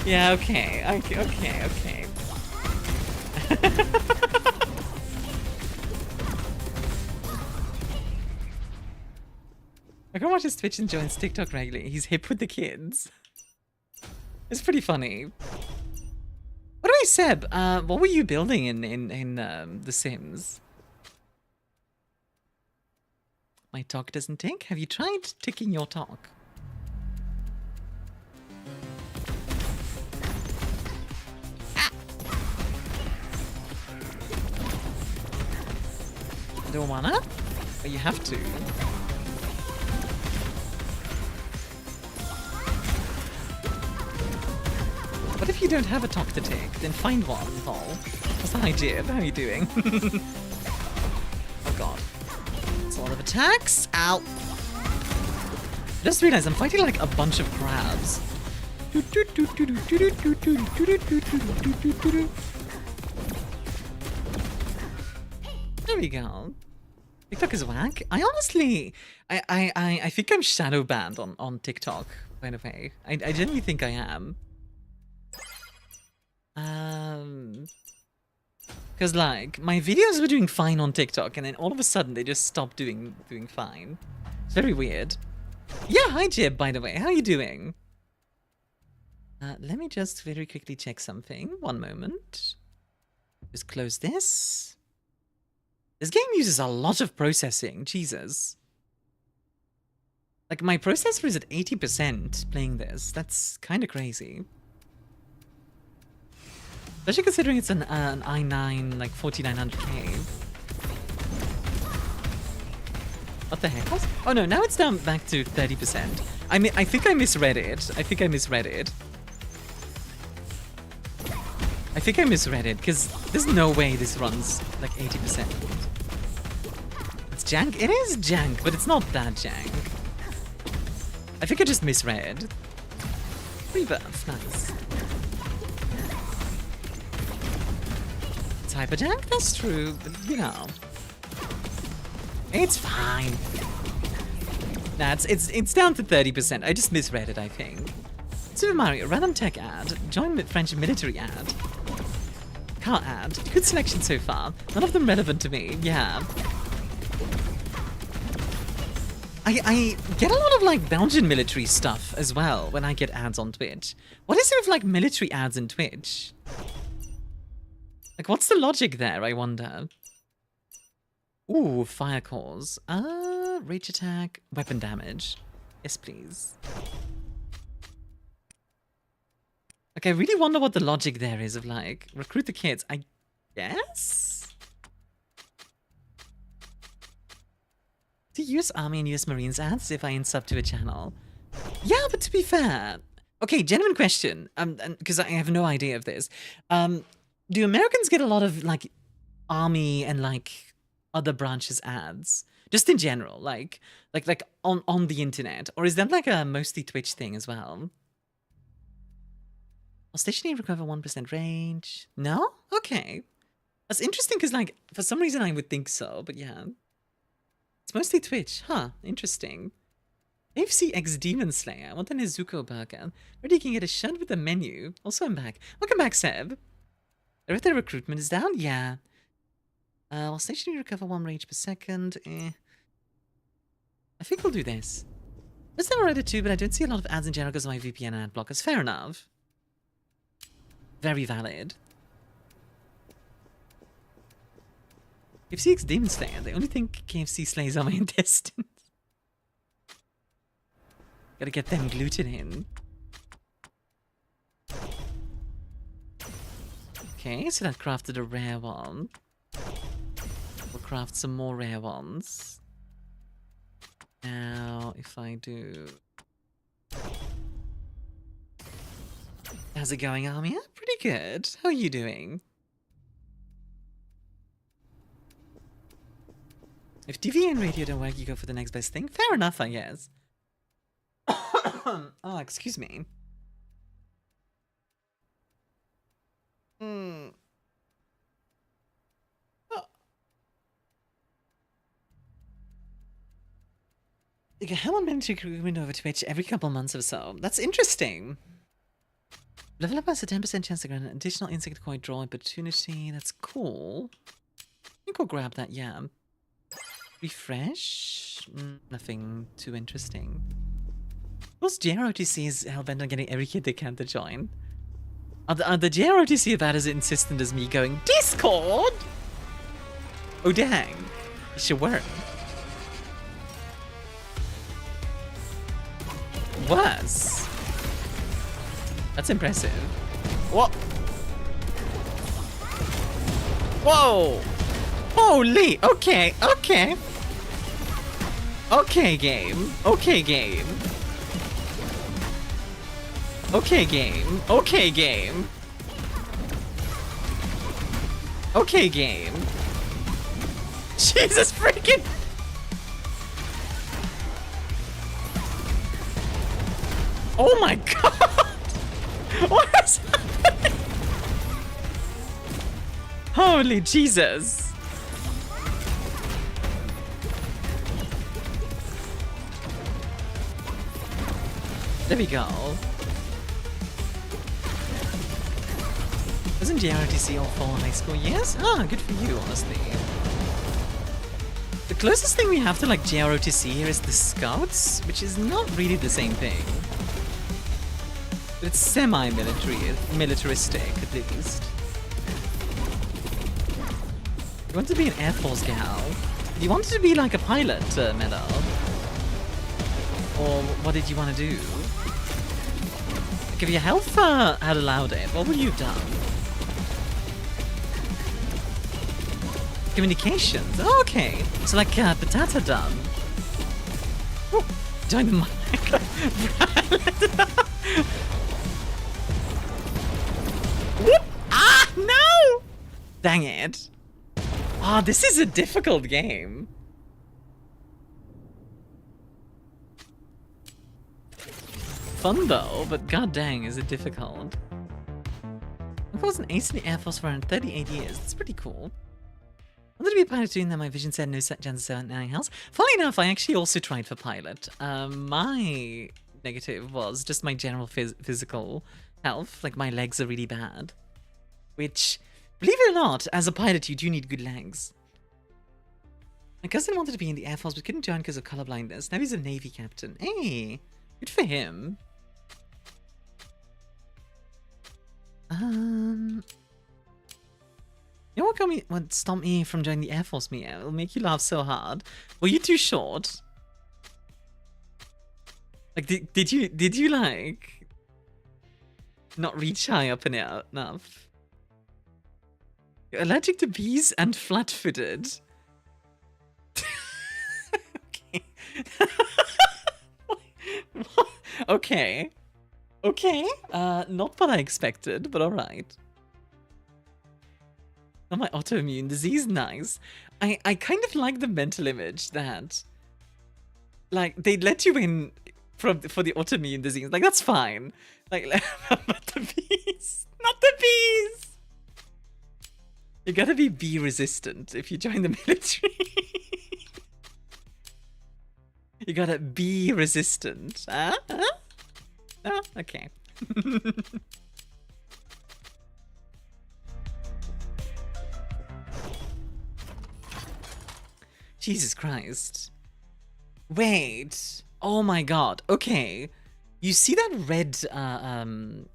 Speaker 1: Yeah, okay. I can watch his Twitch and joins TikTok regularly. He's hip with the kids. It's pretty funny. What do I Seb? What were you building in The Sims? My talk doesn't tick. Have you tried ticking your talk? Ah! Don't wanna? But you have to. What if you don't have a talk to tick? Then find one, lol. What's the idea? How are you doing? Oh god. It's a lot of attacks. Ow. I just realized I'm fighting like a bunch of crabs. There we go. TikTok is whack. I honestly, I think I'm shadow banned on TikTok, by the way. I genuinely think I am. Because like my videos were doing fine on TikTok, and then all of a sudden they just stopped doing fine. It's very weird. Yeah, hi Jib, by the way. How are you doing? Let me just very quickly check something. One moment. Just close this. This game uses a lot of processing. Jesus. Like my processor is at 80% playing this. That's kind of crazy. Especially considering it's an i9, like 4900K. What the heck? Oh no, now it's down back to 30%. I mean, I think I misread it. I think I misread it, because there's no way this runs like 80%. It's jank? It is jank, but it's not that jank. I think I just misread. Rebirth, nice. Hyperjank? That's true, but you know. It's fine. Nah, it's down to 30%. I just misread it, I think. Super Mario, random tech ad, join with French military ad. Car ad. Good selection so far. None of them relevant to me. Yeah. I get a lot of like Belgian military stuff as well when I get ads on Twitch. What is it with like military ads in Twitch? Like, what's the logic there, I wonder? Ooh, fire cores. Rage attack, weapon damage. Yes, please. Like, I really wonder what the logic there is of, like, recruit the kids. I guess? to US Army and US Marines ads if I unsub to a channel. Yeah, but to be fair, okay, genuine question, because I have no idea of this. Do Americans get a lot of like Army and like other branches ads, just in general, like on the internet, or is that like a mostly Twitch thing as well? Will stationary recover 1% range? No? Okay. That's interesting because, like, for some reason I would think so, but yeah. It's mostly Twitch. Huh, interesting. AFC X Demon Slayer. I want an Izuko burger. Where you can get a shirt with a menu. Also, I'm back. Welcome back, Seb. If the recruitment is down? Yeah. Will stationary recover 1 range per second? I think we'll do this. There's never read it too, but I don't see a lot of ads in general because of my VPN ad blockers. Fair enough. Very valid. KFC X Demon Slayer. The only thing KFC slays are my intestines. Gotta get them gluten in. Okay, so that crafted a rare one. We'll craft some more rare ones. Now, if I do... How's it going, Armia? Pretty good. How are you doing? If TV and radio don't work, you go for the next best thing. Fair enough, I guess. Oh, excuse me. Oh. You can have 1 minute recruitment over Twitch every couple months or so. That's interesting. Level up has a 10% chance to grant an additional insect coin draw opportunity. That's cool. I think we'll grab that, yeah. Refresh? Nothing too interesting. Most JROTC is hellbent on getting every kid they can to join. Are the JROTC about as insistent as me going, Discord? Oh dang. It should work. Worse. That's impressive. What? Whoa! Holy! Okay, okay. Okay, game. Okay, game. Okay, game. Okay, game. Okay, game. Jesus freaking... Oh my god! What is happening? Holy Jesus. There we go. Wasn't JRTC all fall in high school? Yes? Ah, good for you, honestly. The closest thing we have to like JROTC here is the Scouts, which is not really the same thing. But it's militaristic at least. You want to be an Air Force gal? You wanted to be like a pilot, Meta? Or what did you want to do? Like if your health had allowed it, what would you have done? Communications. Oh, okay. So like Patata done. Oh, join the mic. Whoop! Ah, no! Dang it. Ah, this is a difficult game. Fun though, but god dang, is it difficult. I was an ace in the Air Force for around 38 years. That's pretty cool. I wanted to be a pilot doing that. My vision said no chance of anything else. Funnily enough, I actually also tried for pilot. My negative was just my general physical health. Like my legs are really bad. Which, believe it or not, as a pilot you do need good legs. My cousin wanted to be in the Air Force but couldn't join because of colorblindness. Now he's a Navy captain. Hey, good for him. You know what stop me from joining the Air Force, Mia? It'll make you laugh so hard. Were you too short? Like, did you like not reach high up enough? You're allergic to bees and flat-footed. Okay. Okay. Okay. Not what I expected, but alright. Not my autoimmune disease, nice. I kind of like the mental image that, like, they'd let you in for the autoimmune disease. Like, that's fine. Like, not the bees. Not the bees! You gotta be bee resistant if you join the military. You gotta be resistant. Huh? Oh, okay. Jesus Christ. Wait. Oh my god. Okay. You see that red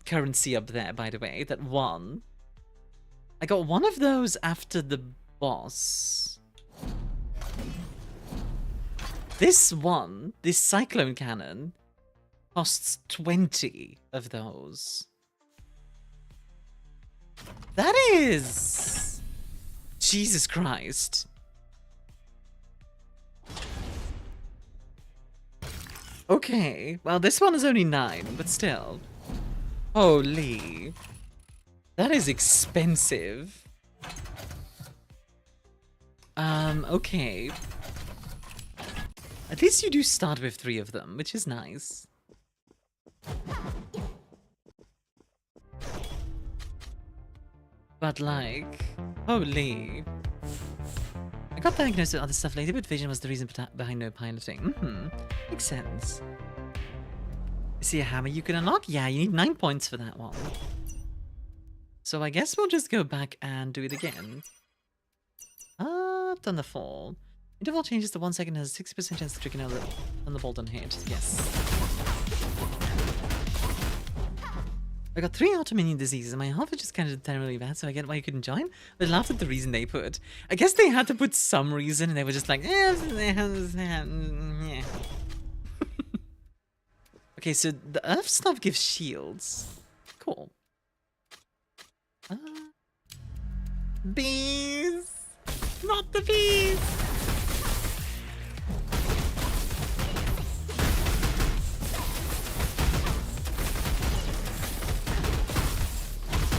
Speaker 1: currency up there, by the way? That one? I got one of those after the boss. This one, this cyclone cannon, costs 20 of those. That is... Jesus Christ. Okay, well this one is only 9, but still. Holy. That is expensive. Okay. At least you do start with 3 of them, which is nice. But like, holy. I got diagnosed with other stuff later, but vision was the reason behind no piloting. Makes sense. See a hammer you can unlock? Yeah, you need 9 points for that one. So I guess we'll just go back and do it again. Thunderfall. Interval changes to 1 second, has a 60% chance to trigger another Thunderbolt on hit. Yes. I got 3 autoimmune diseases, and my health is just kind of terribly bad, so I get why you couldn't join. But I laughed at the reason they put. I guess they had to put some reason, and they were just like, yeah. Okay, so the Earth stuff gives shields. Cool. Bees! Not the bees!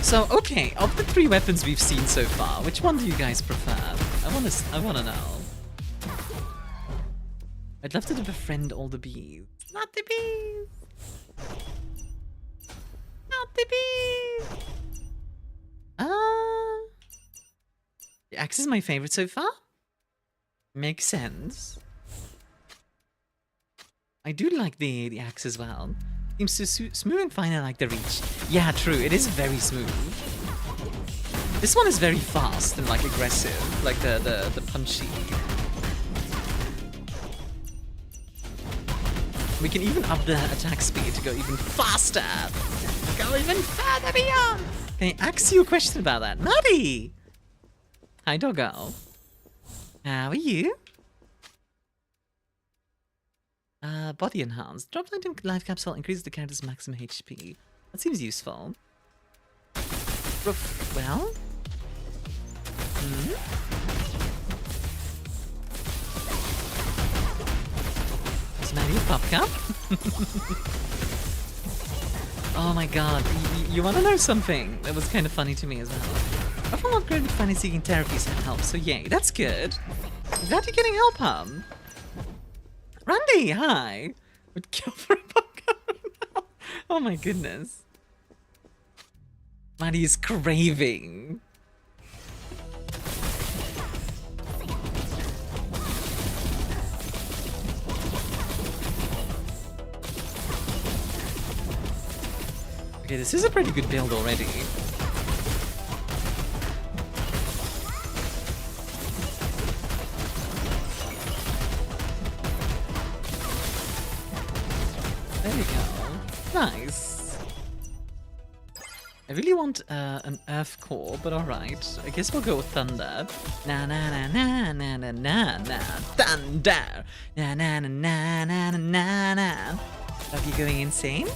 Speaker 1: So, okay, of the 3 weapons we've seen so far, which one do you guys prefer? I wanna know. I'd love to befriend all the bees. Not the bees! Not the bees! The axe is my favorite so far. Makes sense. I do like the axe as well. Seems so smooth and fine. I like the reach. Yeah, true. It is very smooth. This one is very fast and like aggressive, like the punchy. We can even up the attack speed to go even faster. Go even further beyond. Can I ask you a question about that? Maddie! Hi, doggo. How are you? Body enhanced. Drop item life capsule increases the character's maximum HP. That seems useful. Well? Is Maddie a pop cup? Oh my god, you wanna know something? That was kind of funny to me as well. I've not upgraded with finally seeking therapies and help, so yay, that's good. Glad you're getting help, hon. Randy, hi! Would kill for a popcorn. Oh my goodness. Maddie is craving. Okay, this is a pretty good build already. There we go. Nice. I really want an Earth core, but alright. I guess we'll go with Thunder. Na na na na na na na na. Thunder! Na na na na na na na. Are you going insane?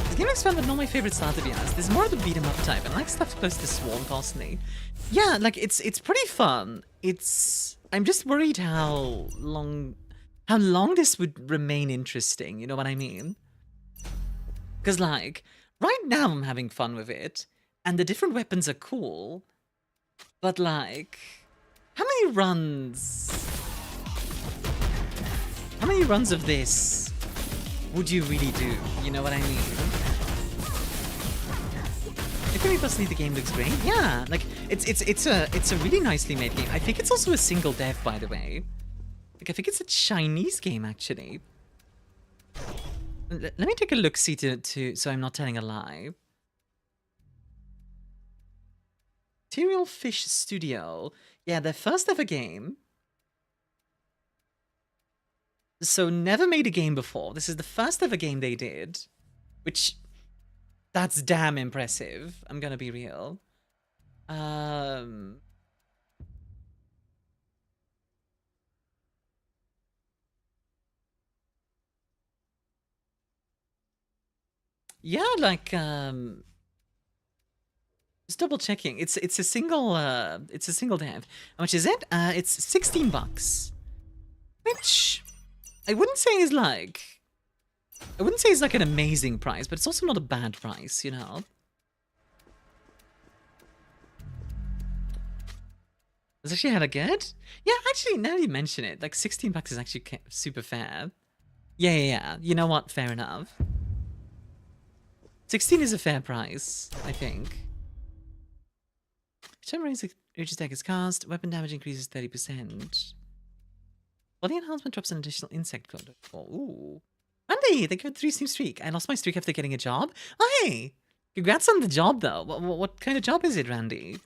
Speaker 1: This game is fun, but not my favorite style, to be honest. There's more of the beat 'em up type, and I like stuff close to Swarm personally. Yeah, like it's pretty fun. It's I'm just worried how long this would remain interesting, you know what I mean? Because, like, right now I'm having fun with it, and the different weapons are cool, but, like, how many runs of this would you really do? You know what I mean? If any personally the game looks great, yeah, like it's a really nicely made game. I think it's also a single dev, by the way. Like I think it's a Chinese game actually. Let me take a look, see to so I'm not telling a lie. Material Fish Studio, yeah, their first ever game. So never made a game before. This is the first ever game they did, which that's damn impressive. I'm gonna be real. Yeah, like just double checking. It's a single dev. How much is it? It's $16, which I wouldn't say is like an amazing price, but it's also not a bad price, you know. Does actually had a good? Yeah, actually, now you mention it, like $16 is actually super fair. Yeah. You know what? Fair enough. 16 is a fair price, I think. Return range reaches attack is cast. Weapon damage increases 30%. Body enhancement drops an additional insect code. Oh, ooh. Andy, they got 3 Steam streak. I lost my streak after getting a job. Oh, hey! Congrats on the job, though. What kind of job is it, Randy?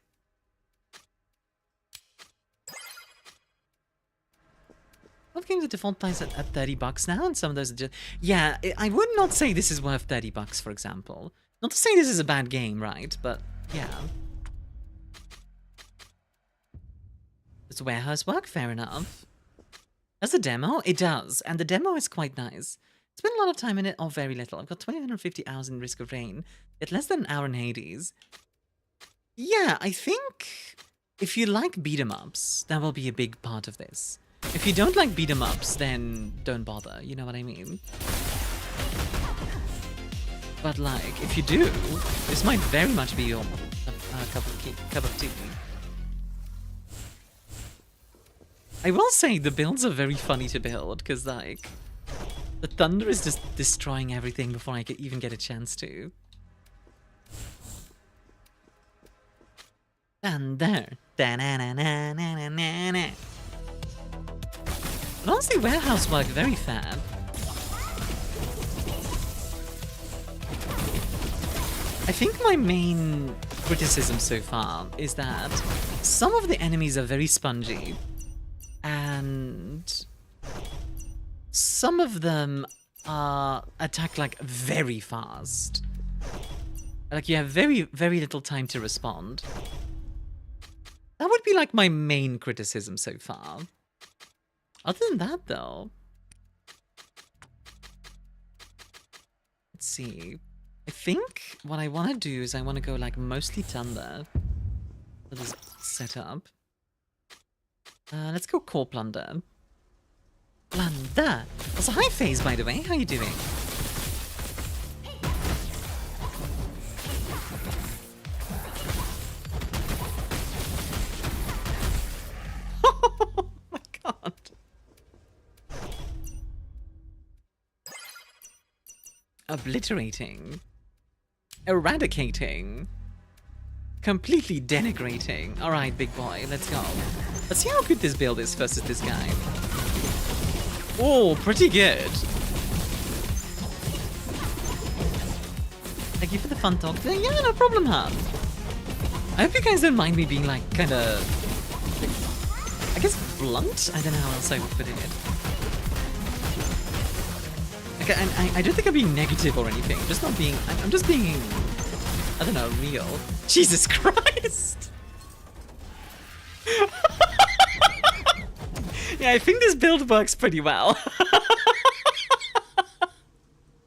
Speaker 1: What games are default price at $30 now? And some of those are just... Yeah, I would not say this is worth $30, for example. Not to say this is a bad game, right? But, yeah. Does warehouse work? Fair enough. As a demo, it does. And the demo is quite nice. Spent a lot of time in it, or very little. I've got 2,150 hours in Risk of Rain. Yet less than an hour in Hades. Yeah, I think if you like beat-em-ups, that will be a big part of this. If you don't like beat-em-ups, then don't bother, you know what I mean? But like, if you do, this might very much be your cup of tea. I will say the builds are very funny to build, because like, the thunder is just destroying everything before I could even get a chance to. Thunder. Da-na-na-na-na-na-na-na. But honestly, warehouse work very fab. I think my main criticism so far is that some of the enemies are very spongy, and some of them attack like very fast. Like you have very, very little time to respond. That would be like my main criticism so far. Other than that, though, let's see. I think what I want to do is I want to go like mostly Thunder for this setup. Let's go Core Plunder. Plunder! Also, hi FaZe, by the way. How you doing? Oh my god. Obliterating. Eradicating. Completely denigrating. Alright, big boy, let's go. Let's see how good this build is versus this guy. Oh, pretty good. Thank you for the fun talk. Yeah, no problem, huh? I hope you guys don't mind me being like, kinda... I guess blunt? I don't know how else I would put it. I don't think I'm being negative or anything. I'm just not being... I'm just being... I don't know, real. Jesus Christ! Yeah, I think this build works pretty well.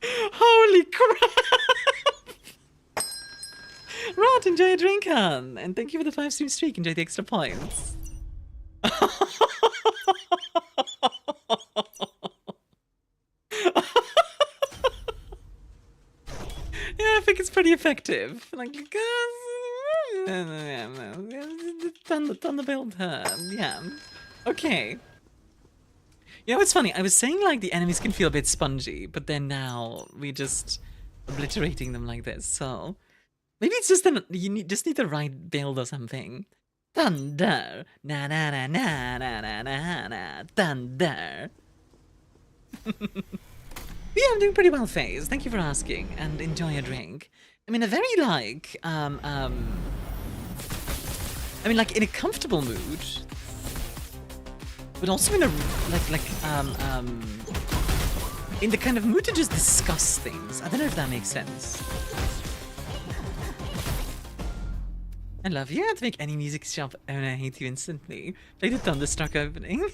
Speaker 1: Holy crap! Rot, enjoy a drink, hun. And thank you for the 5-stream streak. Enjoy the extra points. really effective. Like, Thunderbolt her. Yeah. Okay. You know, it's funny. I was saying, like, the enemies can feel a bit spongy, but then now we just obliterating them like this. So maybe it's just just need the right build or something. Thunder. Na na na na na na na na. Thunder. Yeah, I'm doing pretty well, FaZe. Thank you for asking, and enjoy your drink. I mean, a very, like, I mean, like, in a comfortable mood, but also in a, in the kind of mood to just discuss things. I don't know if that makes sense. I love you. I have to make any music shop owner hate you instantly. Play the Thunderstruck opening.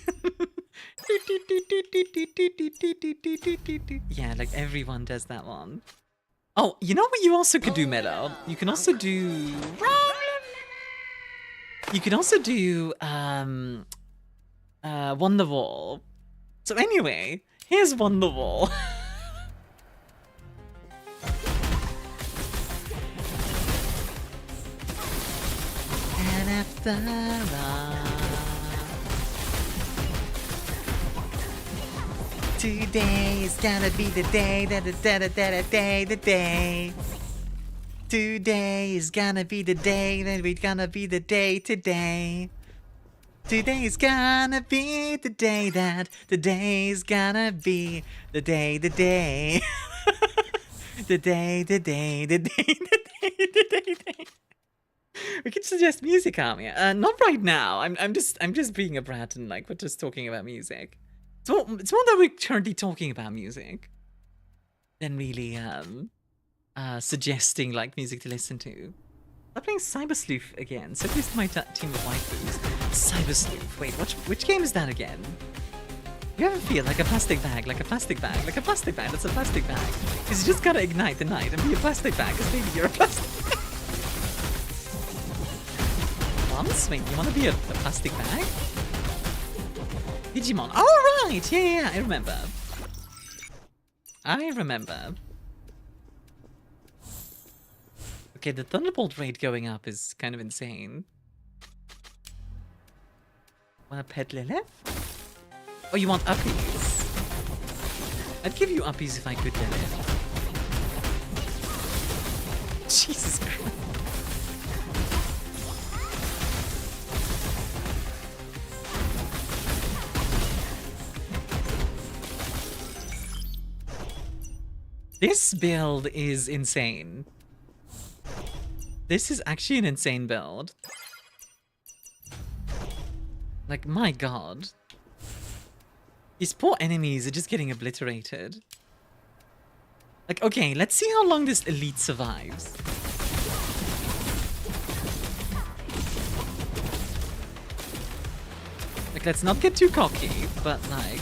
Speaker 1: Yeah, like everyone does that one. Oh, you know what you also could do, Meadow? You can also do... You can also do, Wonderwall. So anyway, here's Wonderwall. And after all, today is gonna be the day, the day. Today is gonna be the day, that we're gonna be the day today. Today is gonna be the day that the day is gonna be the day, the day. The day, the day, the day, the day, the day, the day. We could suggest music, Armia. Not right now. I'm just being a brat and like we're just talking about music. It's more that we're currently talking about music than really suggesting like music to listen to. I'm playing Cyber Sleuth again. So close to my team of waifus. Cyber Sleuth. Wait, which game is that again? You ever feel like a plastic bag, like a plastic bag, like a plastic bag? That's a plastic bag. Because you just gotta ignite the night and be a plastic bag. Because maybe you're a plastic bag. Once? Wait, you want to be a plastic bag? Digimon. Oh, right! Yeah, I remember. I remember. Okay, the Thunderbolt rate going up is kind of insane. Want a pet Lilith? Oh, you want uppies? I'd give you uppies if I could, Lilith. Jesus Christ. This build is insane. This is actually an insane build. Like, my god. These poor enemies are just getting obliterated. Like, okay, let's see how long this elite survives. Like, let's not get too cocky, but like...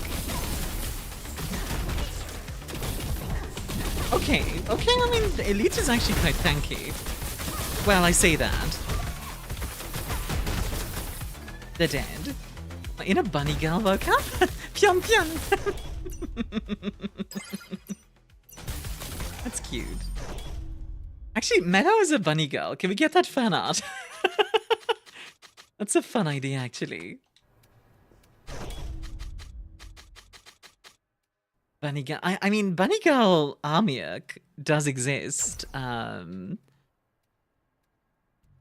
Speaker 1: Okay, I mean, the elite is actually quite tanky. Well, I say that. They're dead. My inner bunny girl woke up. Pyong pyong. That's cute. Actually, Meadow is a bunny girl. Can we get that fan art? That's a fun idea, actually. Bunny girl. I mean, bunny girl Armia does exist.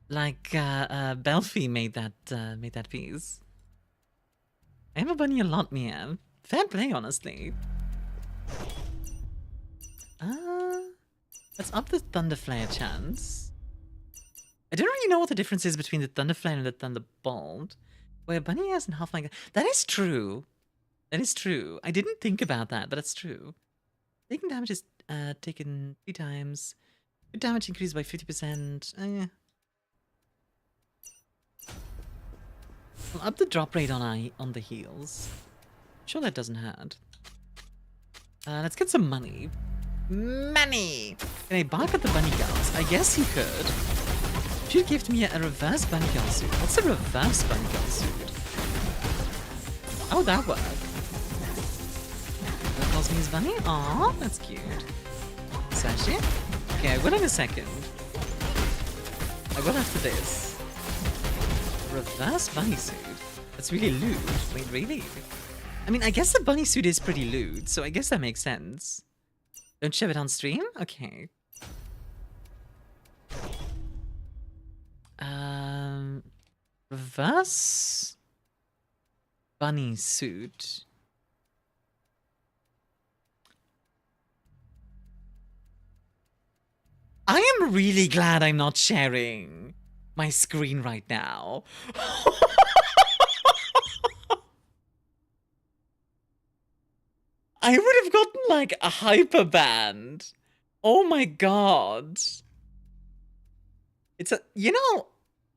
Speaker 1: Like Belphi made that piece. I have a bunny a lot, Mia. Fair play, honestly. Let's up the Thunderflare chance. I don't really know what the difference is between the Thunderflare and the Thunderbolt. Where bunny has and half my... That is true. That is true. I didn't think about that, but that's true. Taking damage is taken 3 times. Damage increased by 50%. Yeah. I'll up the drop rate on the heals. Sure that doesn't hurt. Let's get some money. Money! Can I bark at the bunny girls? I guess you could. Should gift me a reverse bunny girl suit. What's a reverse bunny girl suit? How would that work? That calls me his bunny? Aww, that's cute. Sashi? Okay, I will in a second. I will after this. Reverse bunny suit. That's really lewd. Wait, really? I mean, I guess the bunny suit is pretty lewd, so I guess that makes sense. Don't shove it on stream? Okay. Reverse bunny suit. I am really glad I'm not sharing my screen right now. I would have gotten like a hyper band. Oh my god. It's a, you know,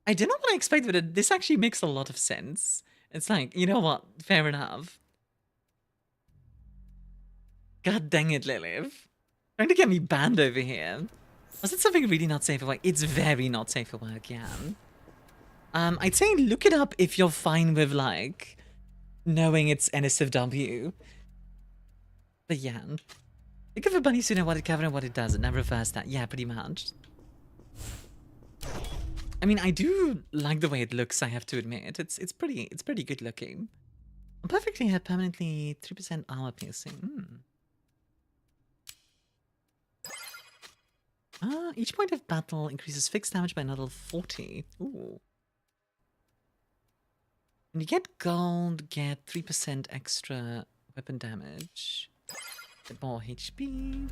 Speaker 1: I did not want to expect, but this actually makes a lot of sense. It's like, you know what? Fair enough. God dang it, Lilith. Trying to get me banned over here. Was it something really not safe for work? It's very not safe for work, yeah. I'd say look it up if you're fine with, like, knowing it's NSFW. But yeah. Think of a bunny suit and what it covers and what it does. It never refers that. Yeah, pretty much. I mean, I do like the way it looks, I have to admit. It's pretty good looking. I'm perfectly here, permanently 3% armor piercing. Each point of battle increases fixed damage by another 40. Ooh. When you get gold, get 3% extra weapon damage. Get more HP.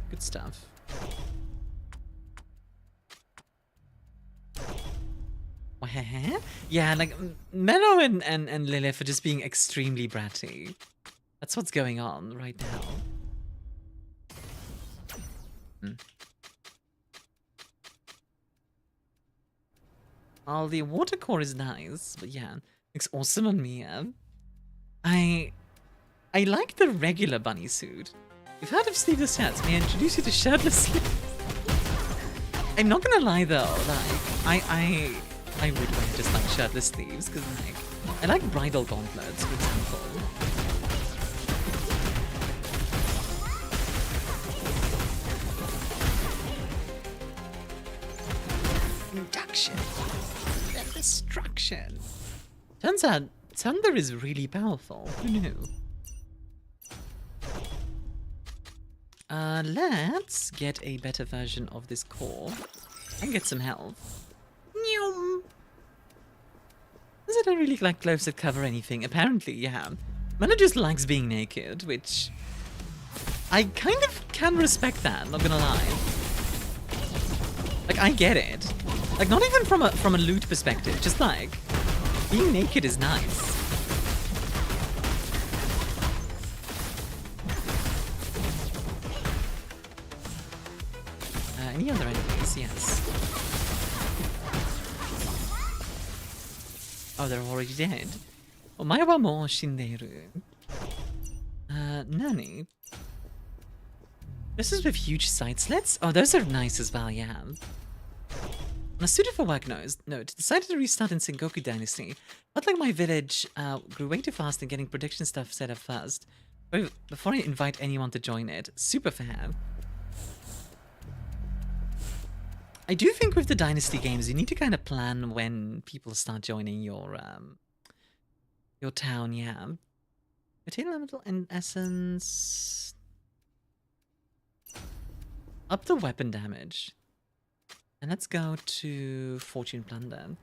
Speaker 1: Good stuff. Yeah, like, Mello and Lilith are just being extremely bratty. That's what's going on right now. Oh, the water core is nice, but yeah, looks awesome on me. I like the regular bunny suit. You've heard of sleeveless shirts. May I introduce you to shirtless sleeves? I'm not gonna lie though, like, I would wear just like shirtless sleeves, because like, I like bridal gauntlets, for example. Induction. Then destruction. Turns out, thunder is really powerful. Who knew? Let's get a better version of this core and get some health. Does it really like clothes that cover anything? Apparently, yeah. Mana just likes being naked, which I kind of can respect that, not gonna lie. Like, I get it. Like, not even from a loot perspective, just like, being naked is nice. Any other enemies? Yes. Oh, they're already dead. Omae wa mou shinderu. Nani? This is with huge side slits? Oh, those are nice as well, yeah. On a suited for work note, decided to restart in Sengoku Dynasty. But like my village grew way too fast in getting prediction stuff set up first. Before I invite anyone to join it. Super fair. I do think with the Dynasty games, you need to kind of plan when people start joining your town, yeah. Attain level in essence. Up the weapon damage. And let's go to Fortune Plunder.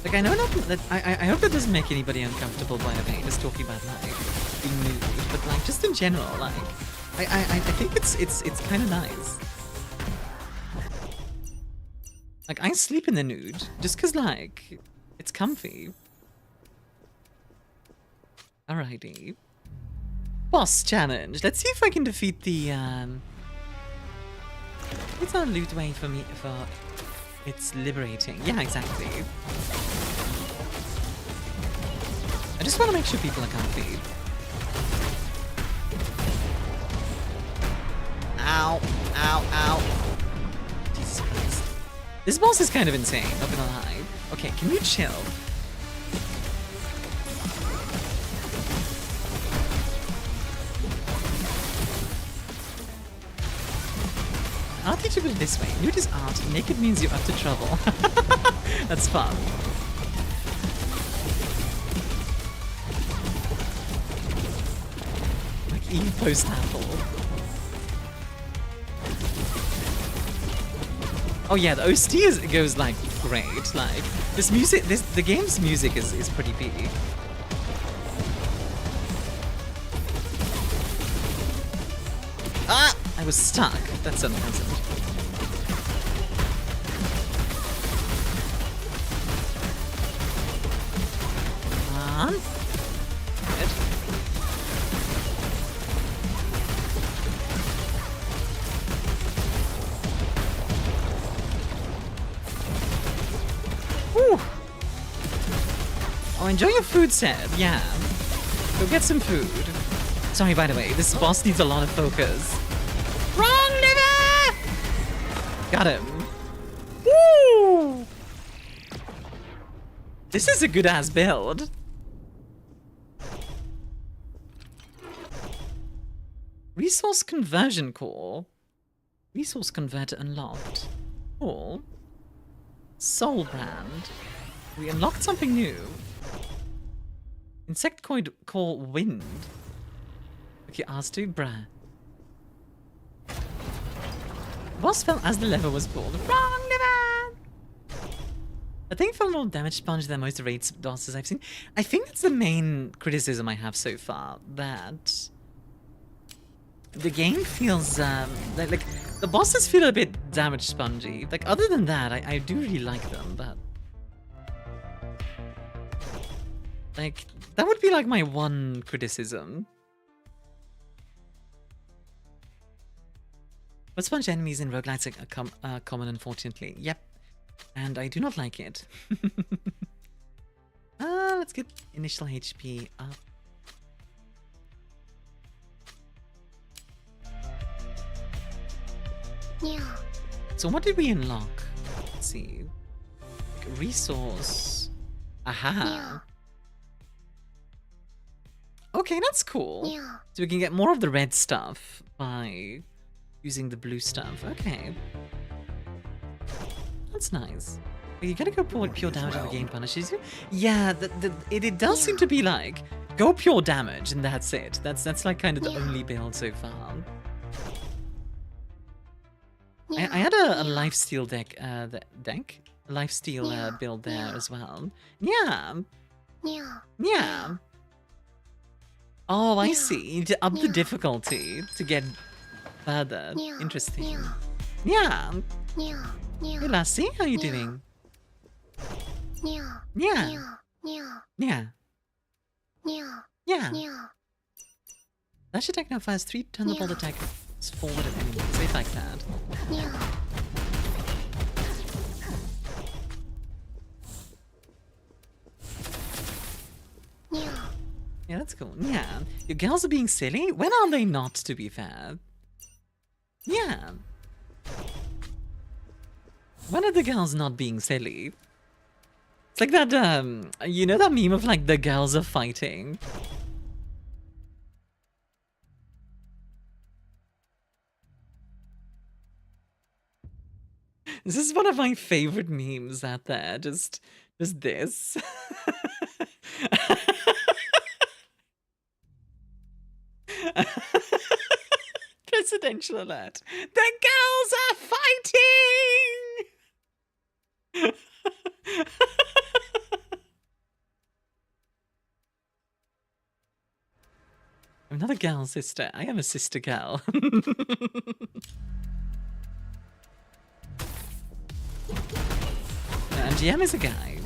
Speaker 1: Like, I know not that I hope that doesn't make anybody uncomfortable, by the way, just talking about like being nude, but like just in general, like I think it's kind of nice. Like, I sleep in the nude just cause like it's comfy. Alrighty. Boss challenge. Let's see if I can defeat the it's our loot way for me for it's liberating. Yeah, exactly. I just want to make sure people are comfy. Ow, ow, ow. Jesus Christ. This boss is kind of insane, not gonna lie. Okay, can you chill? I'll teach you it this way. Nude is art, naked means you're up to trouble. That's fun. Like Eve post-Apple. Oh yeah, the OST goes like great. Like this music, the game's music is pretty big. Ah! I was stuck. That's unpleasant. Come on. Good. Whew. Oh, enjoy your food, Seb. Yeah. Go get some food. Sorry, by the way, this boss needs a lot of focus. Wrong liver! Got him. Woo! This is a good-ass build. Resource conversion core. Resource converter unlocked. Cool. Soul brand. We unlocked something new. Insectoid core wind. Okay, asked to, bruh. Boss fell as the lever was pulled. Wrong lever! I think fell more damage sponge than most raids bosses I've seen. I think that's the main criticism I have so far. That the game feels like the bosses feel a bit damage spongy. Like other than that, I do really like them, but like that would be like my one criticism. But sponge enemies in roguelites are common, unfortunately. Yep. And I do not like it. Let's get initial HP up.
Speaker 3: Yeah.
Speaker 1: So what did we unlock? Let's see. Resource. Aha. Okay, that's cool.
Speaker 3: Yeah.
Speaker 1: So we can get more of the red stuff by using the blue stuff. Okay. That's nice. You gotta go pure damage and the game punishes you. Yeah, it does seem to be like, go pure damage and that's it. That's like kind of the only build so far. I had a lifesteal lifesteal build there as well. Yeah. Yeah. Oh, I see. You need to up the difficulty to get further. Interesting. Yeah. Hey, Lassie, how you doing? Yeah. Yeah. Dash attack now fires 3 Thunderbolt attacks forward at enemies. If like that. Yeah, that's cool. Yeah. Your girls are being silly? When are they not, to be fair? Yeah. When are the girls not being silly? It's like that, you know that meme of like the girls are fighting? This is one of my favorite memes out there. Just this. Presidential alert. The girls are fighting! I'm not a gal sister. I am a sister gal. MGM is a guy.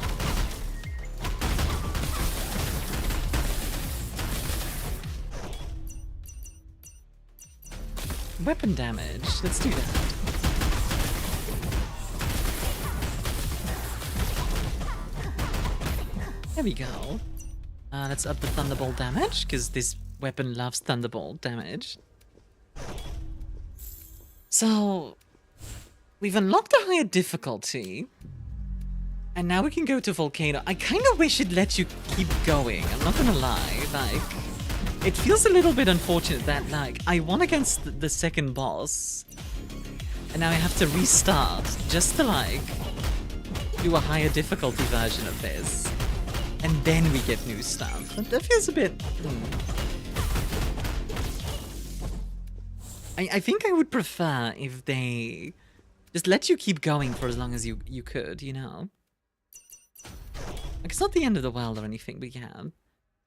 Speaker 1: Weapon damage. Let's do that. There we go. Let's up the Thunderbolt damage, because this weapon loves Thunderbolt damage. So, we've unlocked a higher difficulty. And now we can go to Volcano. I kind of wish it let you keep going. I'm not gonna lie. Like, it feels a little bit unfortunate that, like, I won against the second boss. And now I have to restart just to like do a higher difficulty version of this. And then we get new stuff. That feels a bit... I think I would prefer if they just let you keep going for as long as you could, you know? Like, it's not the end of the world or anything, but yeah.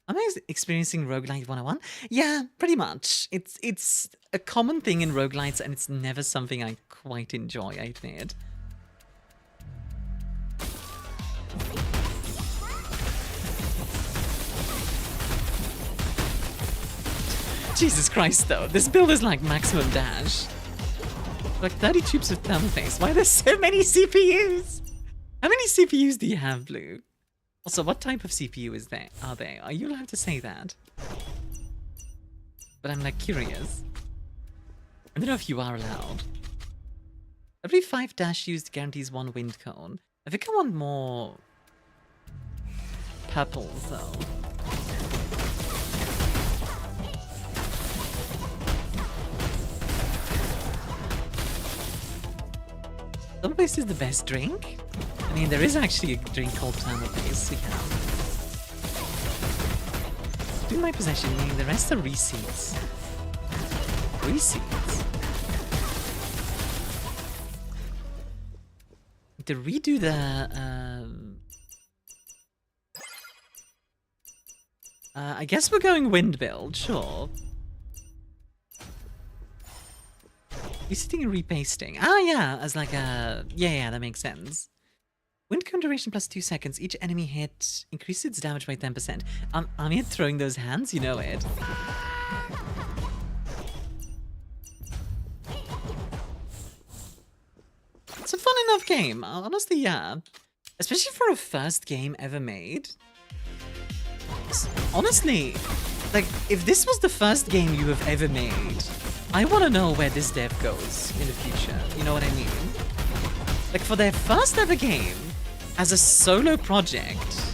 Speaker 1: Am I experiencing roguelite 101? Yeah, pretty much. It's a common thing in roguelites, and it's never something I quite enjoy, I admit. Jesus Christ, though. This build is like maximum dash. Like 30 tubes of thermal paste. Why are there so many CPUs? How many CPUs do you have, Blue? Also, what type of CPU are they? Are you allowed to say that? But I'm like curious. I don't know if you are allowed. Every 5 dash used guarantees 1 wind cone. I think I want more purple though. Thermal paste is the best drink? I mean, there is actually a drink called thermal paste, so yeah. Do my possession, meaning the rest are receipts. Receipts? To redo the, I guess we're going wind build, sure. You're sitting and repasting. Ah, yeah, as like a... Yeah, that makes sense. Wind cone duration plus 2 seconds. Each enemy hit increases its damage by 10%. I'm here throwing those hands, you know it. It's a fun enough game, honestly, yeah. Especially for a first game ever made. Honestly, like, if this was the first game you have ever made, I want to know where this dev goes in the future. You know what I mean? Like, for their first ever game, as a solo project,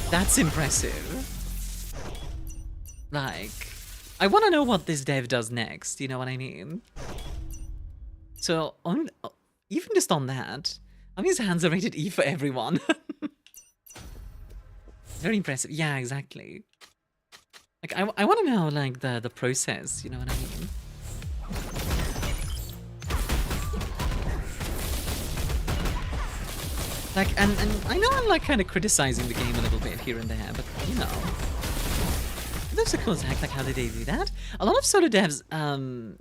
Speaker 1: that's impressive. Like, I want to know what this dev does next, you know what I mean? So, even just on that, I mean, his hands are rated E for everyone. Very impressive. Yeah, exactly. Like, I want to know, like, the process, you know what I mean? Like, and I know I'm like kind of criticizing the game a little bit here and there, but you know, that's a cool hack. Like, how did they do that? A lot of solo devs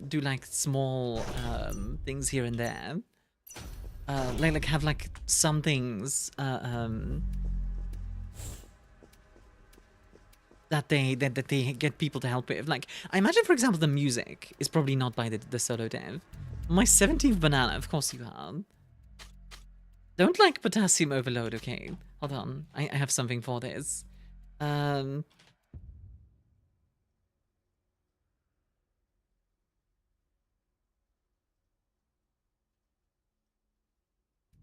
Speaker 1: do like small things here and there, like have like some things that they get people to help with. Like, I imagine, for example, the music is probably not by the solo dev. My 17th banana, of course you are. Don't like potassium overload, okay? Hold on, I have something for this. Hold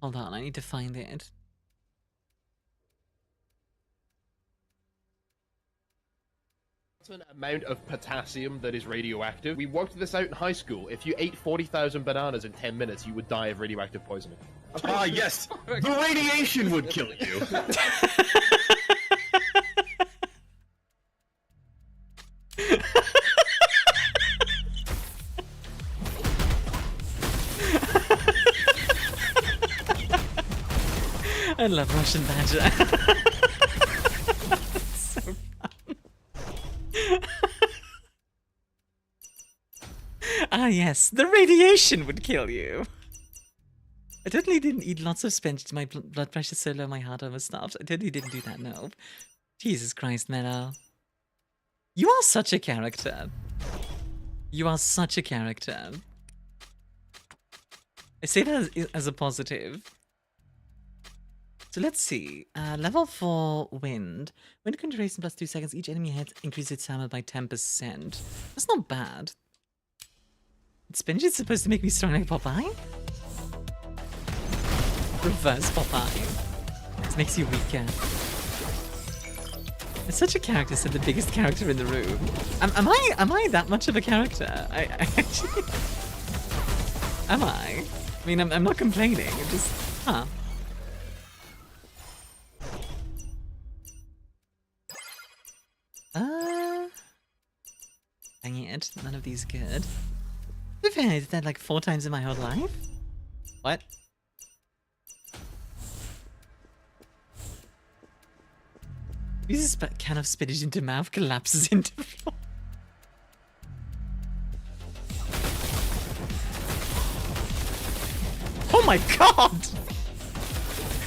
Speaker 1: on, I need to find it.
Speaker 10: An amount of potassium that is radioactive. We worked this out in high school. If you ate 40,000 bananas in 10 minutes, you would die of radioactive poisoning.
Speaker 11: Ah, yes! The radiation would kill you!
Speaker 1: I love Russian Badger. So fun. Ah yes, the radiation would kill you. I totally didn't eat lots of spinach. My blood pressure's so low, my heart almost stopped. I totally didn't do that, no. Jesus Christ, Meta. You are such a character. You are such a character. I say that as a positive. So let's see. Level 4 wind. Wind can duration plus 2 seconds. Each enemy hit increases its damage by 10%. That's not bad. Spinach is supposed to make me strong like Popeye? Reverse Popeye. This makes you weaker. It's such a character, said the biggest character in the room. Am I that much of a character? I actually... Am I? I mean, I'm not complaining. I'm just, huh. Dang it, none of these are good. To be fair, I did that like 4 times in my whole life. What? Uses a can of spinach into mouth, collapses into floor. Oh my god!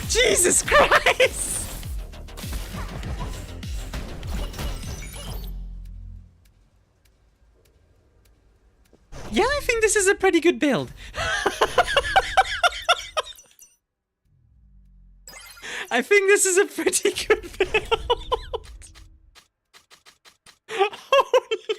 Speaker 1: Jesus Christ! Yeah, I think this is a pretty good build. I think this is a pretty good build. Holy.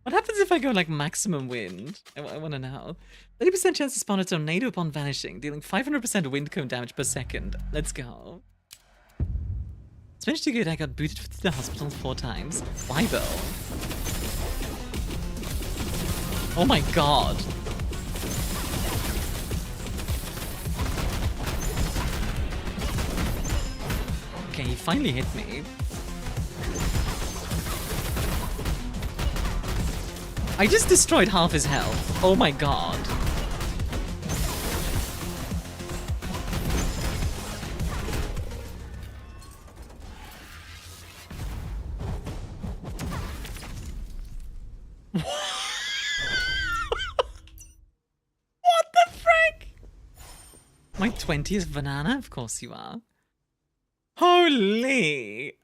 Speaker 1: What happens if I go like maximum wind? I want to know. 30% chance to spawn a tornado upon vanishing, dealing 500% wind cone damage per second. Let's go. It's finished too good, I got booted to the hospital 4 times. Why though? Oh my god. Okay, he finally hit me. I just destroyed half his health. Oh my god. My 20th banana? Of course you are. Holy!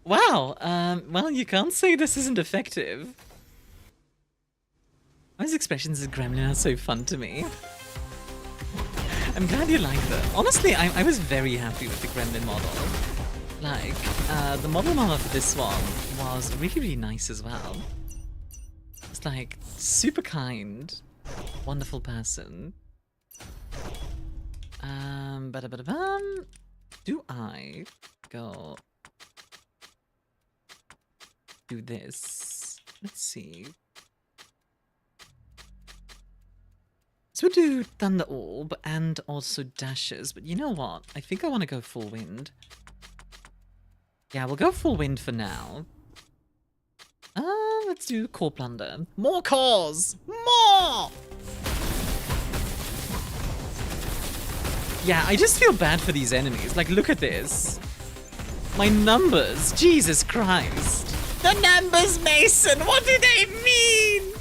Speaker 1: Wow, well, you can't say this isn't effective. Those expressions of Gremlin are so fun to me. I'm glad you like them. Honestly, I was very happy with the Gremlin model. Like, the model for this one was really, really nice as well. It's like, super kind, wonderful person. Do I go do this? Let's see. So we do Thunder Orb and also dashes, but you know what? I think I want to go full wind. Yeah, we'll go full wind for now. Let's do Core Plunder. More cores! More! Yeah, I just feel bad for these enemies. Like, look at this. My numbers. Jesus Christ. The numbers, Mason! What do they mean?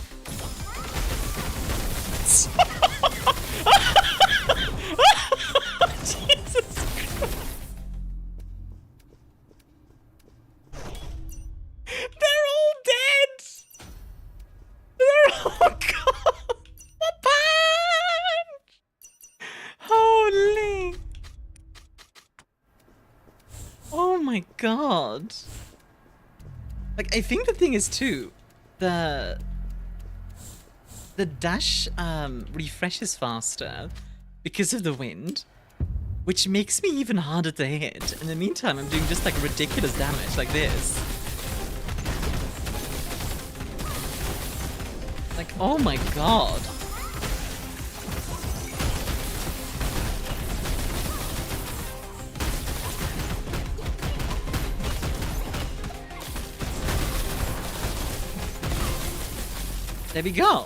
Speaker 1: Jesus Christ. They're all dead! They're all gone! What punch? Holy! Oh my god. Like, I think the thing is too, the dash refreshes faster because of the wind, which makes me even harder to hit. In the meantime, I'm doing just like ridiculous damage like this. Like, oh my god. There we go.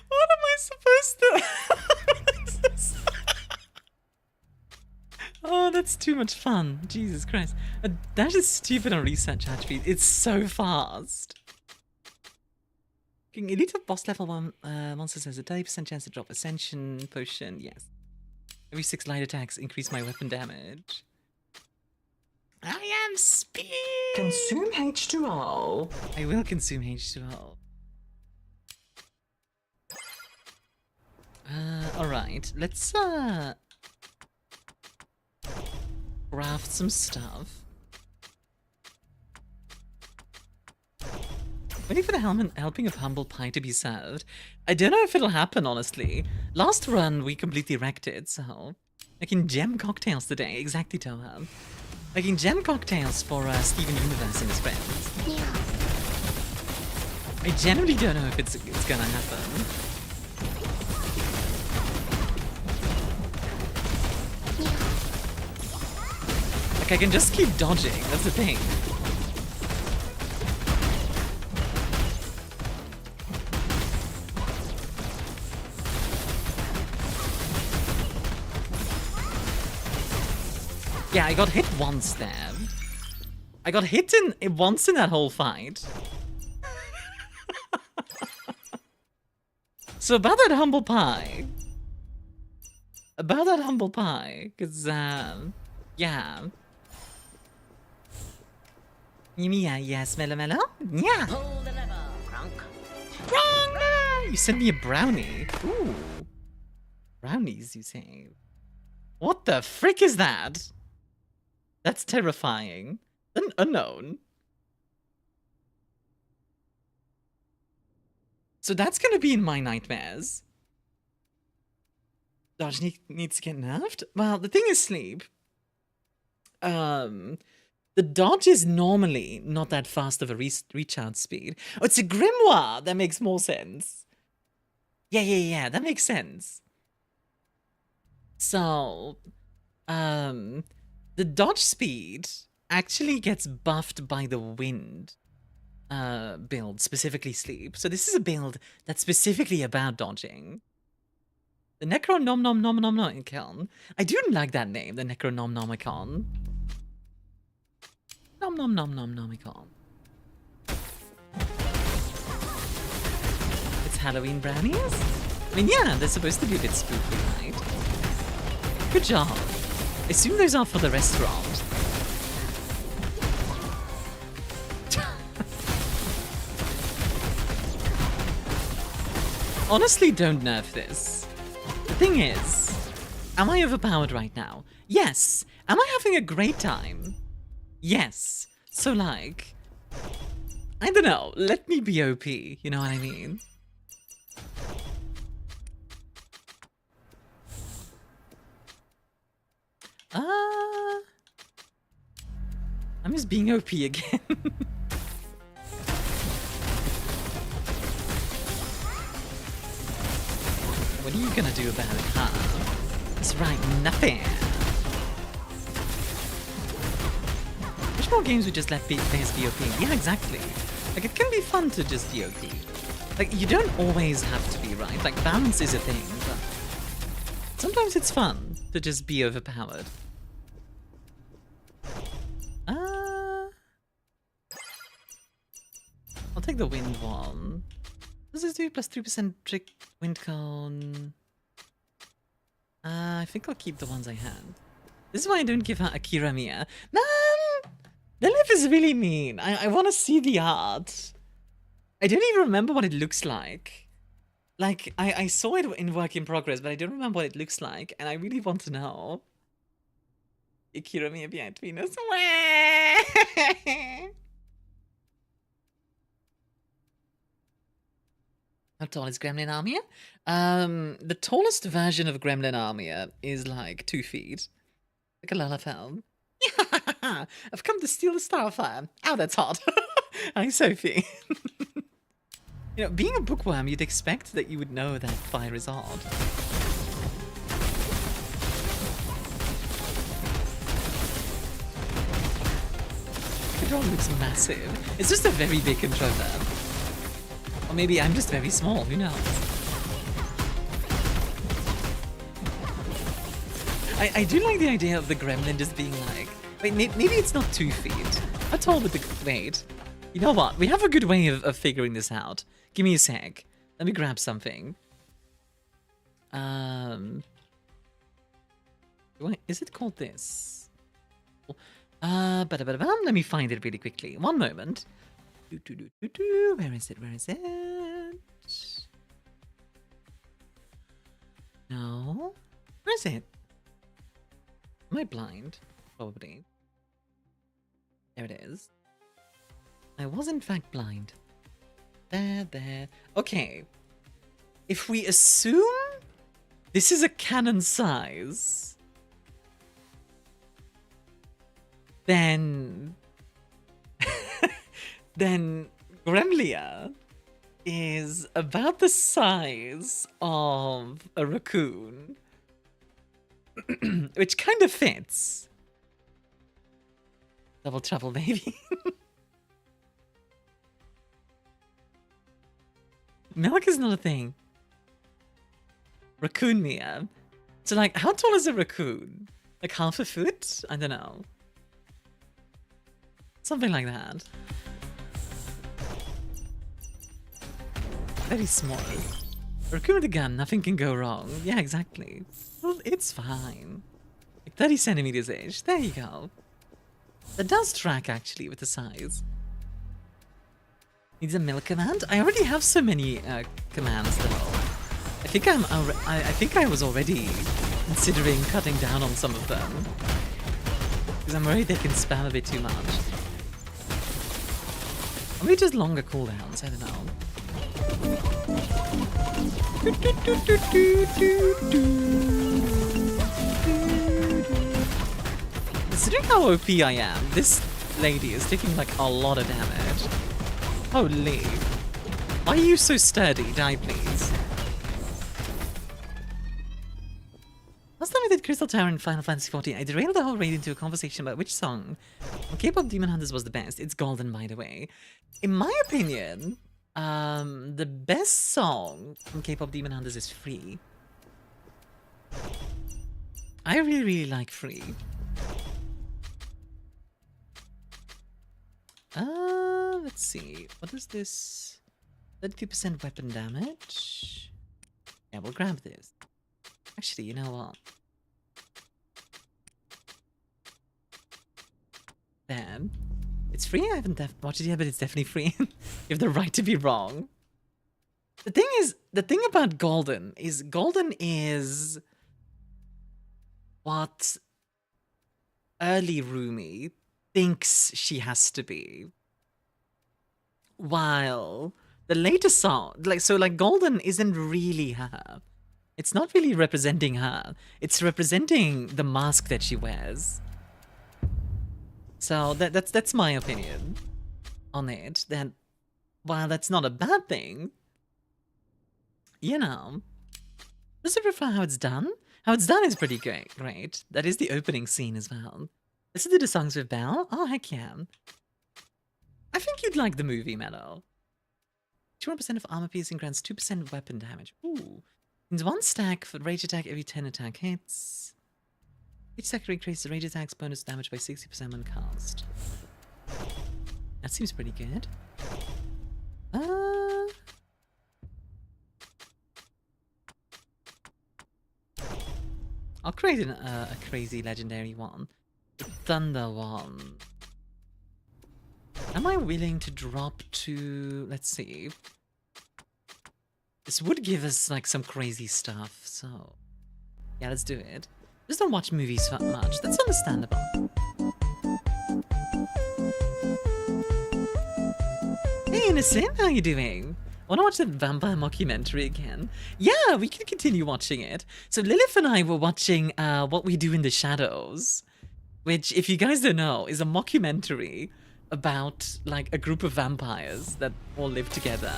Speaker 1: What am I supposed to? Oh, that's too much fun. Jesus Christ. That is stupid on reset chat speed. It's so fast. Elite of boss level 1 monsters has a 30% chance to drop Ascension Potion. Yes. Every 6 light attacks increase my weapon damage. I am speed!
Speaker 4: Consume H2O.
Speaker 1: I will consume H2O. Alright, let's craft some stuff. Waiting for the helping of humble pie to be served. I don't know if it'll happen, honestly. Last run, we completely wrecked it, so... Making gem cocktails today, exactly, Tohan. Making gem cocktails for Steven Universe and his friends. I genuinely don't know if it's gonna happen. Like, I can just keep dodging, that's the thing. Yeah, I got hit once there. I got hit once in that whole fight. So about that humble pie. Cause yeah. Yes, Mellow Mellow? Yeah.
Speaker 9: Pull the lever, Kronk.
Speaker 1: Wrong! You sent me a brownie. Ooh. Brownies, you say? What the frick is that? That's terrifying. An unknown. So that's gonna be in my nightmares. Dodge needs to get nerfed? Well, the thing is, Sleep. The dodge is normally not that fast of a recharge speed. Oh, it's a grimoire! That makes more sense. Yeah, that makes sense. So, the dodge speed actually gets buffed by the wind build, specifically Sleep. So this is a build that's specifically about dodging. The Necronomicon. I do like that name, the Necronomicon. Nomicon. It's Halloween brownies? I mean, yeah, they're supposed to be a bit spooky, right? Good job. I assume those are for the restaurant. Honestly, don't nerf this. The thing is, am I overpowered right now? Yes. Am I having a great time? Yes. So, like, I don't know. Let me be OP. You know what I mean? I'm just being OP again. What are you gonna do about it, huh? That's right, nothing. Which more games would just let players be OP? Yeah, exactly. Like, it can be fun to just be OP. Like, you don't always have to be, right? Like, balance is a thing, but sometimes it's fun to just be overpowered. I'll take the wind one. What does this do? Plus 3% trick wind cone. I think I'll keep the ones I had. This is why I don't give her Akira Mia. Man! The lip is really mean. I want to see the art. I don't even remember what it looks like. Like, I saw it in work in progress, but I don't remember what it looks like, and I really want to know. Akira Mia behind us. How tall is Gremlin Armia? The tallest version of Gremlin Armia is like 2 feet. Like a Lalafell. I've come to steal the Starfire. Ow, that's hot. Hi, Sophie. You know, being a bookworm, you'd expect that you would know that fire is hot. Control looks massive. It's just a very big controller. Or maybe I'm just very small, who knows? I do like the idea of the gremlin just being like... Wait, maybe it's not 2 feet. How tall would the... Wait. You know what? We have a good way of figuring this out. Give me a sec. Let me grab something. Is it called this? Let me find it really quickly. One moment. Where is it? Where is it? No. Where is it? Am I blind? Probably. There it is. I was in fact blind. There. Okay. If we assume this is a cannon size, then Gremlia is about the size of a raccoon, which kind of fits. Double trouble, baby. Milk is not a thing. Raccoon Mia. So, like, how tall is a raccoon? Like half a foot? I don't know. Something like that. Very small. Raccoon with a gun, nothing can go wrong. Yeah, exactly. Well, it's fine. Like 30 centimeters ish. There you go. That does track, actually, with the size. Needs a milk command? I already have so many commands, though. I think I was already considering cutting down on some of them. Because I'm worried they can spam a bit too much. Or maybe just longer cooldowns, I don't know. Considering how OP I am, this lady is taking like a lot of damage. Holy. Why are you so sturdy? Die, please. Last time I did Crystal Tower in Final Fantasy XIV, I derailed the whole raid into a conversation about which song on K-pop Demon Hunters was the best. It's Golden, by the way. In my opinion, the best song from K-pop Demon Hunters is Free. I really, really like Free. Let's see. What is this? 32% weapon damage. Yeah, we'll grab this. Actually, you know what? Damn. It's free? I haven't watched it yet, but it's definitely free. You have the right to be wrong. The thing about Golden is what early Rumi thinks she has to be. While the later song, like Golden isn't really her. It's not really representing her. It's representing the mask that she wears. So that's my opinion on it. That while that's not a bad thing, you know, does it prefer how it's done? How it's done is pretty great. That is the opening scene as well. Listen to the songs with Belle. Oh heck yeah. I think you'd like the movie, Meadow. 200% of armor piercing grants 2% weapon damage. Ooh. Means 1 stack for rage attack every 10 attack hits. Each stack increases the rage attack's bonus damage by 60% when cast. That seems pretty good. I'll create a crazy legendary one. The Thunder one. Am I willing to drop to... Let's see. This would give us, like, some crazy stuff, so... Yeah, let's do it. Just don't watch movies that much. That's understandable. Hey, Innocent, how you doing? Wanna watch the vampire mockumentary again? Yeah, we can continue watching it. So Lilith and I were watching What We Do in the Shadows, which, if you guys don't know, is a mockumentary about, like, a group of vampires that all live together.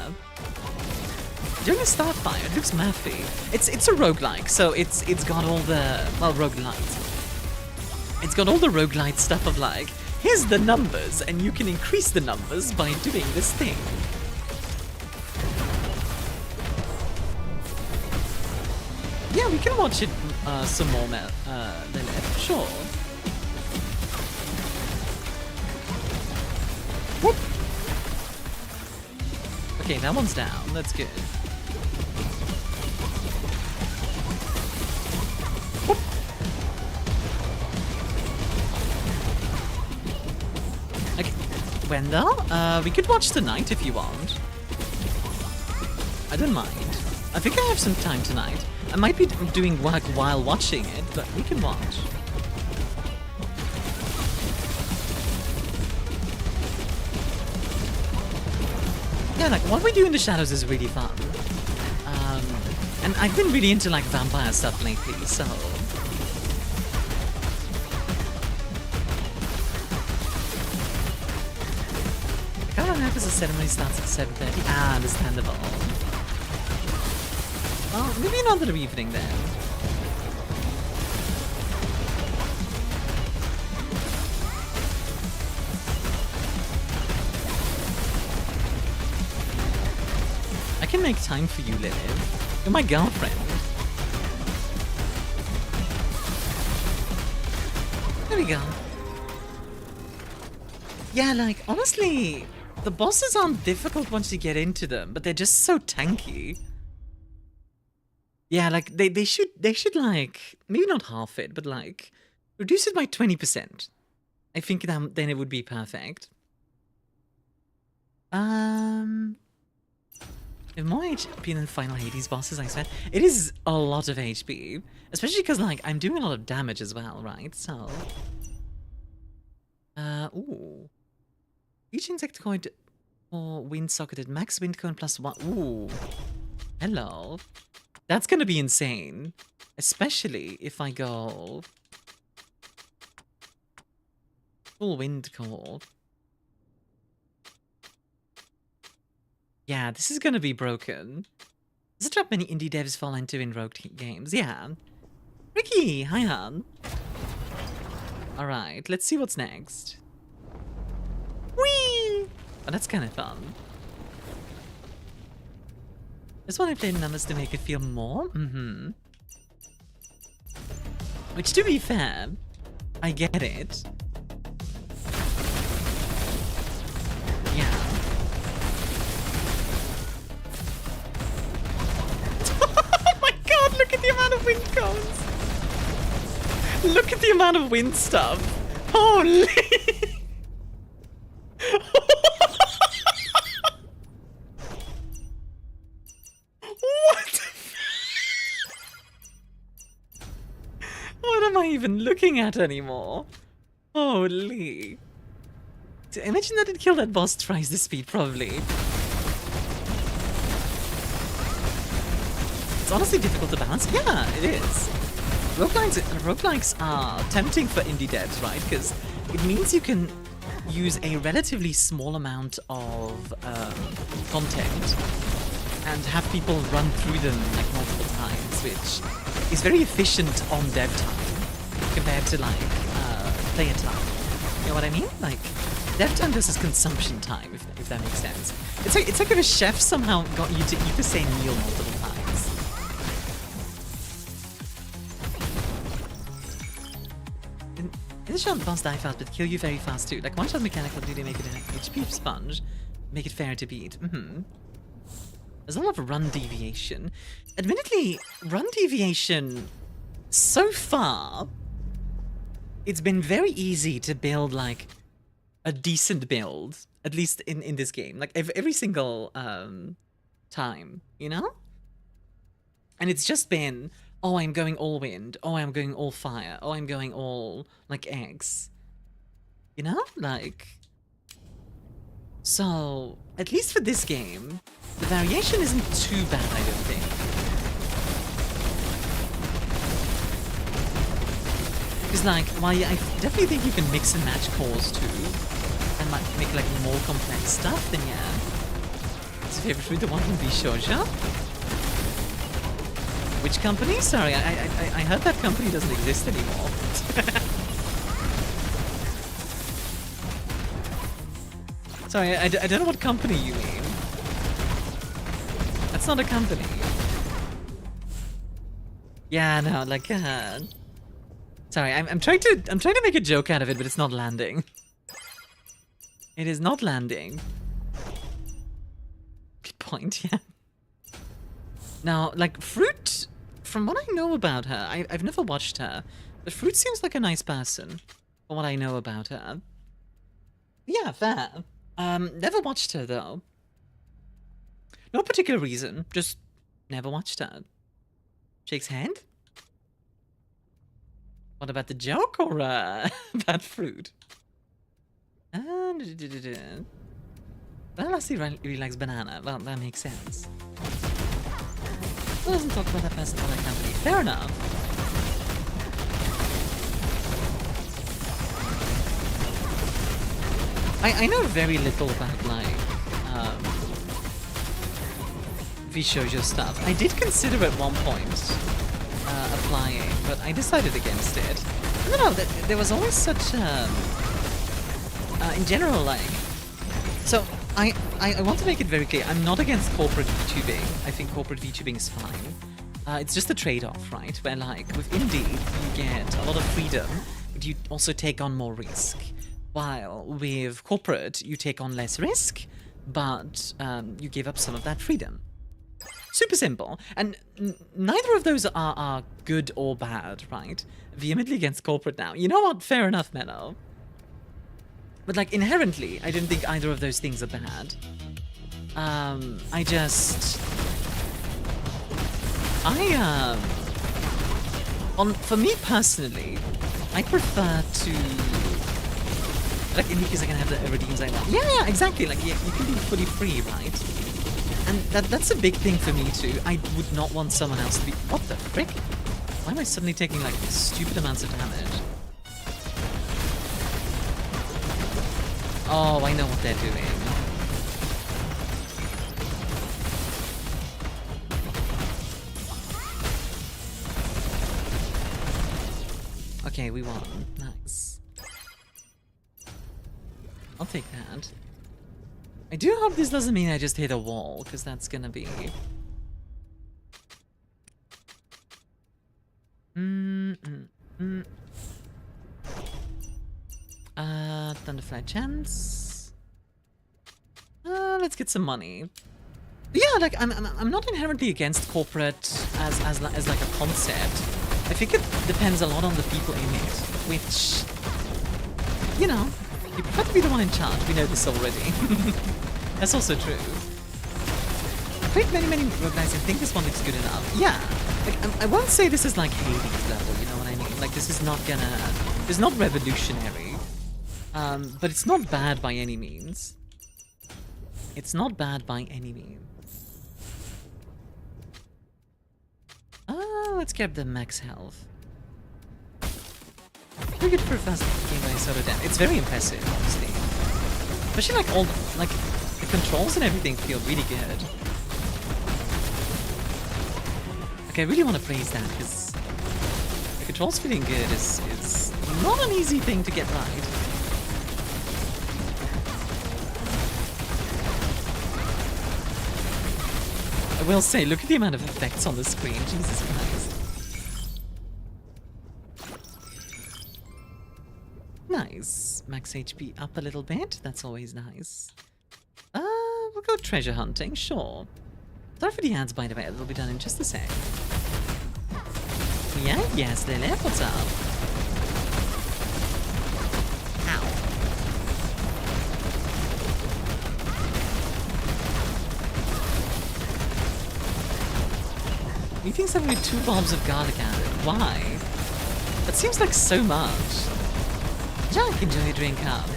Speaker 1: During a Starfire, it looks mathy. It's a roguelike, so it's got all the... Well, roguelite. It's got all the roguelite stuff of, like, here's the numbers, and you can increase the numbers by doing this thing. Yeah, we can watch it some more, Lilith. Sure. Whoop. Okay, that one's down. That's good. Whoop. Okay, Wendell, we could watch tonight if you want. I don't mind. I think I have some time tonight. I might be doing work while watching it, but we can watch. Yeah, like what we do in the shadows is really fun. And I've been really into like vampire stuff lately, so. I can't remember if the ceremony starts at 7:30. Ah, understandable. Well, maybe another evening then. I can make time for you, Lilith. You're my girlfriend. There we go. Yeah, like, honestly, the bosses aren't difficult once you get into them, but they're just so tanky. Yeah, like, they should, like, maybe not half it, but, like, reduce it by 20%. I think then it would be perfect. With more HP than final Hades bosses, I swear. It is a lot of HP. Especially because, like, I'm doing a lot of damage as well, right? So... ooh. Each insectoid or wind socketed max wind cone plus 1. Ooh. Hello. That's gonna be insane. Especially if I go... full wind core. Yeah, this is gonna be broken. This is a trap many indie devs fall into in rogue games. Yeah. Ricky, hi Han. Alright, let's see what's next. Whee! Oh, that's kind of fun. Just want to play numbers to make it feel more. Mm-hmm. Which, to be fair, I get it. Yeah. Oh my god, look at the amount of wind cones! Look at the amount of wind stuff! Holy! What? What am I even looking at anymore? Holy. Imagine that it killed that boss twice the speed, probably. It's honestly difficult to balance. Yeah, it is. Roguelikes are tempting for indie devs, right? Because it means you can use a relatively small amount of content and have people run through them like multiple times, which is very efficient on dev time compared to like player time. You know what I mean? Like dev time versus consumption time, if that makes sense. It's like if a chef somehow got you to eat the same meal multiple times. In the shot, boss die fast, but kill you very fast too. Like one-shot mechanical duty make it an HP sponge, make it fair to beat. There's a lot of run deviation. Admittedly, run deviation, so far, it's been very easy to build like a decent build, at least in this game. Like every single time, you know? And it's just been, oh, I'm going all wind. Oh, I'm going all fire. Oh, I'm going all, like, eggs. You know? Like... So, at least for this game, the variation isn't too bad, I don't think. Because, like, while I definitely think you can mix and match cores, too, and make, like, more complex stuff, then yeah. What's your favorite food? The one from Bishoja? Which company? Sorry, I heard that company doesn't exist anymore. Sorry, I don't know what company you mean. That's not a company. Yeah, no, like, sorry, I'm trying to make a joke out of it, but it's not landing. It is not landing. Good point, yeah. Now, like, Fruit, from what I know about her, I've never watched her, but Fruit seems like a nice person, from what I know about her. Yeah, fair. Never watched her, though. No particular reason, just never watched her. Shakes hand? What about the joke, or, about Fruit? Well, Lassie really likes banana. Well, that makes sense. Who doesn't talk about that person on that company? Fair enough. I know very little about, like, Vishoujo stuff. I did consider at one point applying, but I decided against it. I don't know, there was always such, in general, like... So, I want to make it very clear, I'm not against corporate VTubing. I think corporate VTubing is fine. It's just a trade-off, right? Where, like, with indie, you get a lot of freedom, but you also take on more risk. While with corporate, you take on less risk, but you give up some of that freedom. Super simple. And neither of those are good or bad, right? Vehemently against corporate now. You know what? Fair enough, Menno. But, like, inherently, I don't think either of those things are bad. For me personally, I prefer to... Like, indie because I can have the redeems I want. Yeah, exactly. Like, you can be fully free, right? And that's a big thing for me, too. I would not want someone else to be... What the frick? Why am I suddenly taking, like, stupid amounts of damage? Oh, I know what they're doing. Okay, we won. Nice. I'll take that. I do hope this doesn't mean I just hit a wall, because that's gonna be... Thunderfly chance. Let's get some money. Yeah, like I'm not inherently against corporate as like a concept. I think it depends a lot on the people in it, which, you know, you prefer to be the one in charge. We know this already. That's also true. I've played many roguelikes and think this one looks good enough. Yeah, like I won't say this is like Hades level. You know what I mean? Like this is not gonna, it's not revolutionary, but it's not bad by any means. It's not bad by any means. Let's get the max health. Very good for a fast game by solo damage. It's very impressive, honestly. Especially like all like the controls and everything feel really good. Okay, I really want to praise that because the controls feeling good is not an easy thing to get right. I will say, look at the amount of effects on the screen. Jesus Christ. Nice. Max HP up a little bit. That's always nice. We'll go treasure hunting, sure. Sorry for the ads, by the way. It'll be done in just a sec. Yeah, yes, Lily. What's up? Ow. Eating something with 2 bombs of garlic added. Why? That seems like so much. Jack, enjoy your drink up.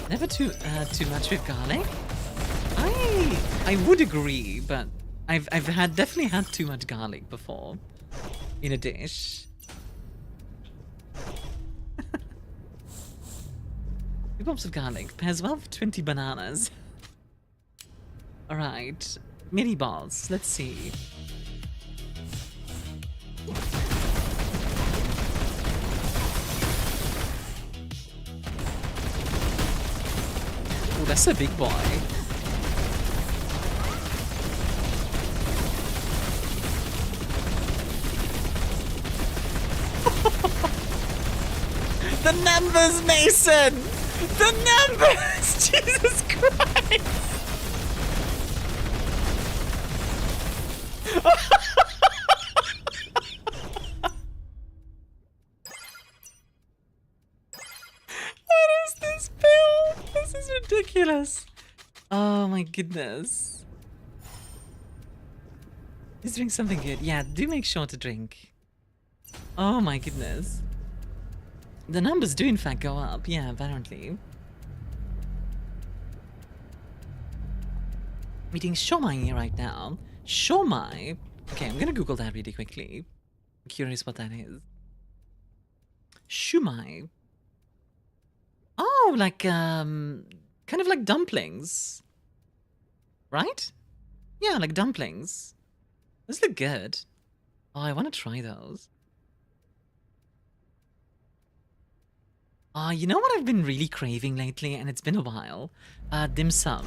Speaker 1: Never too much with garlic. I would agree, but I've definitely had too much garlic before in a dish. 2 bombs of garlic pairs well with 20 bananas. Alright, mini balls. Let's see. Oh, that's a big boy. The numbers, Mason! The numbers! Jesus Christ! What is this build? This is ridiculous. Oh my goodness. Let's drink something good. Yeah, do make sure to drink. Oh my goodness. The numbers do in fact go up. Yeah, apparently. I'm eating shomai right now. Shomai? Okay, I'm gonna Google that really quickly. I'm curious what that is. Shumai. Oh, like, kind of like dumplings. Right? Yeah, like dumplings. Those look good. Oh, I want to try those. You know what I've been really craving lately, and it's been a while? Dim sum.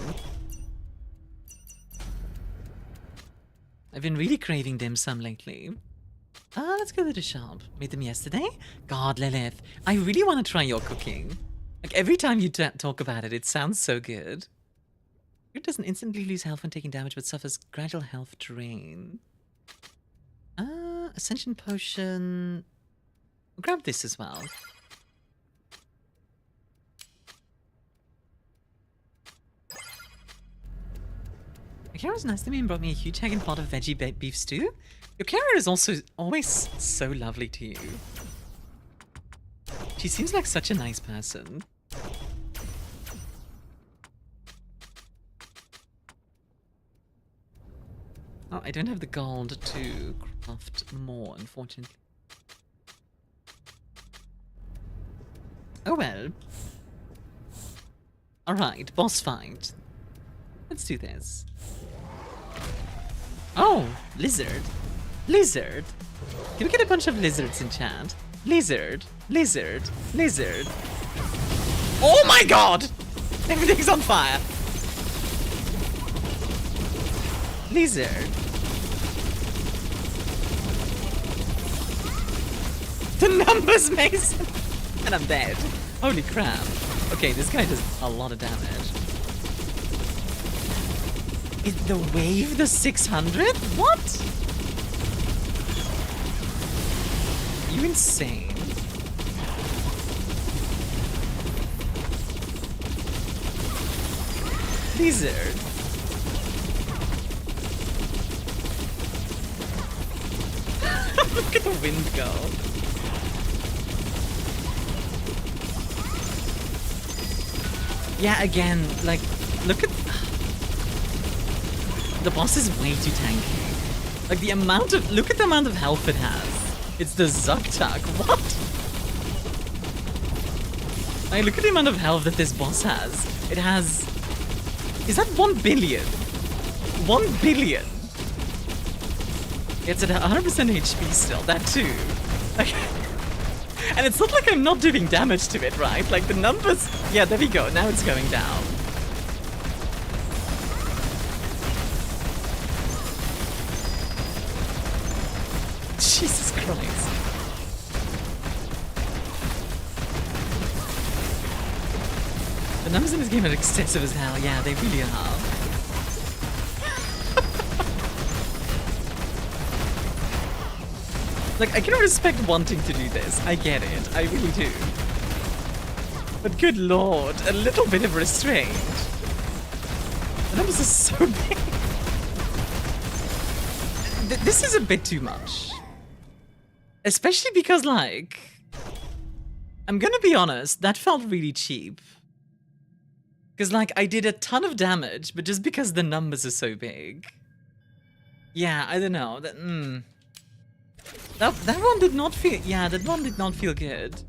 Speaker 1: I've been really craving dim sum lately. Let's go to the shop. Made them yesterday? God, Lilith, I really want to try your cooking. Like, every time you talk about it, it sounds so good. It doesn't instantly lose health when taking damage, but suffers gradual health drain. Ascension potion. I'll grab this as well. Your carrot was nice to me and brought me a huge hanging pot of veggie beef stew. Your carrot is also always so lovely to you. She seems like such a nice person. Oh, I don't have the gold to craft more, unfortunately. Oh well. Alright, boss fight. Let's do this. Oh, lizard. Lizard. Can we get a bunch of lizards in chat? Lizard. Lizard. Lizard. Oh my god! Everything's on fire. Lizard. The numbers, Mason! And I'm dead. Holy crap. Okay, this guy does a lot of damage. Is the wave the 600? What? Are you insane? Lizard. Look at the wind go. Yeah, again, like, look at... The boss is way too tanky. Like, the amount of... Look at the amount of health it has. It's the Zuktak. What? Like, look at the amount of health that this boss has. It has... Is that 1 billion? 1 billion? It's at 100% HP still. That too. Like, and it's not like I'm not doing damage to it, right? Like, the numbers... Yeah, there we go. Now it's going down. Jesus Christ. The numbers in this game are excessive as hell. Yeah, they really are. Like, I can respect wanting to do this. I get it. I really do. But good lord, a little bit of restraint. The numbers are so big. This is a bit too much. Especially because, like... I'm gonna be honest, that felt really cheap. Because, like, I did a ton of damage, but just because the numbers are so big. Yeah, I don't know. That one did not feel... Yeah, that one did not feel good.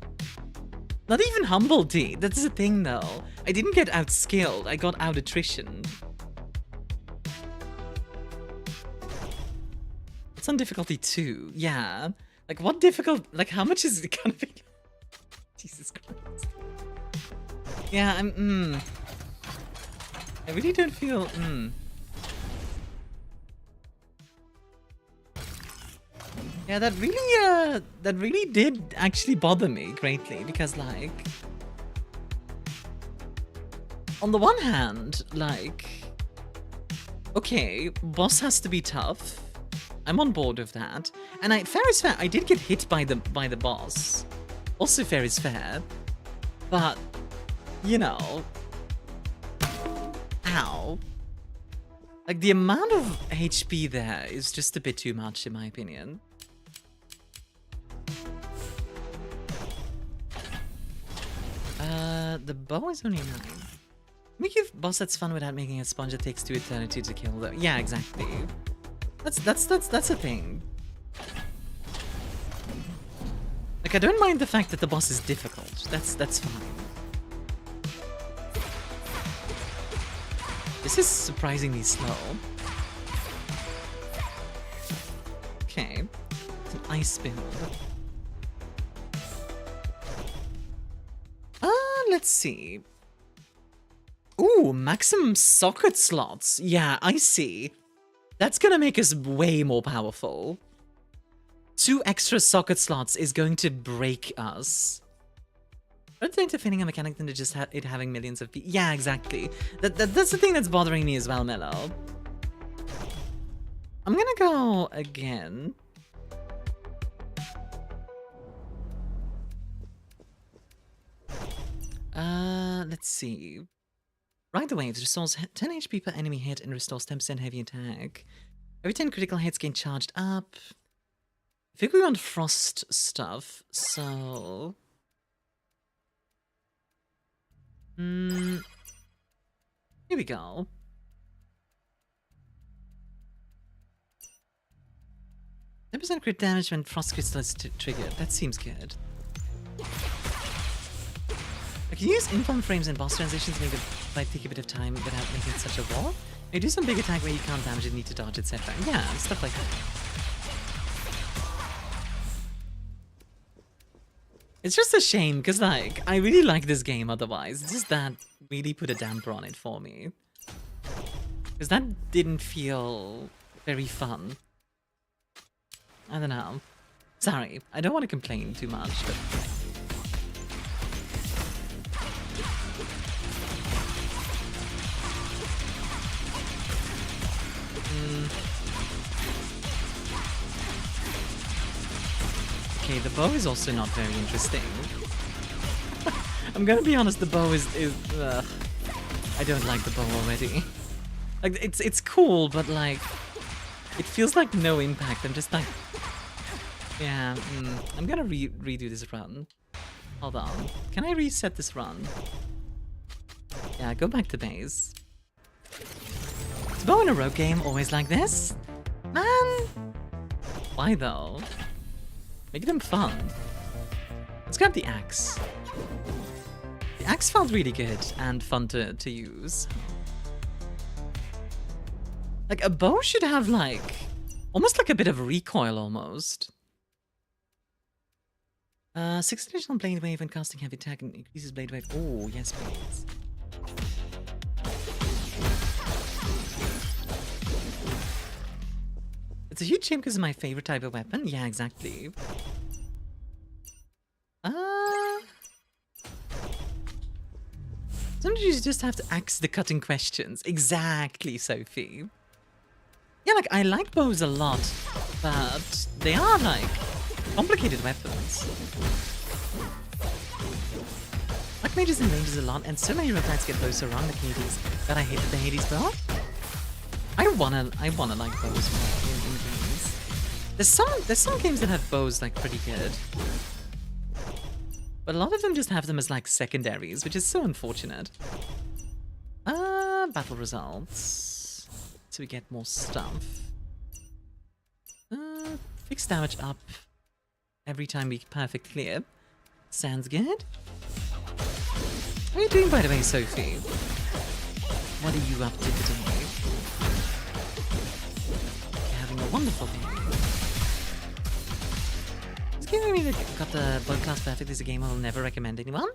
Speaker 1: Not even Humble did. That's the thing, though. I didn't get outskilled. I got out attrition. It's on difficulty 2. Yeah. Like, what difficult... Like, how much is it gonna be? Jesus Christ. Yeah, I really don't feel... Yeah, that really did actually bother me greatly, because, like... On the one hand, like... Okay, boss has to be tough. I'm on board with that. And fair is fair, I did get hit by the boss. Also fair is fair. But, you know... Ow. Like, the amount of HP there is just a bit too much, in my opinion. The bow is only 9. Make you boss that's fun without making a sponge that takes 2 eternity to kill though. Yeah, exactly. That's a thing. Like, I don't mind the fact that the boss is difficult. That's fine. This is surprisingly slow. Okay. It's an ice build. Let's see. Ooh, maximum socket slots. Yeah, I see. That's gonna make us way more powerful. 2 extra socket slots is going to break us. Rather than defending a mechanic than to just it having millions of people. Yeah, exactly. That's the thing that's bothering me as well, Mello. I'm gonna go again. Let's see. Right away, it restores 10 HP per enemy hit and restores 10% heavy attack. Every 10 critical hits gain charged up. I think we want frost stuff, so... here we go. 10% crit damage when frost crystal is triggered. That seems good. I can use inform frames and boss transitions to make the fight take a bit of time without making it such a wall. Maybe do some big attack where you can't damage it, need to dodge, etc. Yeah, stuff like that. It's just a shame, because, like, I really like this game otherwise. It's just that really put a damper on it for me. Because that didn't feel very fun. I don't know. Sorry, I don't want to complain too much, but... Okay, the bow is also not very interesting. I'm gonna be honest, the bow is I don't like the bow already. Like, it's cool, but like, it feels like no impact. I'm just like, yeah, I'm gonna redo this run. Hold on, can I reset this run? Yeah, go back to base. Is bow in a rogue game always like this? Man, why though? Make them fun. Let's grab the axe. The axe felt really good and fun to use. Like, a bow should have, like, almost like a bit of recoil almost. 6 additional blade wave when casting heavy attack and increases blade wave. Oh, yes, please. It's a huge shame because it's my favorite type of weapon. Yeah, exactly. Sometimes you just have to ask the cutting questions. Exactly, Sophie. Yeah, like, I like bows a lot, but they are, like, complicated weapons. Like mages and ranges a lot, and so many roguelikes get bows so wrong, like Hades. But I hated the Hades bow. I wanna like bows more in games. There's some games that have bows like pretty good, but a lot of them just have them as like secondaries, which is so unfortunate. Battle results, so we get more stuff. Fixed damage up every time we perfect clear. Sounds good. How are you doing, by the way, Sophie? What are you up to today? A wonderful game. This game I mean, got the blood class perfect is a game I will never recommend anyone.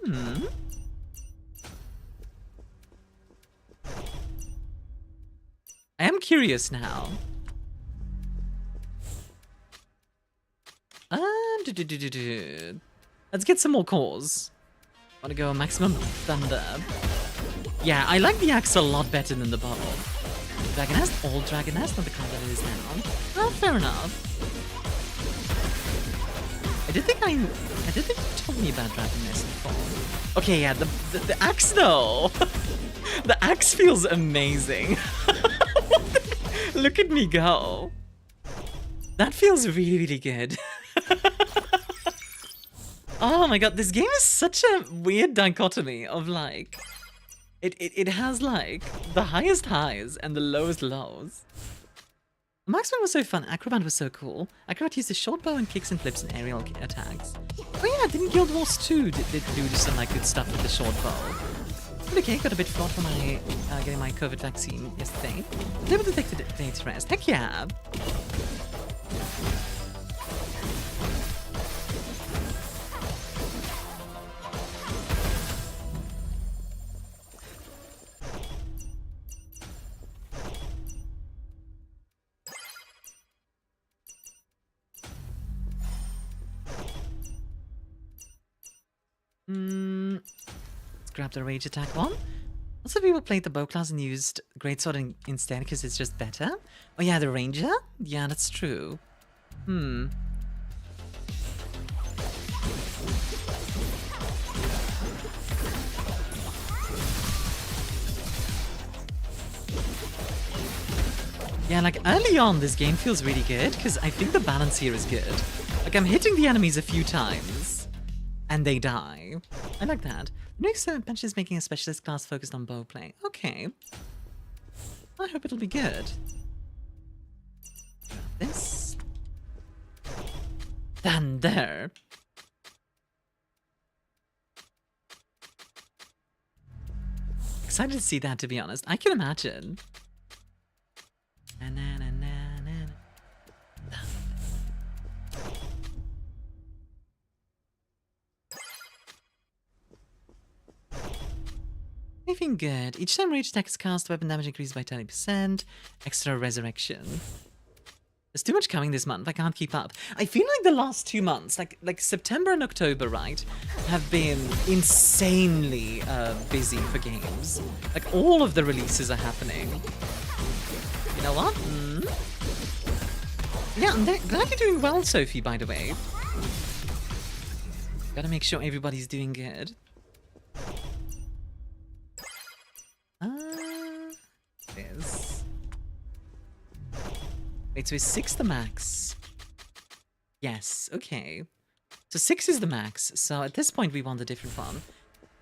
Speaker 1: I am curious now. Let's get some more cores. Wanna go maximum thunder. Yeah, I like the axe a lot better than the bow. Dragonest, old Dragonest, not the kind that it is now. Oh, fair enough. I did think you told me about Dragonest before. Okay, yeah, the axe though. The axe feels amazing. Look at me go. That feels really, really good. Oh my god, this game is such a weird dichotomy of like... It has like the highest highs and the lowest lows. Marksman was so fun, Acrobat was so cool. Acrobat used a short bow and kicks and flips and aerial attacks. Oh yeah, didn't Guild Wars 2 did do some like good stuff with the short bow? Okay, got a bit flawed for my getting my COVID vaccine yesterday. Never detected dates rest. Heck yeah! Let's grab the rage attack one. Lots of people played the bow class and used greatsword instead because it's just better. Oh yeah, the ranger? Yeah, that's true. Yeah, like early on this game feels really good because I think the balance here is good. Like I'm hitting the enemies a few times and they die. I like that. The next bench is making a specialist class focused on bow play. Okay. I hope it'll be good. Grab this. Thunder. Excited to see that, to be honest. I can imagine. Na, na, na, na, na, na. Anything good? Each time rage attack is cast, weapon damage increased by 20%. Extra resurrection. There's too much coming this month. I can't keep up. I feel like the last 2 months, like September and October, right, have been insanely busy for games. Like all of the releases are happening. You know what? Yeah, I'm glad you're doing well, Sophie, by the way. Gotta make sure everybody's doing good. This. Wait, so is 6 the max? Yes, okay. So 6 is the max, so at this point we want a different one.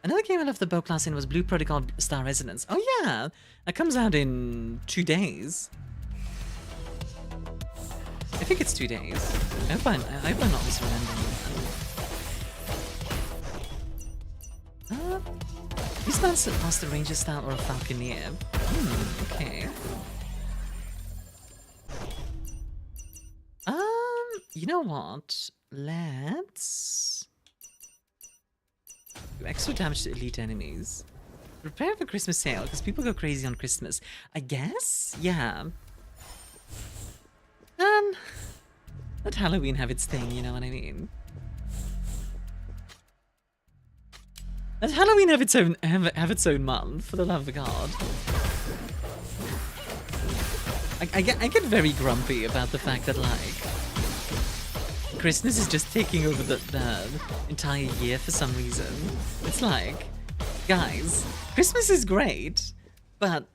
Speaker 1: Another game I loved the bow class in was Blue Protocol Star Resonance. Oh yeah! That comes out in 2 days. I think it's 2 days. I hope I'm not misremembering that. These mounts are the Ranger style or a Falconeer. Okay. You know what? Let's do extra damage to elite enemies. Prepare for Christmas sale, because people go crazy on Christmas. I guess? Yeah. Let Halloween have its thing, you know what I mean? Let Halloween have its own month, for the love of God. I get very grumpy about the fact that, like, Christmas is just taking over the entire year for some reason. It's like, guys, Christmas is great, but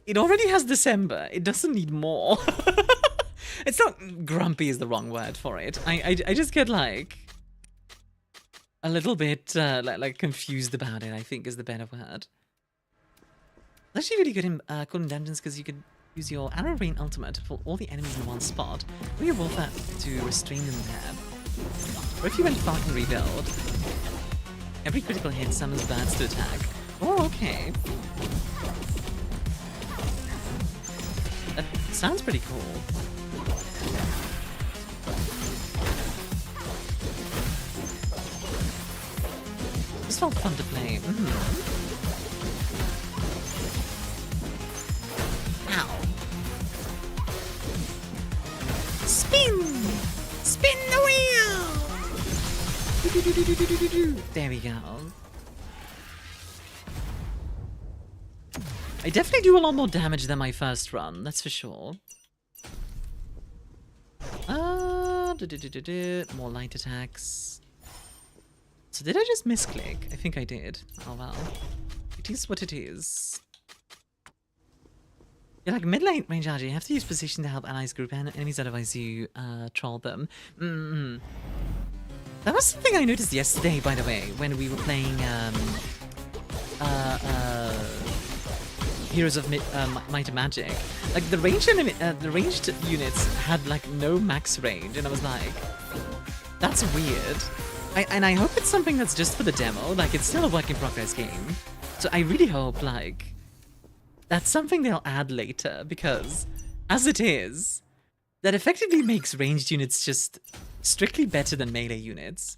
Speaker 1: it already has December. It doesn't need more. It's not grumpy is the wrong word for it. I just get like a little bit like confused about it, I think is the better word. It's actually really good in cool in dungeons because you could use your Arrow Rain ultimate to pull all the enemies in one spot, or your Wolf to restrain them there. Or if you went Falcon Rebuild, every critical hit summons birds to attack. Oh, okay. That sounds pretty cool. This felt fun to play. Ow. Spin! Spin the wheel! There we go. I definitely do a lot more damage than my first run, that's for sure. More light attacks. So did I just misclick? I think I did. Oh well. It is what it is. You're like mid-lane range RG. You have to use position to help allies group enemies, otherwise you troll them. That was something I noticed yesterday, by the way, when we were playing Heroes of Might and Magic. Like the ranged units had like no max range, and I was like, that's weird. I hope it's something that's just for the demo. Like it's still a work in progress game, so I really hope like that's something they'll add later, because as it is, that effectively makes ranged units just strictly better than melee units.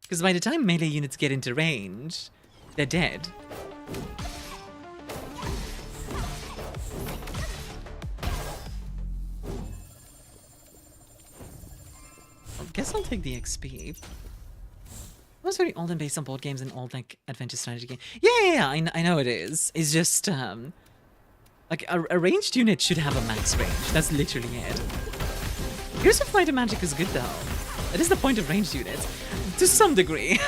Speaker 1: Because by the time melee units get into range, they're dead. I guess I'll take the XP. It was very old and based on board games and old like adventure strategy game. Yeah, I know it is. It's just like a ranged unit should have a max range. That's literally it. Heroes of Might and Magic is good though. That is the point of ranged units, to some degree.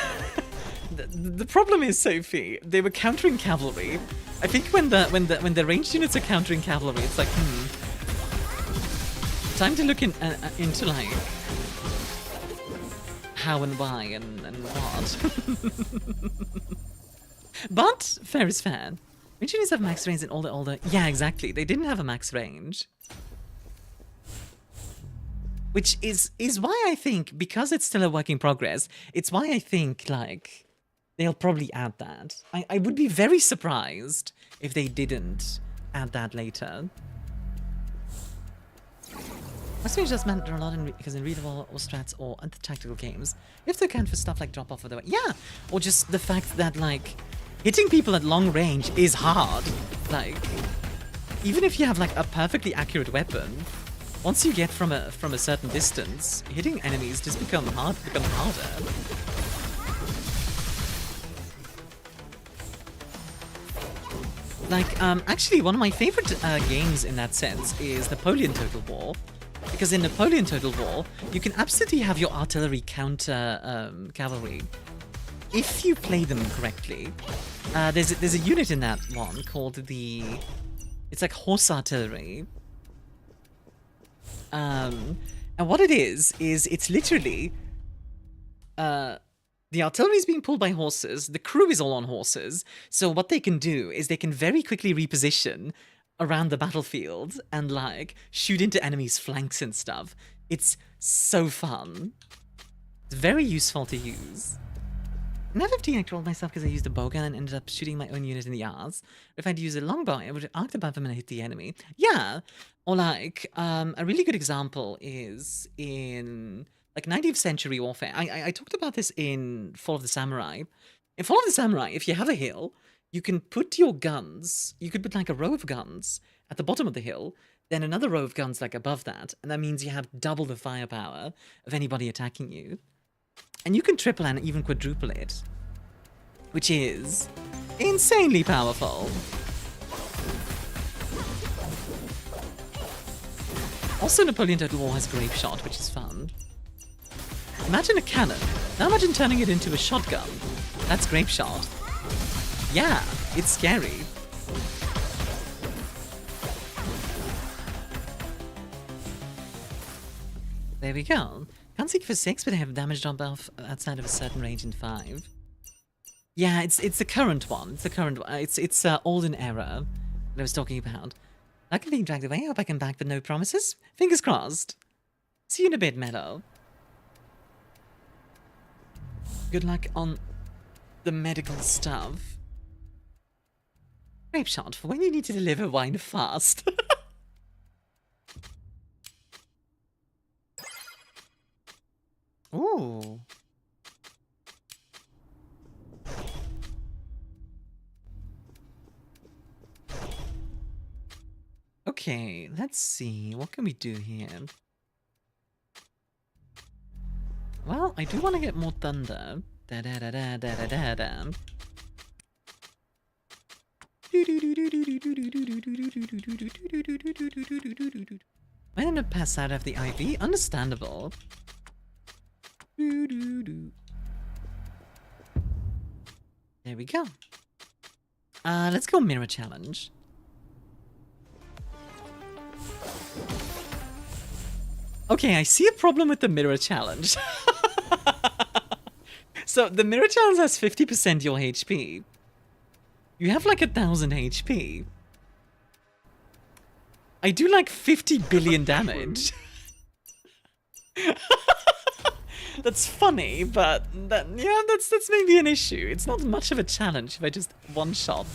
Speaker 1: The problem is, Sophie, they were countering cavalry. I think when the ranged units are countering cavalry, it's like, time to look into like how and why and what. But fair is fair. Ranged units have max range in older. Yeah, exactly. They didn't have a max range. Which is why I think, because it's still a work in progress, it's why I think, like, they'll probably add that. I would be very surprised if they didn't add that later. Max range does matter a lot because in readable or strats or tactical games, you have to account for stuff like drop off of the way. Yeah, or just the fact that, like, hitting people at long range is hard. Like, even if you have, like, a perfectly accurate weapon, once you get from a certain distance, hitting enemies just become harder. Like, actually, one of my favorite games in that sense is Napoleon Total War. Because in Napoleon Total War, you can absolutely have your artillery counter cavalry if you play them correctly. There's a unit in that one called it's like horse artillery. And what it is it's literally the artillery is being pulled by horses, the crew is all on horses, so what they can do is they can very quickly reposition around the battlefield and like shoot into enemies' flanks and stuff. It's so fun. It's very useful to use. In FFT, I trolled myself because I used a bowgun and ended up shooting my own unit in the arse. If I'd used a longbow, I would have arced above them and hit the enemy. Yeah, or like, a really good example is in, like, 19th century warfare. I talked about this in Fall of the Samurai. In Fall of the Samurai, if you have a hill, you can put your guns, you could put, like, a row of guns at the bottom of the hill, then another row of guns, like, above that, and that means you have double the firepower of anybody attacking you. And you can triple and even quadruple it, which is insanely powerful. Also, Napoleon Total War has Grape Shot, which is fun. Imagine a cannon. Now imagine turning it into a shotgun. That's Grape Shot. Yeah, it's scary. There we go. Can't seek for 6, but I have damage drop off outside of a certain range in 5. Yeah, it's the current one. It's the current one. It's Olden Era that I was talking about. I can being dragged away. I hope I can back, but no promises. Fingers crossed. See you in a bit, Meadow. Good luck on the medical stuff. Grape Shot for when you need to deliver wine fast. Ooh. Okay, let's see. What can we do here? Well, I do want to get more thunder. Da da da da da da da da. Why didn't I pass out of the IV? Understandable. There we go. Let's go mirror challenge. Okay, I see a problem with the mirror challenge. So the mirror challenge has 50% your HP. You have like 1,000 HP. I do like 50 billion damage. That's funny, but that's maybe an issue. It's not much of a challenge if I just one-shot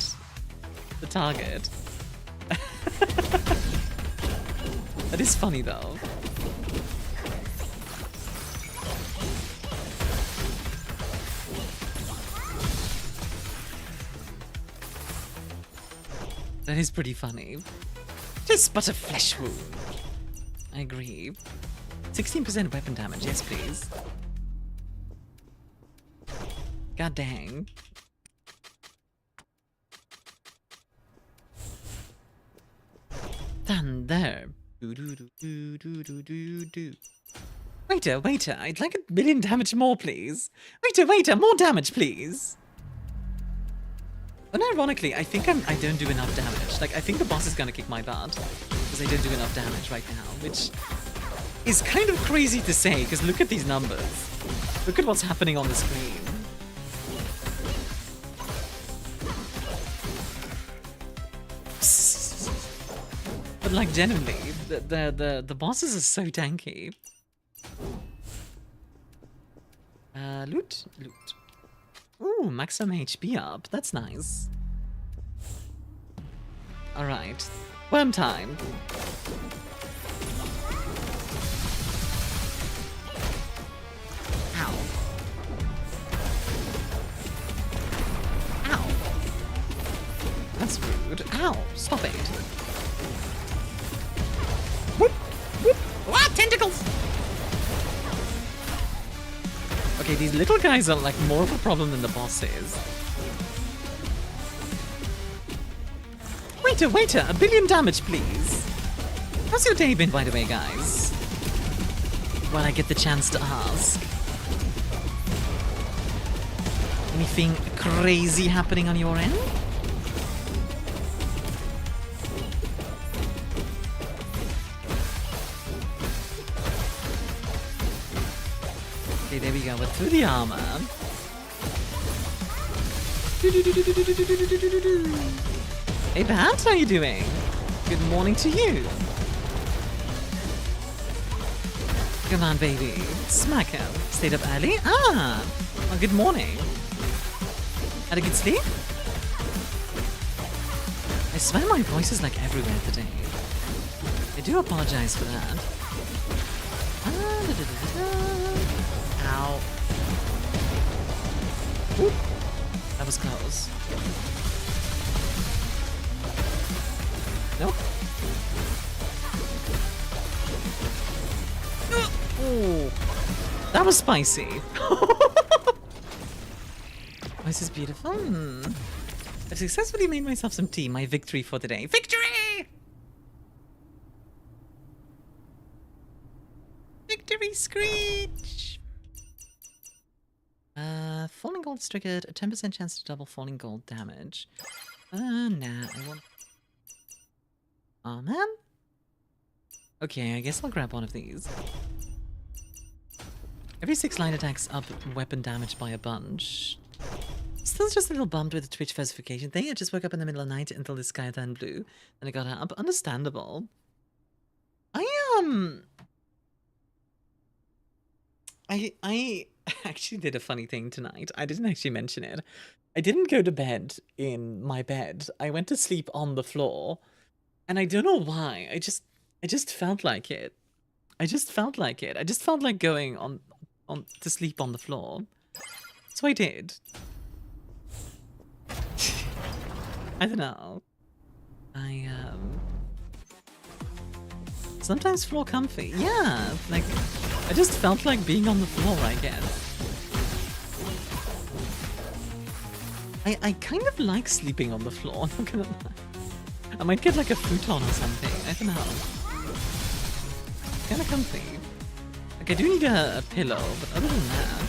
Speaker 1: the target. That is funny though. That is pretty funny. Just but a flesh wound. I agree. 16% weapon damage, yes please. God dang. Thunder. Waiter, I'd like 1,000,000 damage more, please. Waiter, more damage, please. Unironically, I think I don't do enough damage. Like, I think the boss is gonna kick my butt because I don't do enough damage right now, which is kind of crazy to say because look at these numbers. Look at what's happening on the screen. But like, genuinely, the bosses are so tanky. Loot. Ooh, maximum HP up. That's nice. Alright. Worm time. Ow. Ow. That's rude. Ow. Stop it. Whoop. Whoop. Ah, tentacles! Okay, these little guys are like more of a problem than the boss is. Waiter, 1,000,000,000 damage, please. How's your day been, by the way, guys? While I get the chance to ask. Anything crazy happening on your end? Okay, there we go. We're through the armor. Hey, Bats, how you doing? Good morning to you. Come on, baby. Smack him. Stayed up early? Ah! Well, good morning. Had a good sleep? I swear my voice is like everywhere today. I do apologize for that. Ow. Ooh, that was close. Nope. Ooh, that was spicy. This is beautiful. I've successfully made myself some tea. My victory for today. Victory! Victory screech! Falling gold is triggered. A 10% chance to double falling gold damage. Nah, I want... Oh, man. Okay, I guess I'll grab one of these. Every 6 line attacks up weapon damage by a bunch. Still just a little bummed with the Twitch versification thing. I just woke up in the middle of the night until the sky turned blue. Then I got up. Understandable. I actually did a funny thing tonight. I didn't actually mention it. I didn't go to bed in my bed. I went to sleep on the floor. And I don't know why. I just felt like it. I just felt like going on to sleep on the floor. So I did. I don't know. Sometimes floor comfy. Yeah, like, I just felt like being on the floor, I guess. I kind of like sleeping on the floor, I'm not gonna lie. I might get like a futon or something, I don't know. Kinda comfy. Like, I do need a pillow, but other than that...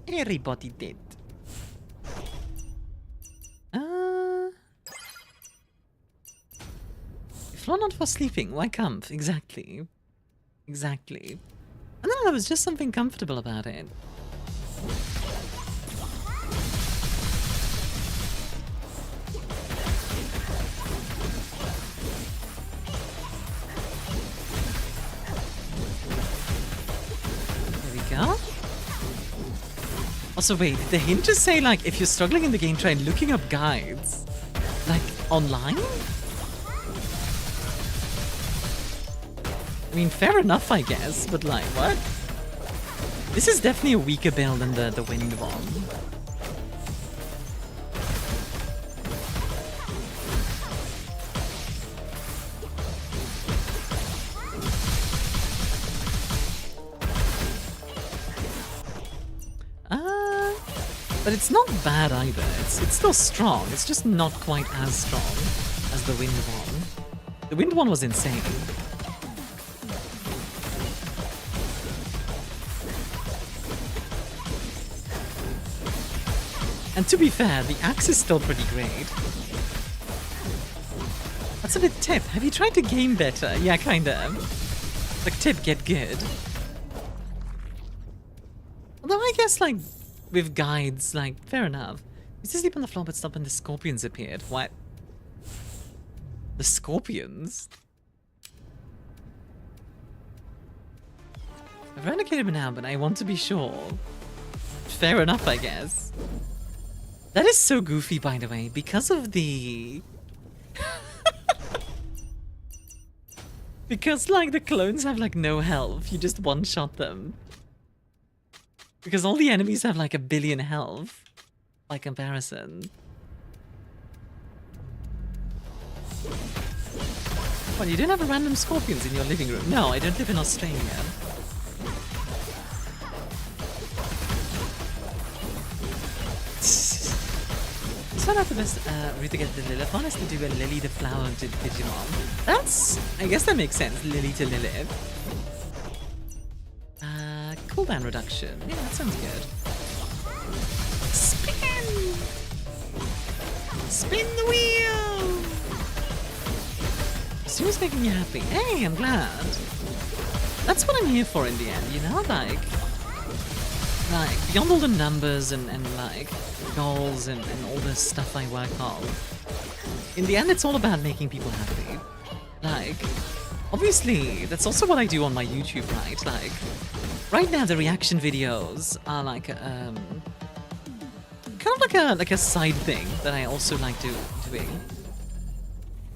Speaker 1: Everybody did. not for sleeping. Why comf? Exactly. Exactly. I don't know, there was just something comfortable about it. There we go. Also, wait, did the hint just say, like, if you're struggling in the game, try looking up guides? Like, online? I mean, fair enough, I guess, but like, what? This is definitely a weaker build than the wind one. But it's not bad either. It's still strong. It's just not quite as strong as the wind one. The wind one was insane. And to be fair, the axe is still pretty great. That's a bit tip. Have you tried to game better? Yeah, kinda. Like, tip, get good. Although I guess, like, with guides, like, fair enough. Used to sleep on the floor but stopped when the scorpions appeared. What? The scorpions? I've eradicated them now, but I want to be sure. Fair enough, I guess. That is so goofy, by the way, because of the... because, like, the clones have, like, no health. You just one-shot them. Because all the enemies have, like, 1 billion health. By comparison. What, you don't have random scorpions in your living room? No, I don't live in Australia. It's not the best route to get the Lilith one is to do a Lily the Flower to Digimon. That's... I guess that makes sense, Lily to Lilith. Cooldown reduction. Yeah, that sounds good. Spin! Spin the wheel! Stu's making you happy. Hey, I'm glad. That's what I'm here for in the end, you know? Like beyond all the numbers and like, goals and all the stuff I work on, in the end, it's all about making people happy. Like, obviously, that's also what I do on my YouTube, right? Like, right now, the reaction videos are like, kind of like a side thing that I also like doing.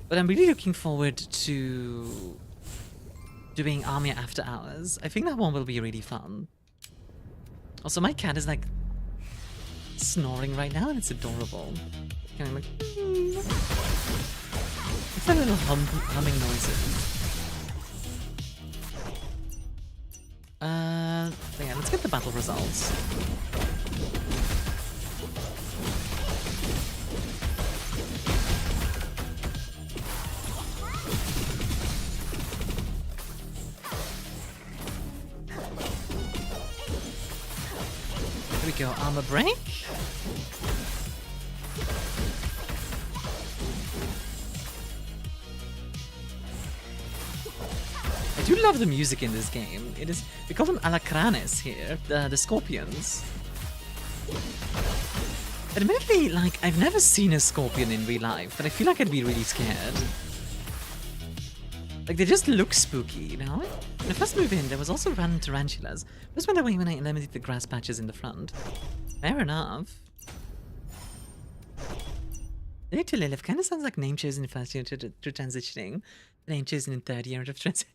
Speaker 1: But I'm really looking forward to doing Armia After Hours. I think that one will be really fun. Also, my cat is like snoring right now, and it's adorable. Kind of like, it's a little humming noises. Yeah, let's get the battle results. Here we go, armor break. I do love the music in this game. It is, we call them alacranes here, the scorpions. Admittedly, like, I've never seen a scorpion in real life, but I feel like I'd be really scared. Like, they just look spooky, you know? When I first moved in, there was also random tarantulas. Those went away when I eliminated the grass patches in the front. Fair enough. Lily to Lilith kind of sounds like name chosen in first year to transitioning. Name chosen in third year of transition.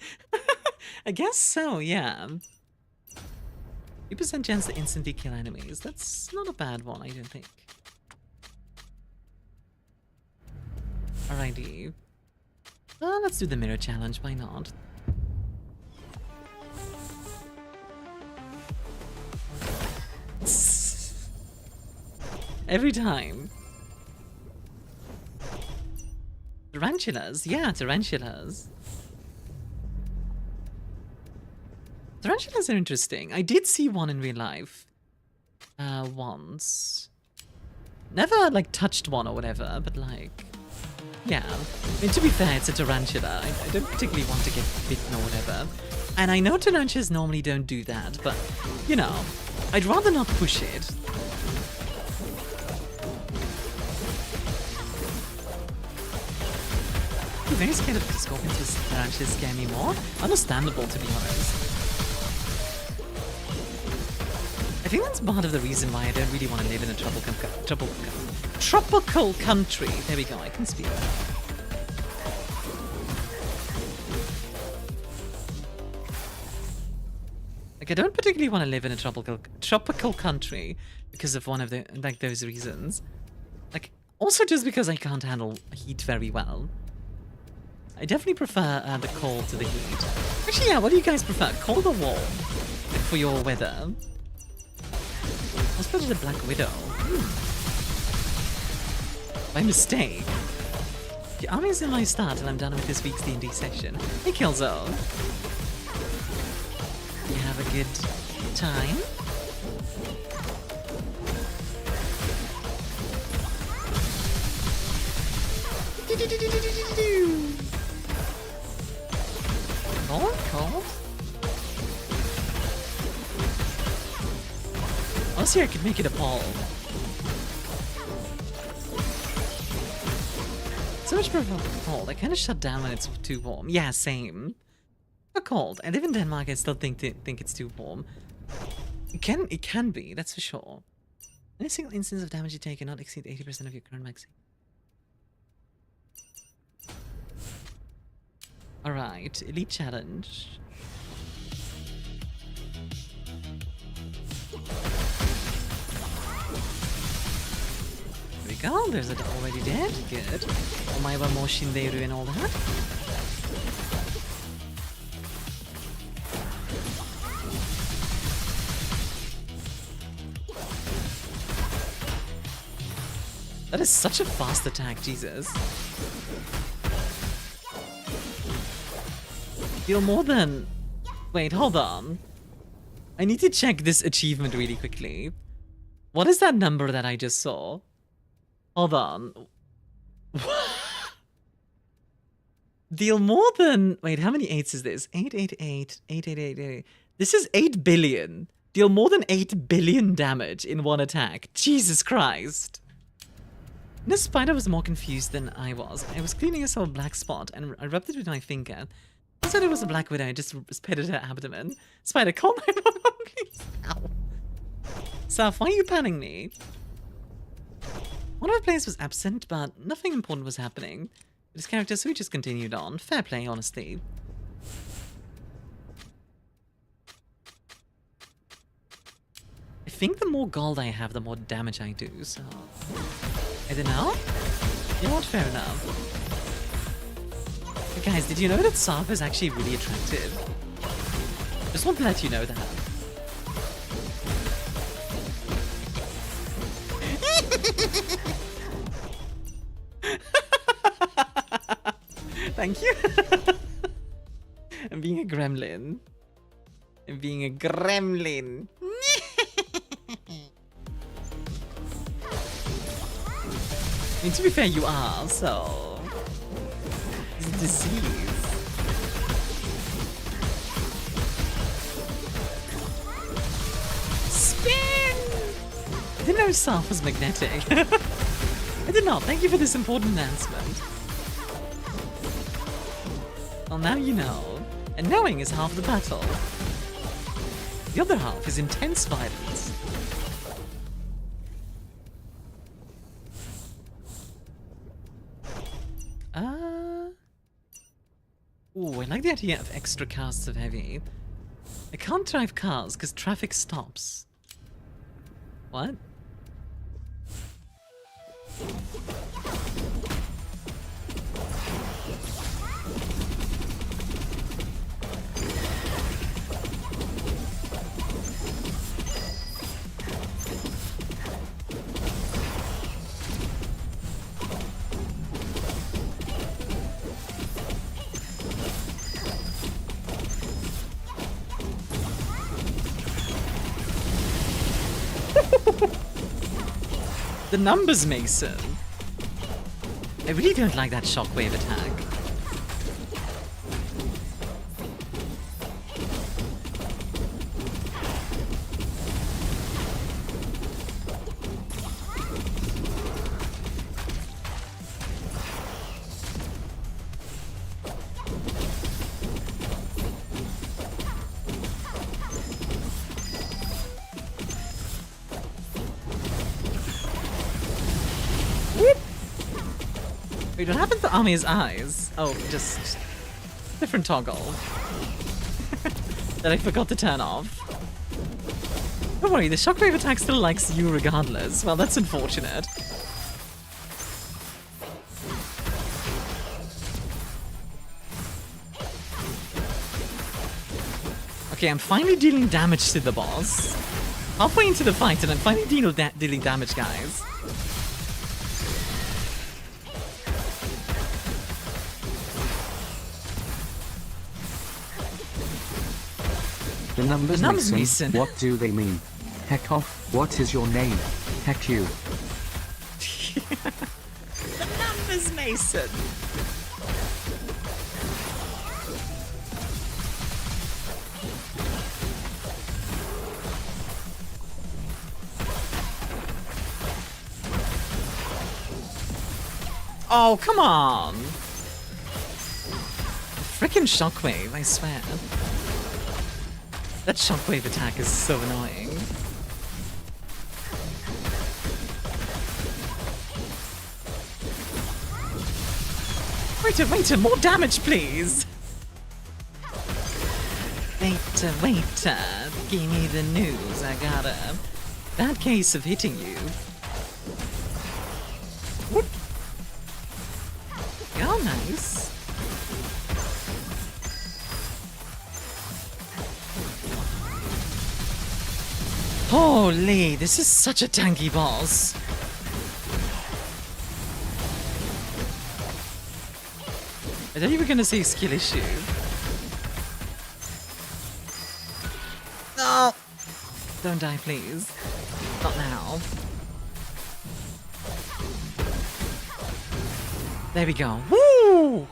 Speaker 1: I guess so, yeah. 2% chance to instantly kill enemies. That's not a bad one, I don't think. Alrighty. Let's do the mirror challenge, why not? Every time. Tarantulas? Yeah, tarantulas. Tarantulas are interesting. I did see one in real life. Once. Never, like, touched one or whatever, but, like... Yeah. I mean, to be fair, it's a tarantula. I don't particularly want to get bitten or whatever. And I know tarantulas normally don't do that, but, you know, I'd rather not push it. I'm very scared of scorpions because tarantulas scare me more. Understandable, to be honest. I think that's part of the reason why I don't really want to live in a tropical country. There we go, I can speak. Like, I don't particularly want to live in a tropical country because of one of the, like, those reasons. Like, also just because I can't handle heat very well. I definitely prefer the cold to the heat. Actually, yeah, what do you guys prefer? Cold or warm? Like, for your weather? I suppose it's a Black Widow. By mistake. The army's in my start and I'm done with this week's D&D session. Hey, Killzone. You have a good time? Cold? Honestly, I could make it a ball. So much prefer cold. I kind of shut down when it's too warm. Yeah, same. For cold. I live in Denmark. I still think it's too warm. It can be. That's for sure. Any single instance of damage you take cannot exceed 80% of your current maximum. All right, elite challenge. There we go, there's it already dead, good. Omaiwa mo shinderu and all that. That is such a fast attack, Jesus. Deal more than... Wait, hold on. I need to check this achievement really quickly. What is that number that I just saw? Hold on. Deal more than... Wait, how many 8s is this? 888, 8888. This is 8 billion. Deal more than 8 billion damage in one attack. Jesus Christ. This spider was more confused than I was. I was cleaning a small black spot and I rubbed it with my finger. I said it was a Black Widow. I just petted her abdomen. Spider, call my mom, please. Ow. Saf, why are you panning me? One of the players was absent, but nothing important was happening. His character, so we just continued on. Fair play, honestly. I think the more gold I have, the more damage I do, so... I don't know? You know what? Fair enough. But guys, did you know that Saf is actually really attractive? Just want to let you know that. Thank you. I'm being a gremlin. I'm being a gremlin. I mean, to be fair, you are, so... It's a disease. Spin! I didn't know Saf was magnetic. I did not. Thank you for this important announcement. Well, now you know. And knowing is half the battle. The other half is intense violence. Ooh, I like the idea of extra casts of heavy. I can't drive cars because traffic stops. What? The numbers, Mason. I really don't like that shockwave attack. Wait, what happened to Armia's eyes? Oh, just different toggle that I forgot to turn off. Don't worry, the shockwave attack still likes you regardless. Well, that's unfortunate. Okay, I'm finally dealing damage to the boss. Halfway into the fight and I'm finally dealing damage, guys.
Speaker 12: The numbers
Speaker 1: Mason.
Speaker 12: Mason. What do they mean? Heck off. What is your name? Heck you.
Speaker 1: The numbers, Mason. Oh, come on. Frickin' shockwave, I swear. That shockwave attack is so annoying. Waiter, more damage, please! Waiter, give me the news. I got a bad case of hitting you. Whoop. Oh, nice. Holy, this is such a tanky boss. I thought you were gonna say skill issue. No! Don't die, please. Not now. There we go. Woo!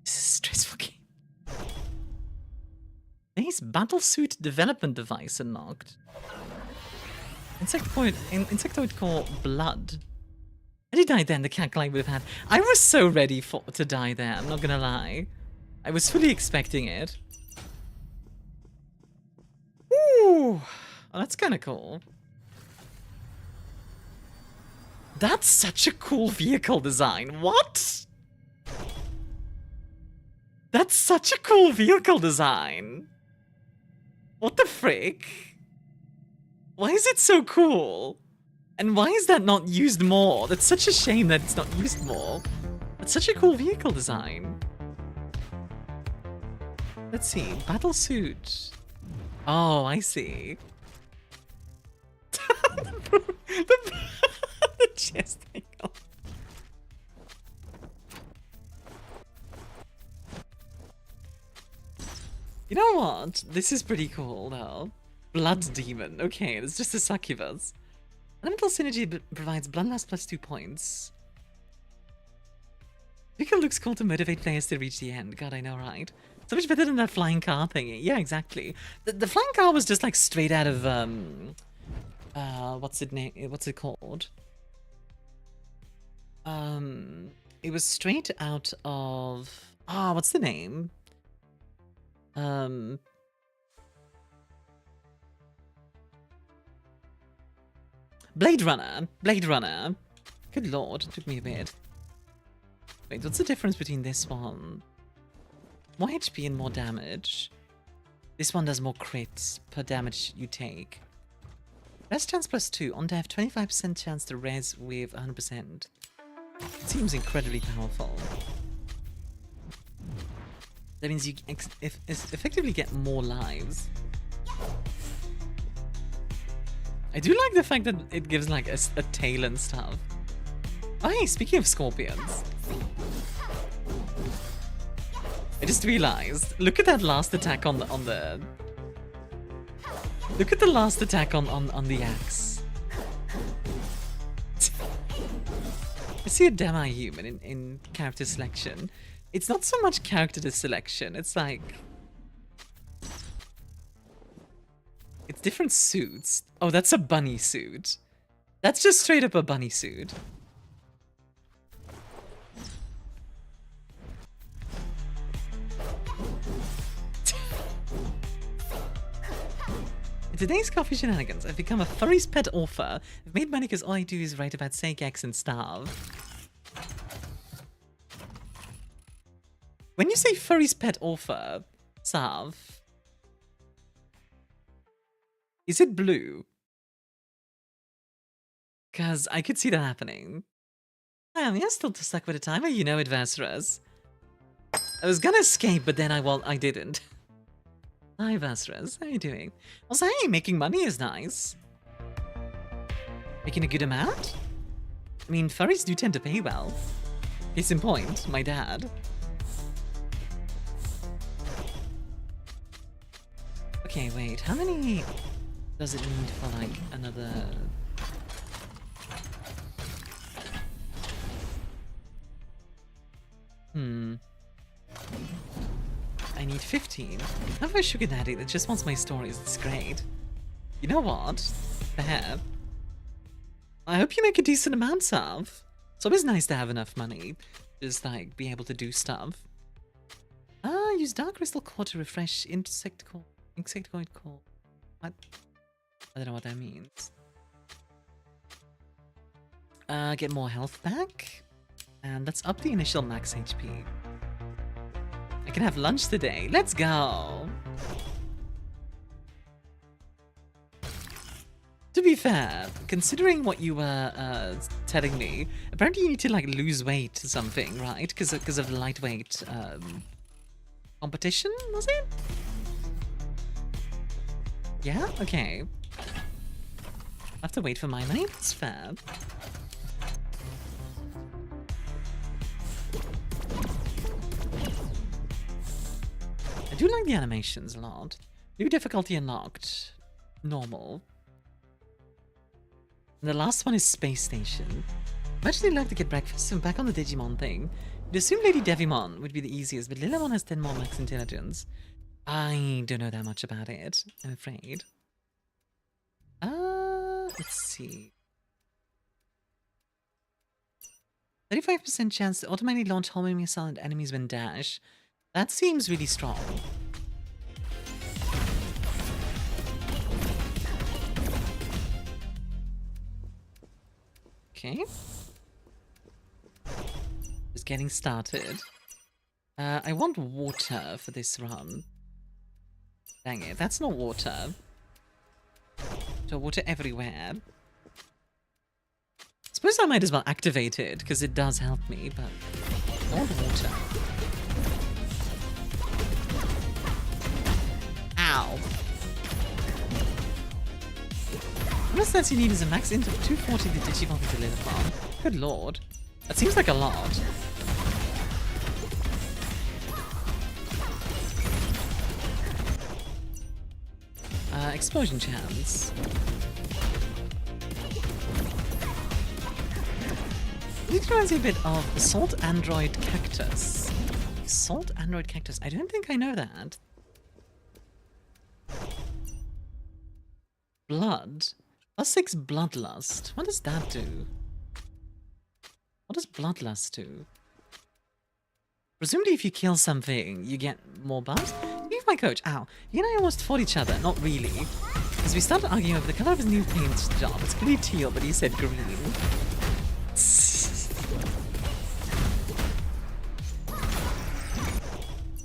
Speaker 1: This is a stressful game. Base battlesuit development device unlocked. Insectoid core blood. Had he died then, the Cacklite would have had. I was so ready to die there, I'm not gonna lie. I was fully expecting it. Ooh! Oh, that's kinda cool. That's such a cool vehicle design. What? That's such a cool vehicle design. What the frick? Why is it so cool? And why is that not used more? That's such a shame that it's not used more. That's such a cool vehicle design. Let's see. Battlesuit. Oh, I see. The chest angle. You know what? This is pretty cool though. Blood Demon. Okay, it's just a succubus. Elemental Synergy provides Bloodlust plus 2 points. Vehicle looks cool to motivate players to reach the end. God, I know, right? So much better than that flying car thingy. Yeah, exactly. The flying car was just like straight out of what's it called? It was straight out of what's the name? Blade Runner. Good lord, it took me a bit. Wait, what's the difference between this one? More HP and more damage. This one does more crits per damage you take. Rest chance plus 2. On death, 25% chance to res with 100%. It seems incredibly powerful. That means you effectively get more lives. I do like the fact that it gives like a tail and stuff. Oh hey, speaking of scorpions. I just realized, look at that last attack on the... Look at the last attack on the axe. I see a demi-human in character selection. It's not so much character selection, it's like... It's different suits. Oh, that's a bunny suit. That's just straight up a bunny suit. In today's coffee shenanigans, I've become a furry's pet author. I've made money because all I do is write about Segex and starve. When you say furry's pet author, Sav, is it blue? Because I could see that happening. You're still stuck with a timer, you know it, Vasras. I was gonna escape, but then I didn't. Hi, Vasras. How are you doing? Also, hey, making money is nice. Making a good amount? I mean, furries do tend to pay well. Case in point, my dad. Okay, wait. How many does it need for, like, another... I need 15. How have a sugar daddy that just wants my stories? It's great. You know what? Fair. I hope you make a decent amount, Sav. It's always nice to have enough money. Just, like, be able to do stuff. Use Dark Crystal Core to refresh Insectoid Core. What? I don't know what that means. Get more health back. And let's up the initial max HP. I can have lunch today. Let's go! To be fair, considering what you were telling me, apparently you need to like lose weight or something, right? Because of lightweight competition, was it? Yeah? Okay. I have to wait for my money. That's fair. I do like the animations a lot. New difficulty unlocked. Normal. And the last one is Space Station. Imagine they'd like to get breakfast and back on the Digimon thing. You'd assume Lady Devimon would be the easiest, but Lilamon has 10 more max intelligence. I don't know that much about it, I'm afraid. Let's see. 35% chance to automatically launch homing missile at enemies when dash. That seems really strong. Okay. Just getting started. I want water for this run. Dang it, that's not water. So water everywhere. Suppose I might as well activate it, because it does help me, but I want water. Ow. What stats you need is a max int of 240 to Digimon to deliver farm. Good lord. That seems like a lot. Explosion chance. It reminds me a bit of Assault Android Cactus. Assault Android Cactus. I don't think I know that. Blood. +6 Bloodlust. What does that do? What does Bloodlust do? Presumably if you kill something, you get more buffs? Leave my coach. Ow. You and I almost fought each other. Not really. As we started arguing over the color of his new paint job. It's clearly teal, but he said green.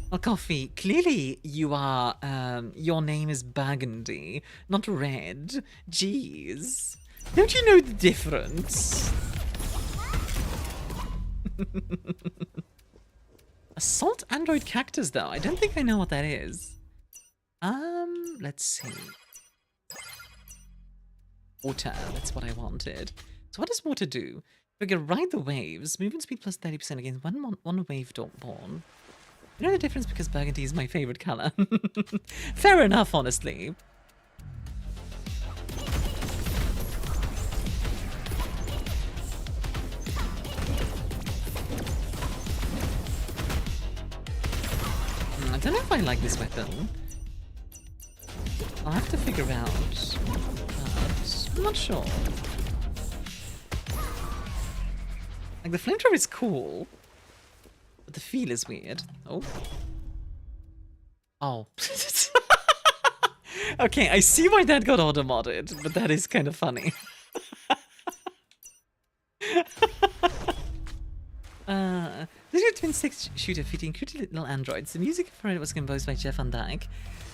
Speaker 1: Well, Coffee, clearly you are, your name is Burgundy, not red. Jeez. Don't you know the difference? Assault Android Cactus, though. I don't think I know what that is. Let's see. Water, that's what I wanted. So what does water do? We can ride the waves, movement speed plus 30% against one wave born. You know the difference because burgundy is my favorite color. Fair enough, honestly. don't know if I like this weapon. I'll have to figure out. But I'm not sure. Like, the flamethrower is cool. But the feel is weird. Oh. Oh. Okay, I see why that got auto-modded, but that is kind of funny. This is a twin stick shooter featuring cute little androids. The music for it was composed by Jeff Van Dyke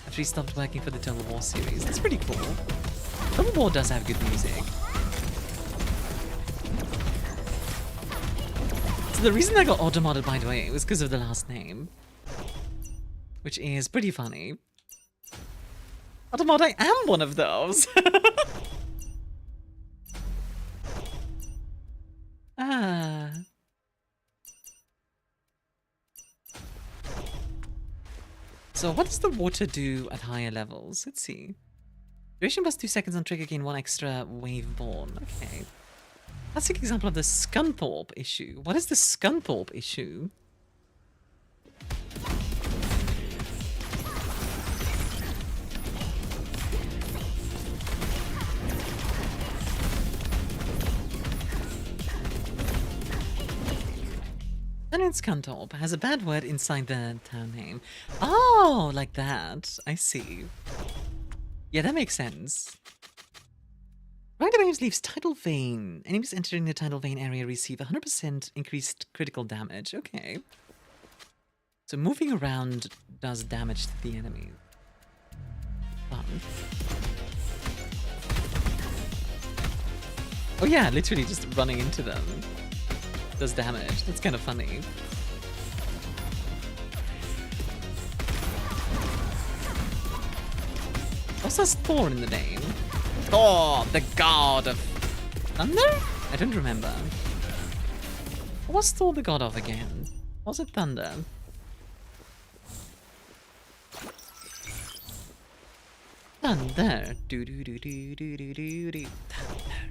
Speaker 1: after he stopped working for the Total War series. That's pretty cool. Total War does have good music. So the reason I got auto-modded, by the way, was because of the last name. Which is pretty funny. Automod, I am one of those! Ah. So what does the water do at higher levels? Let's see. Duration plus 2 seconds on trigger, gain 1 extra wave born. Okay. Classic example of the Scunthorpe issue. What is the Scunthorpe issue? Scunthorpe has a bad word inside the town name. Oh, like that. I see. Yeah, that makes sense. Right waves leaves tidal vein. Enemies entering the tidal vein area receive 100% increased critical damage. Okay. So moving around does damage to the enemy. Fun. Oh yeah, literally just running into them does damage. That's kind of funny. Also has Thor in the name. Thor, the god of thunder? I don't remember. What was Thor the god of again? Was it thunder? Thunder. Do do do do do do do do. Thunder.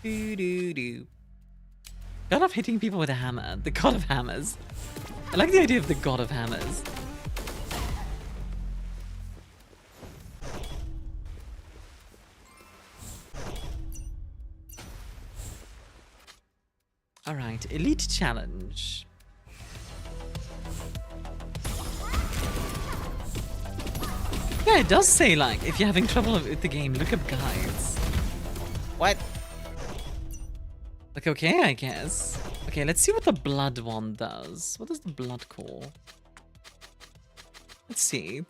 Speaker 1: Do do. God of hitting people with a hammer. The god of hammers. I like the idea of the god of hammers. Alright, Elite Challenge. Yeah, it does say, like, if you're having trouble with the game, look up guides. What? Like, okay, I guess. Okay, let's see what the blood one does. What does the blood core? Let's see.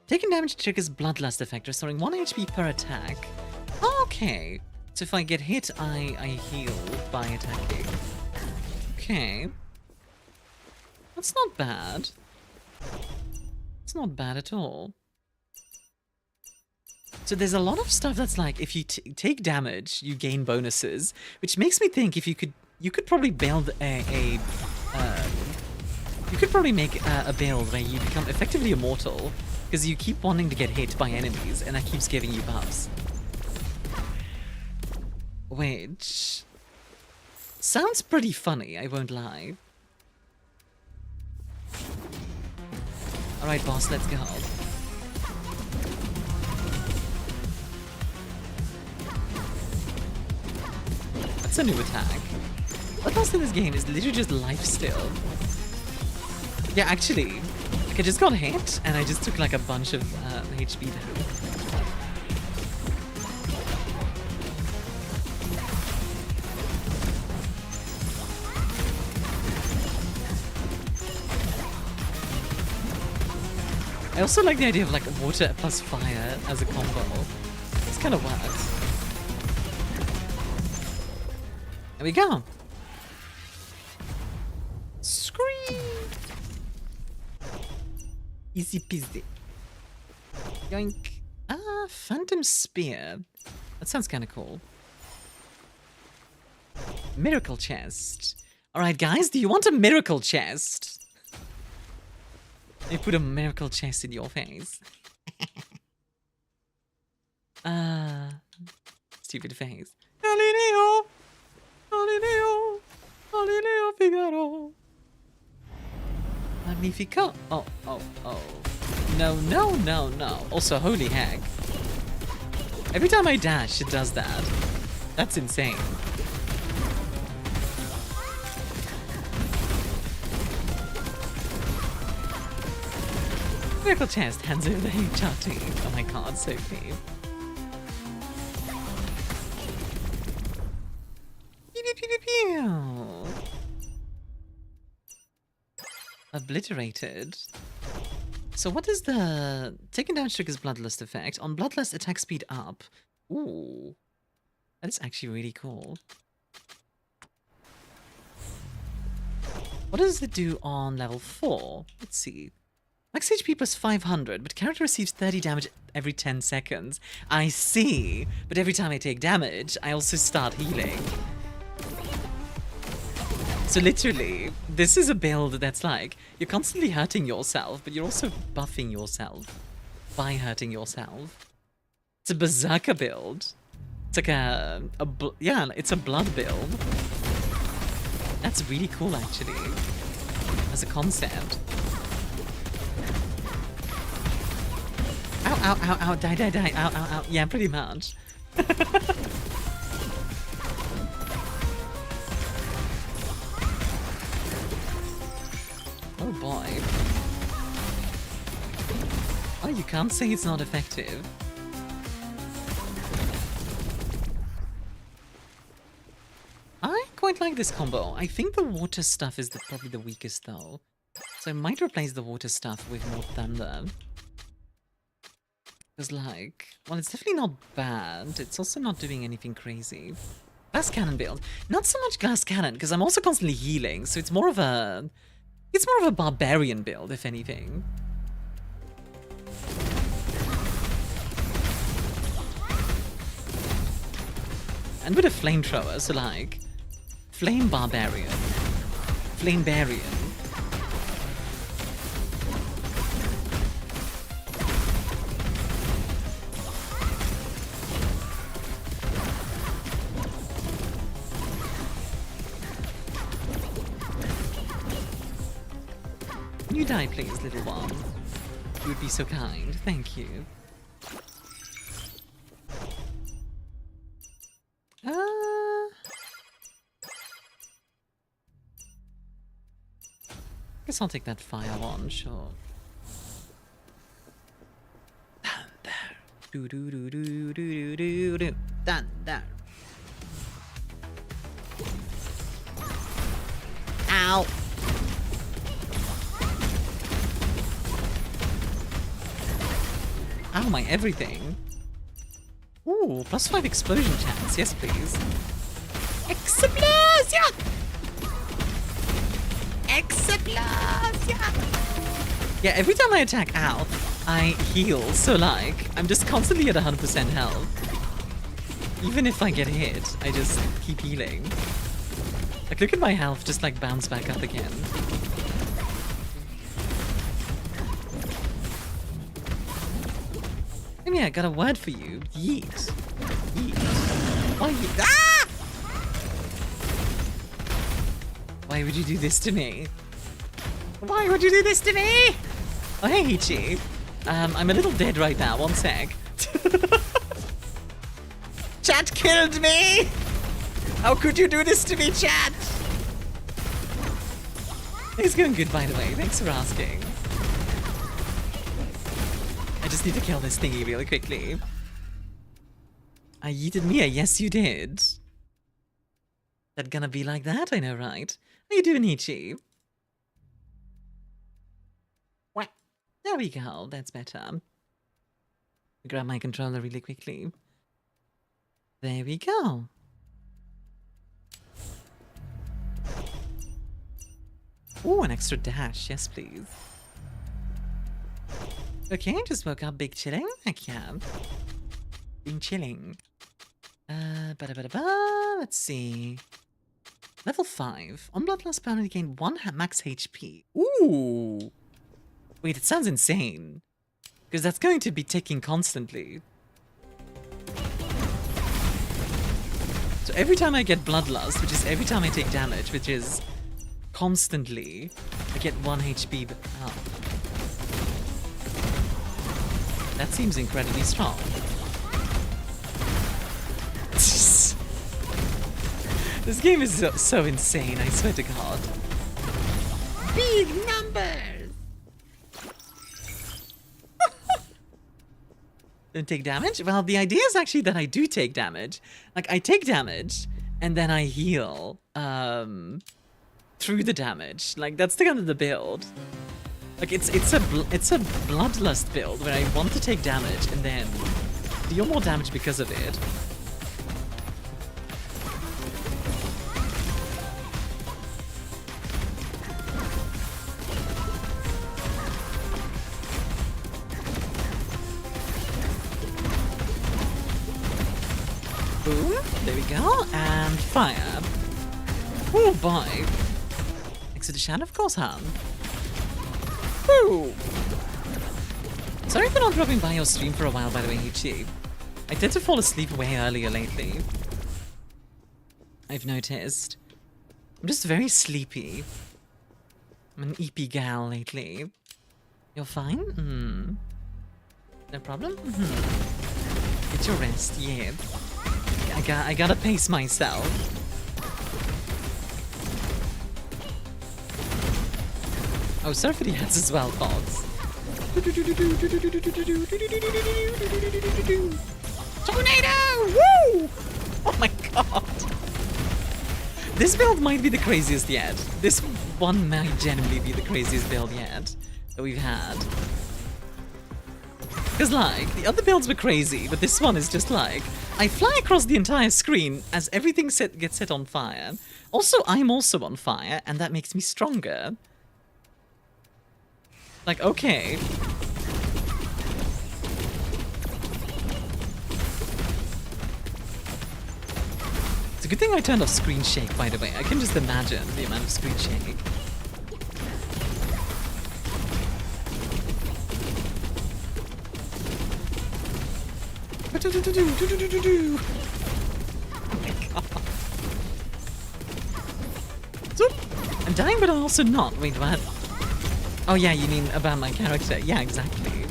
Speaker 1: Taking damage triggers Bloodlust effect, restoring 1 HP per attack. Oh, okay. So if I get hit, I heal by attacking. Okay. That's not bad. It's not bad at all. So there's a lot of stuff that's like, if you take damage, you gain bonuses, which makes me think if you could probably build you could probably make a build where you become effectively immortal because you keep wanting to get hit by enemies, and that keeps giving you buffs. Which sounds pretty funny, I won't lie. All right, boss, let's go. That's a new attack. What else in this game is literally just life steal. Yeah, actually, like I just got hit and I just took like a bunch of HP down. I also like the idea of like water plus fire as a combo. It's kind of works. There we go. Scream. Easy peasy. Yoink. Ah, Phantom Spear. That sounds kind of cool. Miracle Chest. Alright, guys, do you want a miracle chest? They put a miracle chest in your face. Stupid face. Leo Figaro. Magnifico. Oh. No. Also, holy heck. Every time I dash, it does that. That's insane. Miracle chest, hands over the HRT. Oh my god, so clean. Obliterated. So what is the... Taking down triggers Bloodlust effect. On Bloodlust, attack speed up. Ooh. That is actually really cool. What does it do on level 4? Let's see. Max HP plus 500, but character receives 30 damage every 10 seconds. I see. But every time I take damage, I also start healing. So literally, this is a build that's like, you're constantly hurting yourself, but you're also buffing yourself by hurting yourself. It's a berserker build. It's like yeah, it's a blood build. That's really cool, actually, as a concept. Ow, die, ow. Yeah, pretty much. Oh boy. Oh, you can't say it's not effective. I quite like this combo. I think the water stuff is probably the weakest though. So I might replace the water stuff with more thunder. Because like, well, it's definitely not bad. It's also not doing anything crazy. Glass cannon build. Not so much glass cannon, because I'm also constantly healing, so it's more of a... It's more of a barbarian build, if anything. And with a flamethrower, so like... Flame barbarian. Flamebarian. Can you die, please, little one? You would be so kind. Thank you. Guess I'll take that fire one, sure. Thunder. Do do do do do do do. Thunder. Ow. Ow, my everything. Ooh, plus 5 explosion chance. Yes, please. Explosion! Explosion! Yeah, every time I attack, ow, I heal. So, like, I'm just constantly at 100% health. Even if I get hit, I just keep healing. Like, look at my health just, like, bounce back up again. I mean, I got a word for you. Yeet. Yeet. Why yeet? Ah! Why would you do this to me? Why would you do this to me? Oh, hey, Hichi. I'm a little dead right now. One sec. Chat killed me! How could you do this to me, chat? It's going good, by the way. Thanks for asking. I just need to kill this thingy really quickly. I yeeted Mia. Yes, you did. That gonna be like that? I know, right? How you doing, Ichi? What? There we go. That's better. Grab my controller really quickly. There we go. Ooh, an extra dash. Yes, please. Okay, just woke up, big chilling. Heck yeah. Been chilling. Let's see. Level 5. On Bloodlust permanently gain 1 max HP. Ooh! Wait, it sounds insane. Because that's going to be ticking constantly. So every time I get Bloodlust, which is every time I take damage, which is constantly, I get 1 HP up. That seems incredibly strong. This game is so insane, I swear to God. Big numbers! Don't take damage? Well, the idea is actually that I do take damage. Like, I take damage, and then I heal through the damage. Like, that's the kind of the build. Like, it's a bloodlust build where I want to take damage and then deal more damage because of it. Boom, there we go, and fire. Oh boy. Exit the shadow, of course, Han. Woo! Sorry for not dropping by your stream for a while, by the way, Chibi. I tend to fall asleep way earlier lately. I've noticed. I'm just very sleepy. I'm an EP gal lately. You're fine? No problem? Get your rest, yeah. I gotta pace myself. Oh, sorry for the ads as well, Fox. Tornado! Woo! Oh my god! This build might be the craziest yet. This one might genuinely be the craziest build yet that we've had. Because, like, the other builds were crazy, but this one is just like, I fly across the entire screen as everything gets set on fire. Also, I'm also on fire, and that makes me stronger. Like, okay. It's a good thing I turned off screen shake, by the way. I can just imagine the amount of screen shake. Oh my god. So, I'm dying, but I'm also not. Wait, what? Oh yeah, you mean about my character? Yeah, exactly.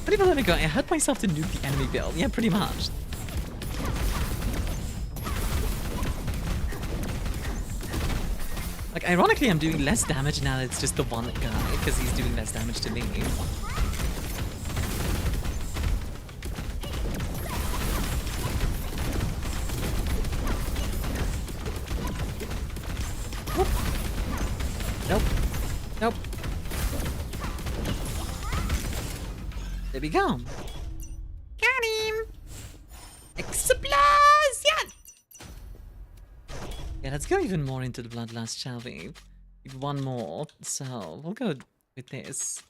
Speaker 1: Not even let it go. I hurt myself to nuke the enemy build. Yeah, pretty much. Like, ironically, I'm doing less damage now that it's just the one guy, because he's doing less damage to me. Nope. Nope. There we go. Got him! Explosion! Yeah, let's go even more into the Bloodlust, shall we? One more, so we'll go with this.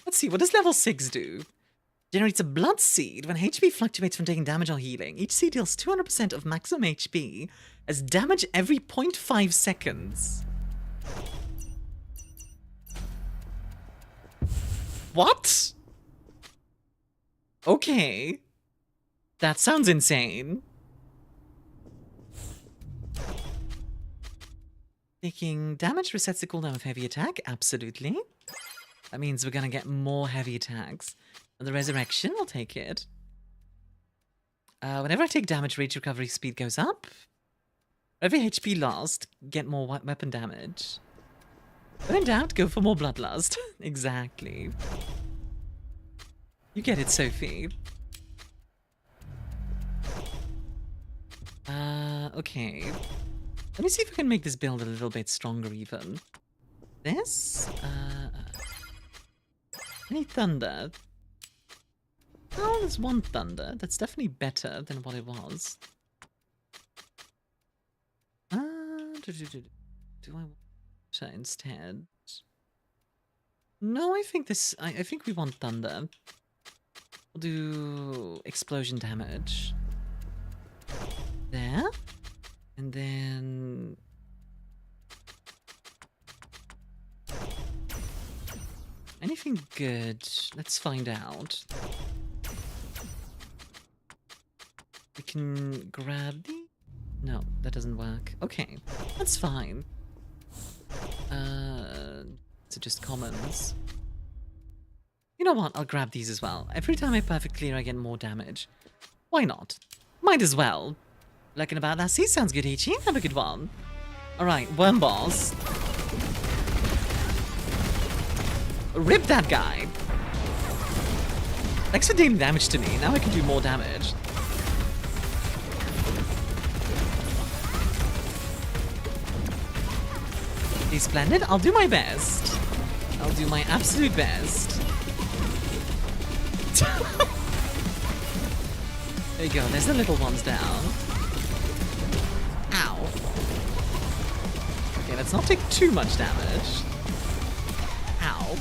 Speaker 1: Let's see, what does level 6 do? Generates a blood seed when HP fluctuates from taking damage or healing. Each seed deals 200% of maximum HP as damage every 0.5 seconds. What? Okay. That sounds insane. Taking damage resets the cooldown of heavy attack. Absolutely. That means we're gonna get more heavy attacks. And the resurrection, I'll take it. Whenever I take damage, rage recovery speed goes up. Every HP lost, get more weapon damage. When in doubt, go for more bloodlust. Exactly. You get it, Sophie. Okay. Let me see if I can make this build a little bit stronger even. This? I need thunder. Oh, there's one thunder. That's definitely better than what it was. Do I want to instead? No, I think this... I think we want thunder. We'll do explosion damage. There. And then... anything good? Let's find out. We can grab the... No, that doesn't work. Okay, that's fine. So just commons. You know what? I'll grab these as well. Every time I perfect clear, I get more damage. Why not? Might as well. Looking about that. See, sounds good, Ichi. Have a good one. Alright, worm boss. Rip that guy. Extra daily damage to me. Now I can do more damage. Okay, splendid. I'll do my best. I'll do my absolute best. There you go. There's the little ones down. Ow. Okay, let's not take too much damage. Ow.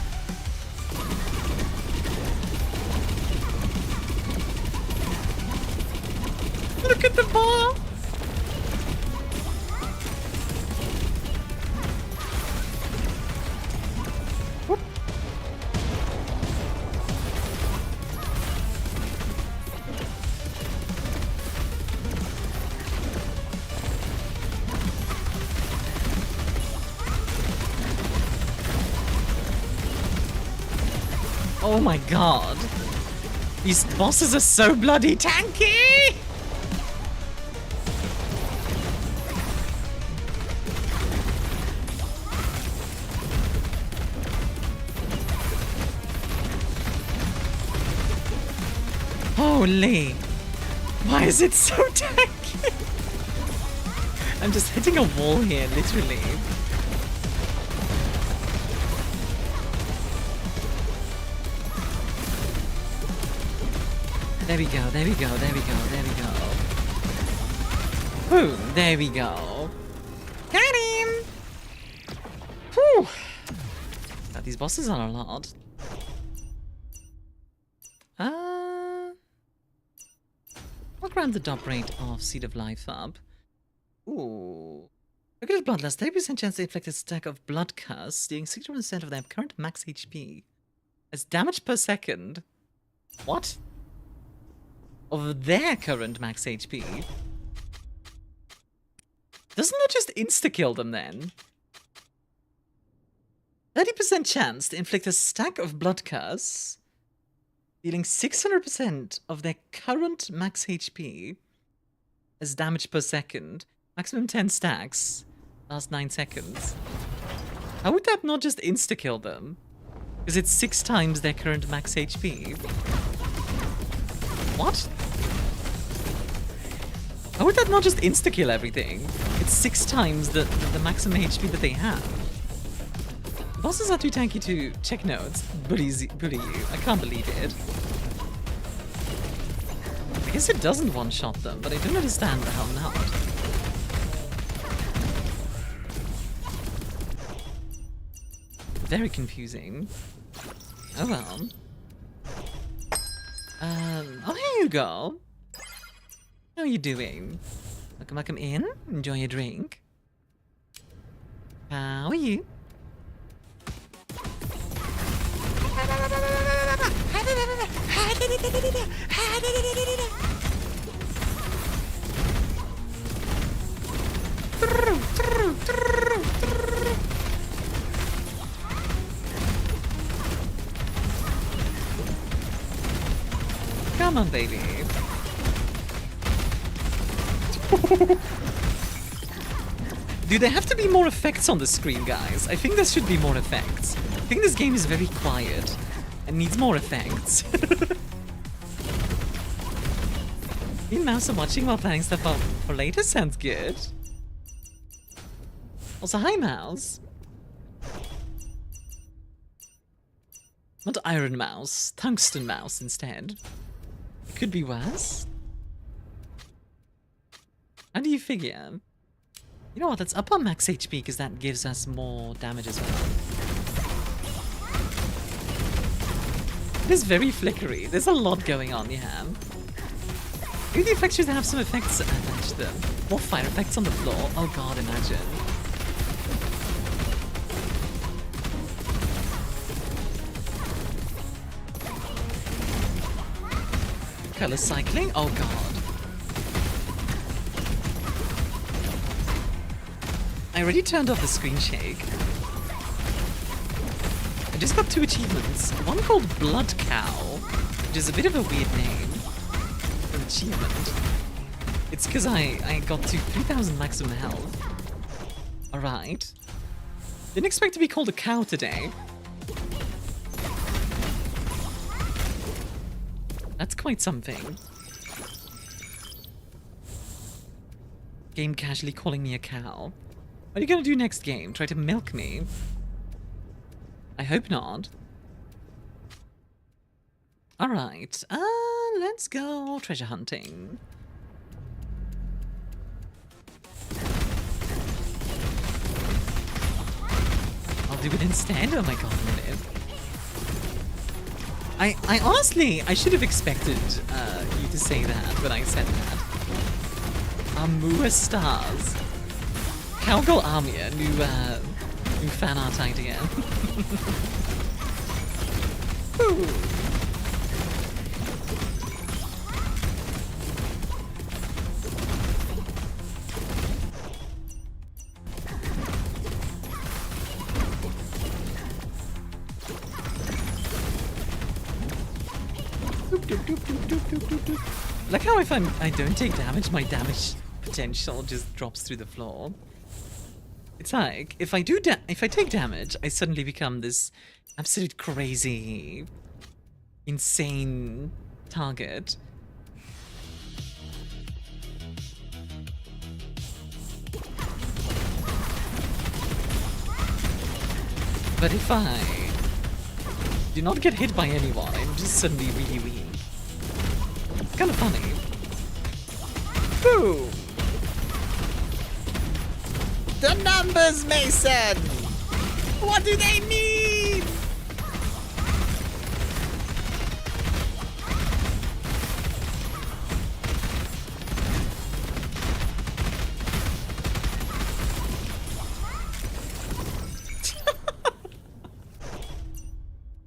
Speaker 1: Look at the bar! Whoop. Oh my god. These bosses are so bloody tanky! Holy! Why is it so tanky? I'm just hitting a wall here, literally. There we go, there we go, there we go, there we go. Boom, there we go. Got him! Whew! God, these bosses are a lot. I'll grab the top rate of Seed of Life up. Ooh. Look at his bloodlust. 30% chance to inflict a stack of blood curse, dealing 60% of their current max HP. As damage per second. What? Of their current max HP. Doesn't that just insta-kill them then? 30% chance to inflict a stack of blood curse, dealing 600% of their current max HP as damage per second. Maximum 10 stacks. Last 9 seconds. How would that not just insta-kill them? Because it's 6 times their current max HP. What? How would that not just insta-kill everything? It's 6 times the maximum HP that they have. Bosses are too tanky to check notes. Bully you. I can't believe it. I guess it doesn't one-shot them, but I don't understand how not. Very confusing. Oh well. Oh, here you go. How are you doing? Welcome in. Enjoy your drink. How are you? Come on, baby. Do there have to be more effects on the screen, guys? I think there should be more effects. I think this game is very quiet and needs more effects. Me and Mouse are watching while planning stuff out for later. Sounds good. Also, hi, Mouse. Not Iron Mouse, Tungsten Mouse instead. It could be worse. How do you figure? You know what, let's up our max HP because that gives us more damage as well. It is very flickery. There's a lot going on, yeah. Maybe the effects should have some effects attached to them. More fire effects on the floor. Oh god, imagine. Color cycling? Oh god. I already turned off the screen shake. I just got 2 achievements. One called Blood Cow, which is a bit of a weird name for an achievement. It's because I got to 3,000 maximum health. Alright. Didn't expect to be called a cow today. That's quite something. Game casually calling me a cow. What are you gonna do next game? Try to milk me? I hope not. Alright, let's go treasure hunting. I'll do it instead? Oh my god, Liv. I honestly, I should have expected you to say that when I said that. ArmiaStars. Cowgirl Armia, new fan art idea. Ooh. Like how if I don't take damage, my damage potential just drops through the floor. It's like if I take damage, I suddenly become this absolute crazy, insane target. But if I do not get hit by anyone, I'm just suddenly really weak. It's kind of funny. Boom! The numbers, Mason! What do they mean?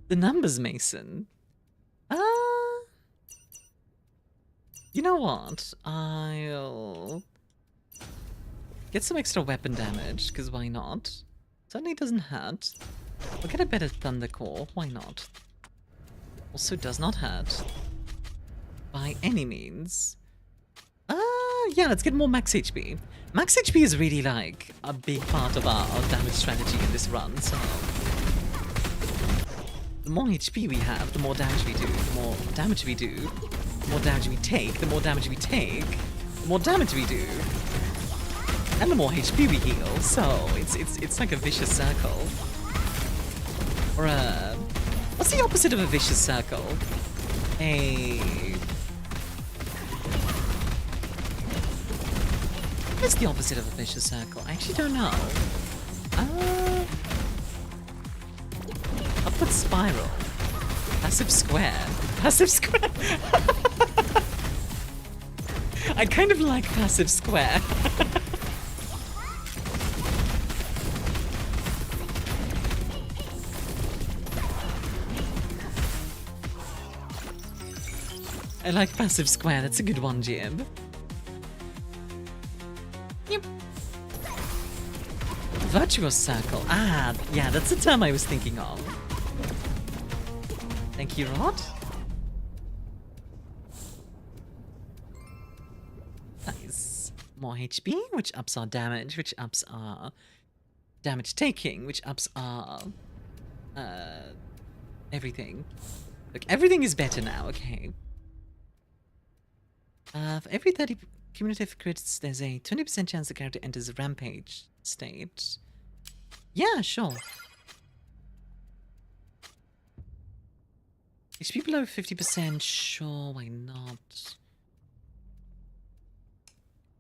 Speaker 1: The numbers, Mason. You know what? I'll get some extra weapon damage, because why not? Certainly doesn't hurt. I'll get a better Thunder Core, why not? Also does not hurt. By any means. Yeah, let's get more max HP. Max HP is really like a big part of our damage strategy in this run, so... The more HP we have, the more damage we do. The more damage we do, the more damage we take. The more damage we take, the more damage we do. And the more HP we heal, so it's like a vicious circle. Or a... What's the opposite of a vicious circle? What's the opposite of a vicious circle? I actually don't know. Upward spiral. Passive square. Passive square. I kind of like passive square. I like passive square. That's a good one, Jib. Yep. Virtuous circle. Ah, yeah, that's the term I was thinking of. Thank you, Rod. Nice. More HP, which ups our damage, which ups our damage taking, which ups our everything. Look, everything is better now, okay. For every 30 cumulative crits, there's a 20% chance the character enters a rampage state. Yeah, sure. HP below 50%, sure, why not?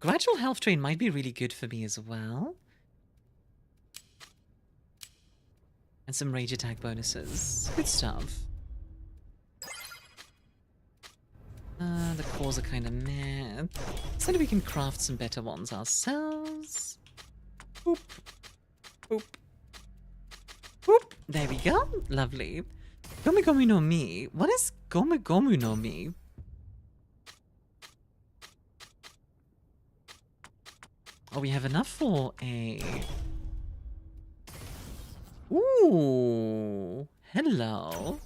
Speaker 1: Gradual health drain might be really good for me as well. And some rage attack bonuses. Good stuff. The cores are kind of meh. So that we can craft some better ones ourselves. Boop. Boop. Boop. There we go. Lovely. Gomu Gomu no Mi. What is Gomu Gomu no Mi? Oh, we have enough for a... Ooh, hello.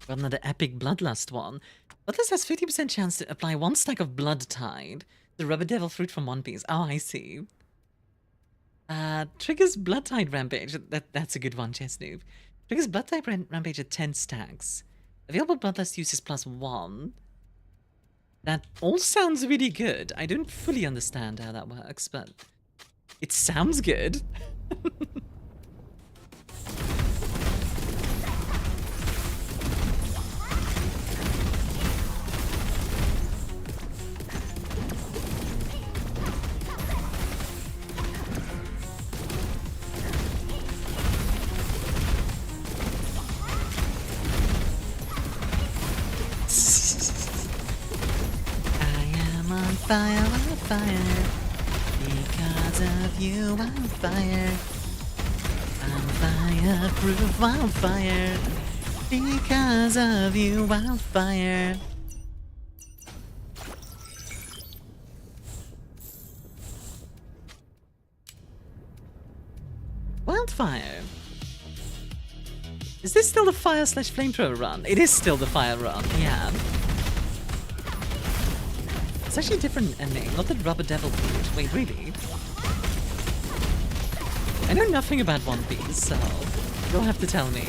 Speaker 1: Got another epic Bloodlust one. Bloodlust has 50% chance to apply 1 stack of Blood Tide, the Rubber Devil fruit from One Piece. Oh, I see. Triggers Blood Tide Rampage. That's a good one, Chessnoob. Triggers Blood Tide Rampage at 10 stacks. Available Bloodlust uses +1. That all sounds really good. I don't fully understand how that works, but it sounds good. On fire, because of you I'm fire. I'm fireproof, I'm fire, because of you I'm fire. Wildfire. Is this still the fire/flamethrower run? It is still the fire run, yeah. It's actually a different ending, not the Rubber Devil fruit. Wait, really? I know nothing about One Piece, so you'll have to tell me.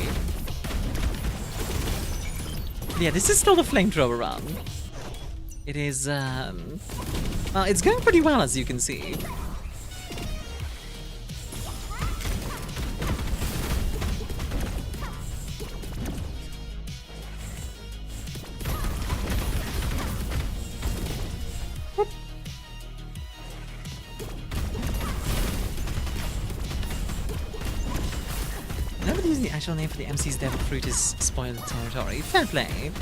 Speaker 1: Yeah, this is still the flamethrower run. It is, well, it's going pretty well, as you can see. Never using the actual name for the MC's Devil Fruit is spoiled territory. Fair play.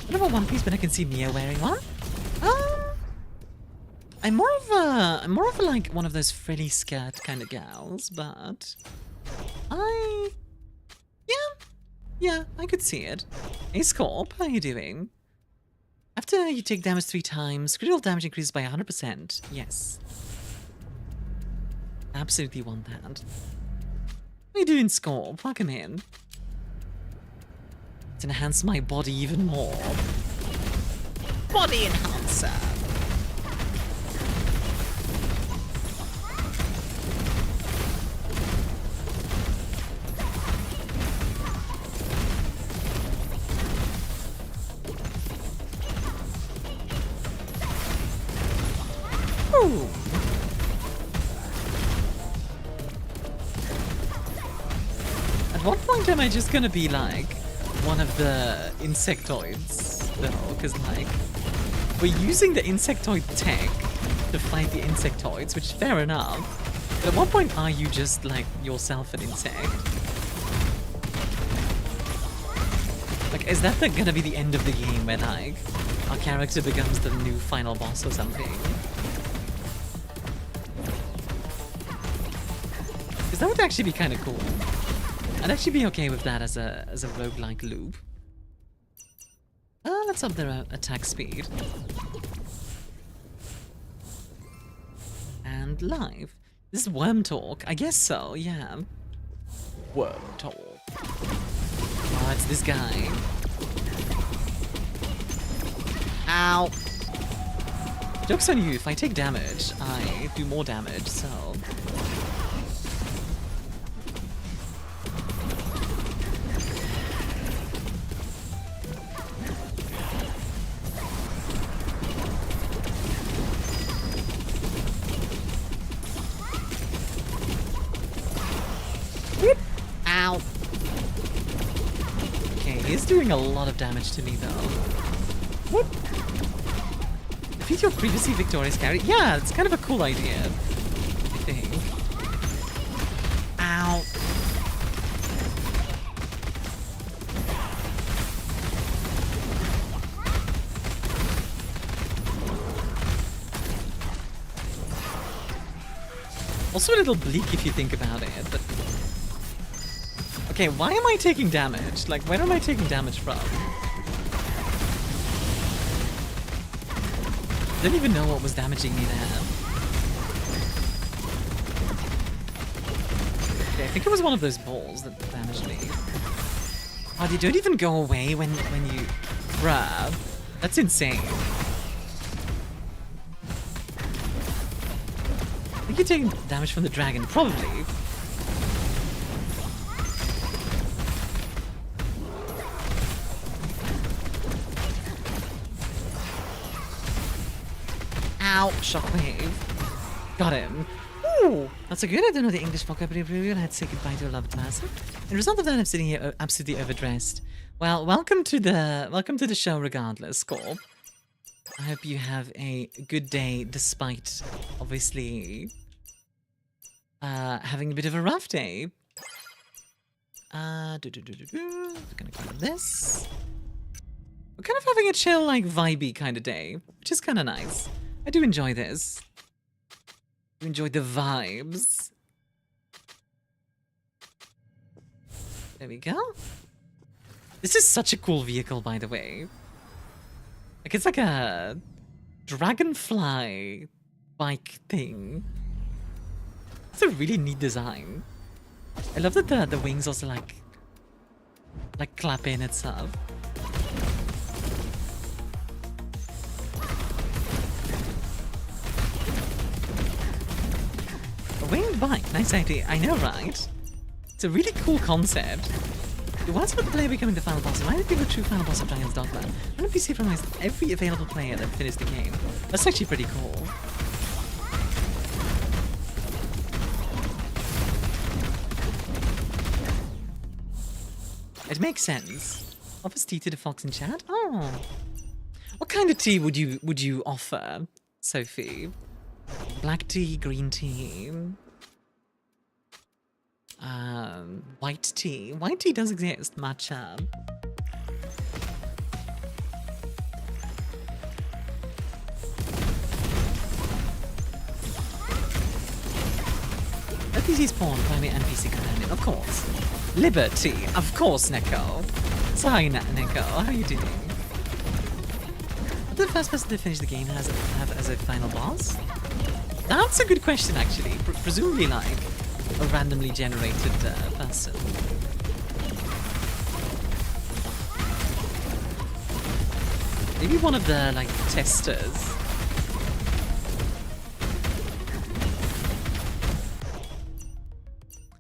Speaker 1: I don't know about One Piece, but I can see Mia wearing one. I'm more of a like one of those frilly skirt kind of gals, but yeah, I could see it. Hey Scorp, how are you doing? After you take damage 3 times, critical damage increases by 100%. Yes. Absolutely want that. What are you doing, Scorp? Welcome in. To enhance my body even more. Body enhancer. Ooh. At what point am I just gonna be like one of the insectoids though? Because like we're using the insectoid tech to fight the insectoids, which fair enough. But at what point are you just like yourself an insect? Like, is that gonna be the end of the game where like our character becomes the new final boss or something? Because that would actually be kind of cool. I'd actually be okay with that as a roguelike loop. Let's up their attack speed. And live. This is Worm Talk. I guess so, yeah. Worm Talk. Oh, it's this guy. Ow! Joke's on you, if I take damage, I do more damage, so... Ow! Okay, he's doing a lot of damage to me though. Whoop! Defeat your previously victorious character. Yeah, it's kind of a cool idea, I think. Ow! Also a little bleak if you think about it, but... Okay, why am I taking damage? Like, where am I taking damage from? Didn't even know what was damaging me there. Okay, I think it was one of those balls that damaged me. Oh, they don't even go away when you grab. That's insane. I think you're taking damage from the dragon, probably. Ow! Shockwave. Got him. Ooh, that's a good. I don't know the English vocabulary. I had to say goodbye to a loved person. In result of that, I'm sitting here absolutely overdressed. Well, welcome to the show, regardless, Corp. I hope you have a good day, despite obviously having a bit of a rough day. We're gonna cover this. We're kind of having a chill, like, vibey kind of day, which is kind of nice. I do enjoy this. I enjoy the vibes. There we go. This is such a cool vehicle, by the way. Like, it's like a dragonfly bike thing. It's a really neat design. I love that the wings also like clap in itself. A winged bike, nice idea. I know, right? It's a really cool concept. Once with the player becoming the final boss, why did people true final boss of Dragon's Dogma? Why don't PC promise every available player that finished the game? That's actually pretty cool. It makes sense. Offers tea to the fox in chat? Oh. What kind of tea would you offer, Sophie? Black tea, green tea? White tea. White tea does exist. Matcha. NPC spawn, primary NPC companion, of course. Liberty, of course, Neko. So hi, Neko. How are you doing? What did the first person to finish the game have as a final boss? That's a good question, actually. Presumably, like, a randomly generated person. Maybe one of the, like, testers.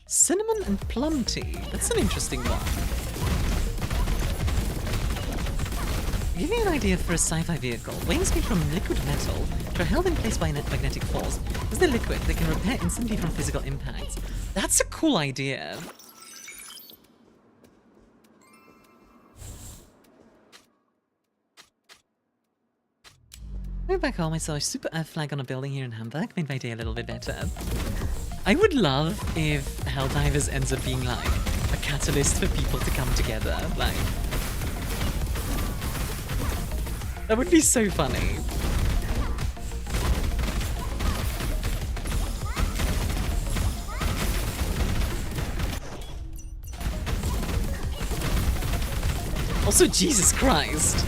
Speaker 1: Cinnamon and plum tea. That's an interesting one. Give me an idea for a sci-fi vehicle. Wings made from liquid metal, which are held in place by a magnetic force. As they're liquid, they can repair instantly from physical impacts. That's a cool idea. Moving back home, I saw a super Earth flag on a building here in Hamburg. Made my day a little bit better. I would love if Helldivers ends up being like a catalyst for people to come together. Like, that would be so funny. Also, Jesus Christ.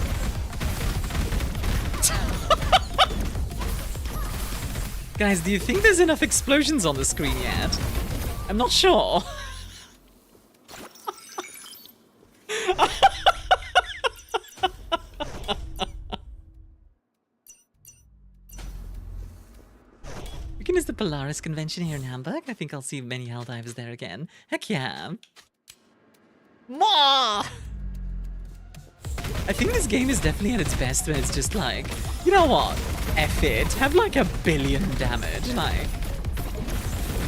Speaker 1: Guys, do you think there's enough explosions on the screen yet? I'm not sure. Weekend is the Polaris convention here in Hamburg. I think I'll see many Helldivers there again. Heck yeah. Mwah! I think this game is definitely at its best when it's just like, you know what? F it. Have like 1 billion damage. Like,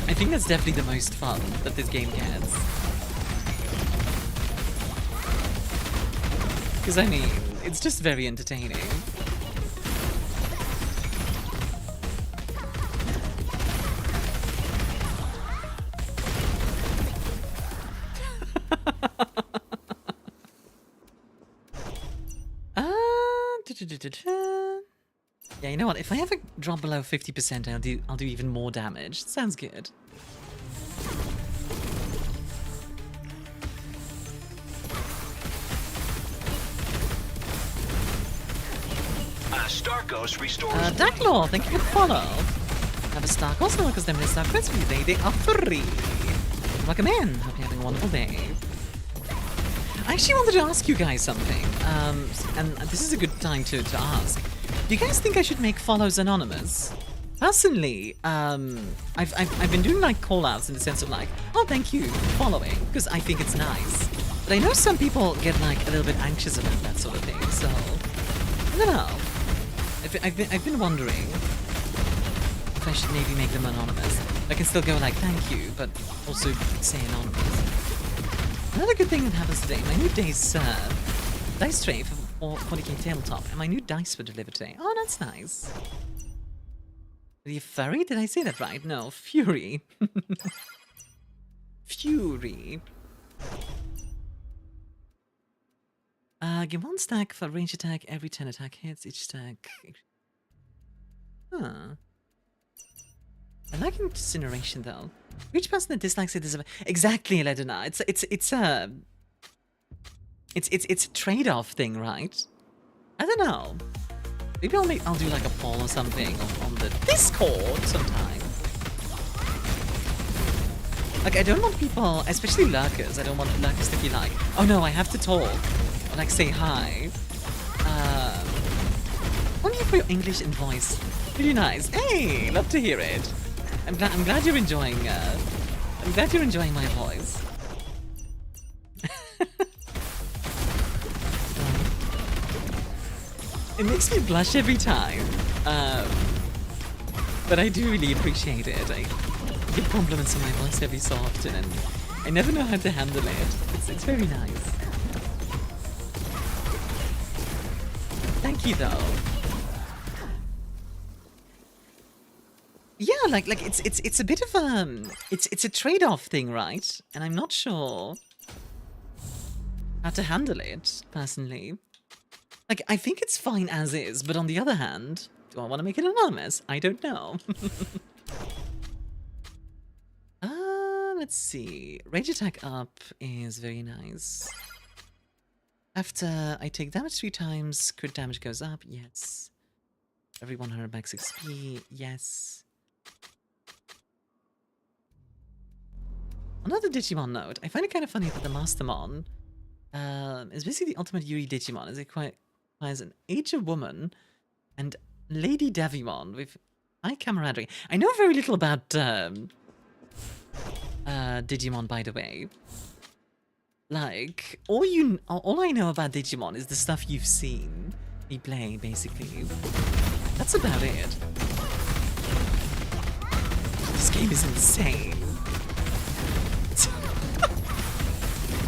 Speaker 1: I think that's definitely the most fun that this game gets. Because, I mean, it's just very entertaining. Yeah, you know what? If I ever drop below 50%, I'll do even more damage. Sounds good.
Speaker 5: Starkos restores.
Speaker 1: Darklaw, thank you for the follow. Have a Starkos now because them is Starkos for you. They are free. Welcome in. Hope you're having a wonderful day. I actually wanted to ask you guys something, and this is a good time to ask. Do you guys think I should make follows anonymous? Personally, I've been doing like call-outs in the sense of like, oh, thank you for following, because I think it's nice. But I know some people get like a little bit anxious about that sort of thing, so I don't know. I've been wondering if I should maybe make them anonymous. I can still go like thank you, but also say anonymous. Another good thing that happens today, my new dice tray for 40k tabletop, and my new dice were delivered today. Oh, that's nice. Are you furry? Did I say that right? No, fury. Fury. Give 1 stack for range attack every 10 attack hits. Each stack. Huh. I like incineration though. Which person that dislikes it is exactly, Ledina. It's a trade-off thing, right? I don't know. Maybe I'll do like a poll or something on the Discord sometime. Like I don't want people, especially lurkers. I don't want lurkers to be like, oh no, I have to talk or like say hi. Only for your English and voice. Really nice. Hey, love to hear it. I'm glad you're enjoying. I'm glad you're enjoying my voice. It makes me blush every time, but I do really appreciate it. I get compliments on my voice every so often, and I never know how to handle it. It's very nice. Thank you, though. Yeah, like it's a bit of it's a trade-off thing, right? And I'm not sure how to handle it personally. Like, I think it's fine as is, but on the other hand, do I want to make it anonymous? I don't know. Let's see. Rage attack up is very nice. After I take damage 3 times, crit damage goes up. Yes. Every 100 max XP. Yes. Another Digimon note. I find it kind of funny that the Mastermon is basically the ultimate Yuri Digimon. Is it quite as an Ager woman and Lady Devimon with high camaraderie. I know very little about Digimon, by the way. Like, all I know about Digimon is the stuff you've seen me play, basically. That's about it. This game is insane.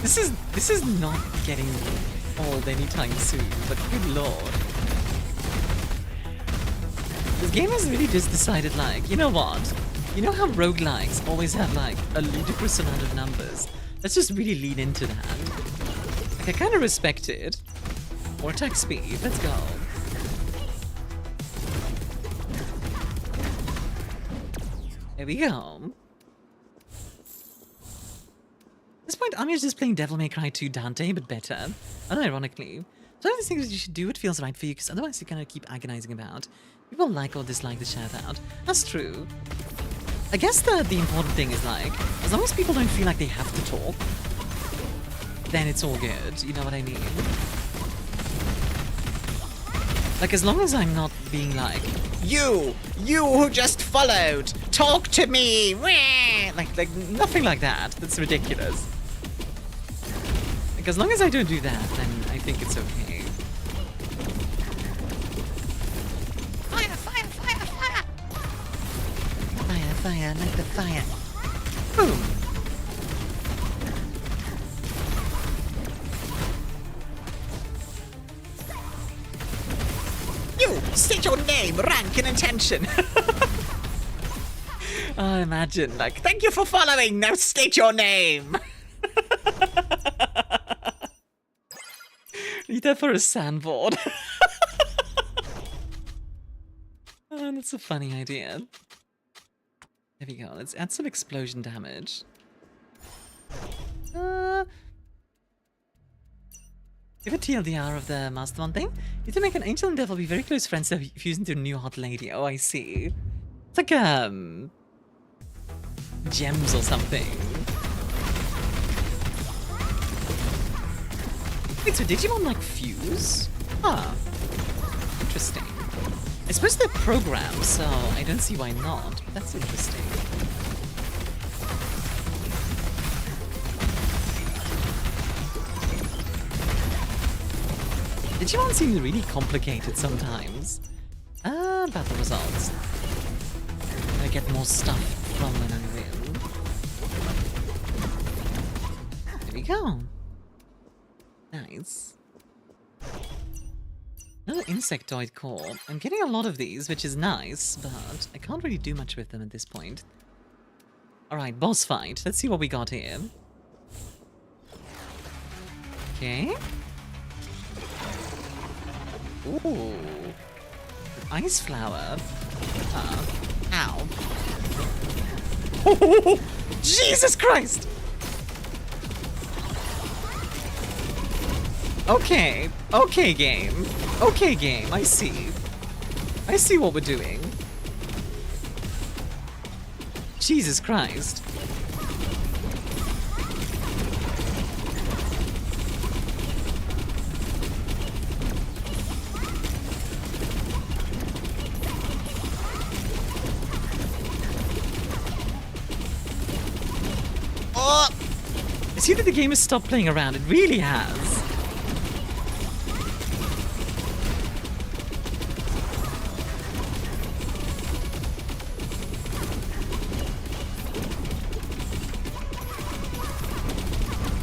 Speaker 1: This is not getting old anytime soon, but good lord. This game has really just decided, like, you know what? You know how roguelikes always have, like, a ludicrous amount of numbers? Let's just really lean into that. Like, I kind of respect it. More attack speed, let's go. There we go. At this point, Armia's just playing Devil May Cry 2 Dante, but better. Unironically. So one of the things that you should do what feels right for you, because otherwise you kind of keep agonizing about. People like or dislike the shout-out. That's true. I guess the important thing is, like, as long as people don't feel like they have to talk, then it's all good. You know what I mean? Like, as long as I'm not being like, you who just followed, talk to me, like nothing like that. That's ridiculous. Like, as long as I don't do that, then I think it's okay. Fire, fire, fire, fire! Fire, fire, like the fire. Boom! You, state your name, rank, and intention. Oh, imagine, like, thank you for following, now state your name. Need that for a sandboard. Oh, that's a funny idea. There we go, let's add some explosion damage. Give a TLDR of the Mastermind thing. You to make an angel and devil be very close friends to fuse into a new hot lady. Oh, I see. It's like, gems or something. Wait, so Digimon like fuse? Huh. Interesting. I suppose they're programmed, so I don't see why not, but that's interesting. Digimon seem really complicated sometimes. Battle results. I get more stuff from when I win. There we go. Nice. Another insectoid core. I'm getting a lot of these, which is nice, but I can't really do much with them at this point. Alright, boss fight. Let's see what we got here. Okay. Ooh. Ice flower. Ow. Oh, Jesus Christ! Okay. Okay, game. Okay, game. I see. I see what we're doing. Jesus Christ. Oh! I see that the game has stopped playing around. It really has.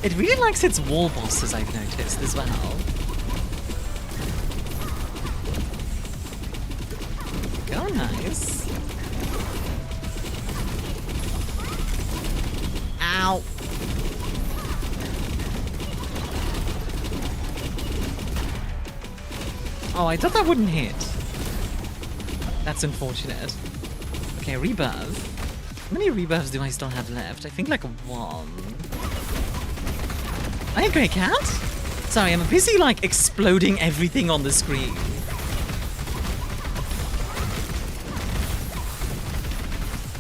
Speaker 1: It really likes its wall bosses, I've noticed, as well. Oh, nice. Ow. Oh, I thought that wouldn't hit. That's unfortunate. Okay, rebirth. How many rebirths do I still have left? I think like 1. Hi, Grey Cat. Sorry, I'm busy, like, exploding everything on the screen.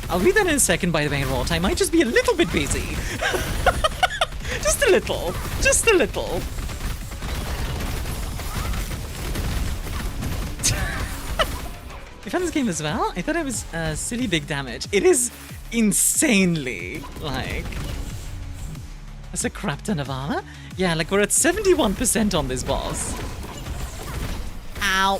Speaker 1: I'll read that in a second, by the way, Rot. I might just be a little bit busy. Just a little. Just a little. You found this game as well? I thought it was silly big damage. It is insanely, like... That's a crap ton of armor. Yeah, like we're at 71% on this boss. Ow.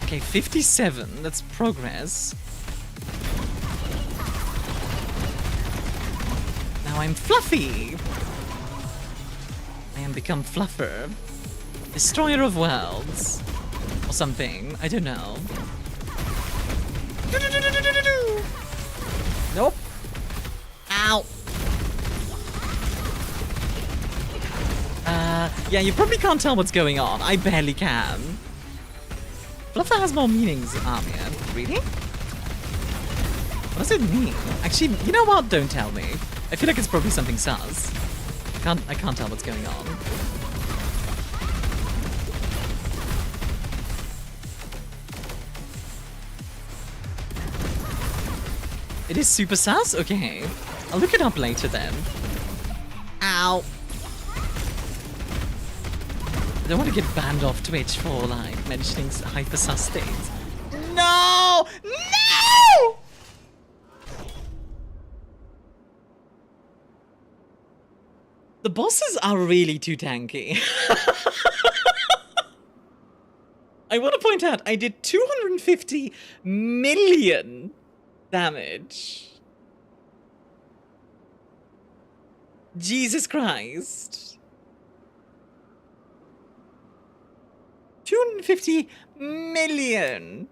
Speaker 1: Okay, 57. That's progress. Now I'm fluffy. I am become Fluffer. Destroyer of worlds. Or something. I don't know. Nope. Ow. Yeah, you probably can't tell what's going on. I barely can. Fluffer has more meanings, Armia. Really? What does it mean? Actually, you know what? Don't tell me. I feel like it's probably something sus. I can't tell what's going on. It is super sus? Okay. I'll look it up later then. Ow. I don't want to get banned off Twitch for, like, mentioning hyper sus things. No! No! The bosses are really too tanky. I want to point out, I did 250 million damage. Jesus Christ. 250 million.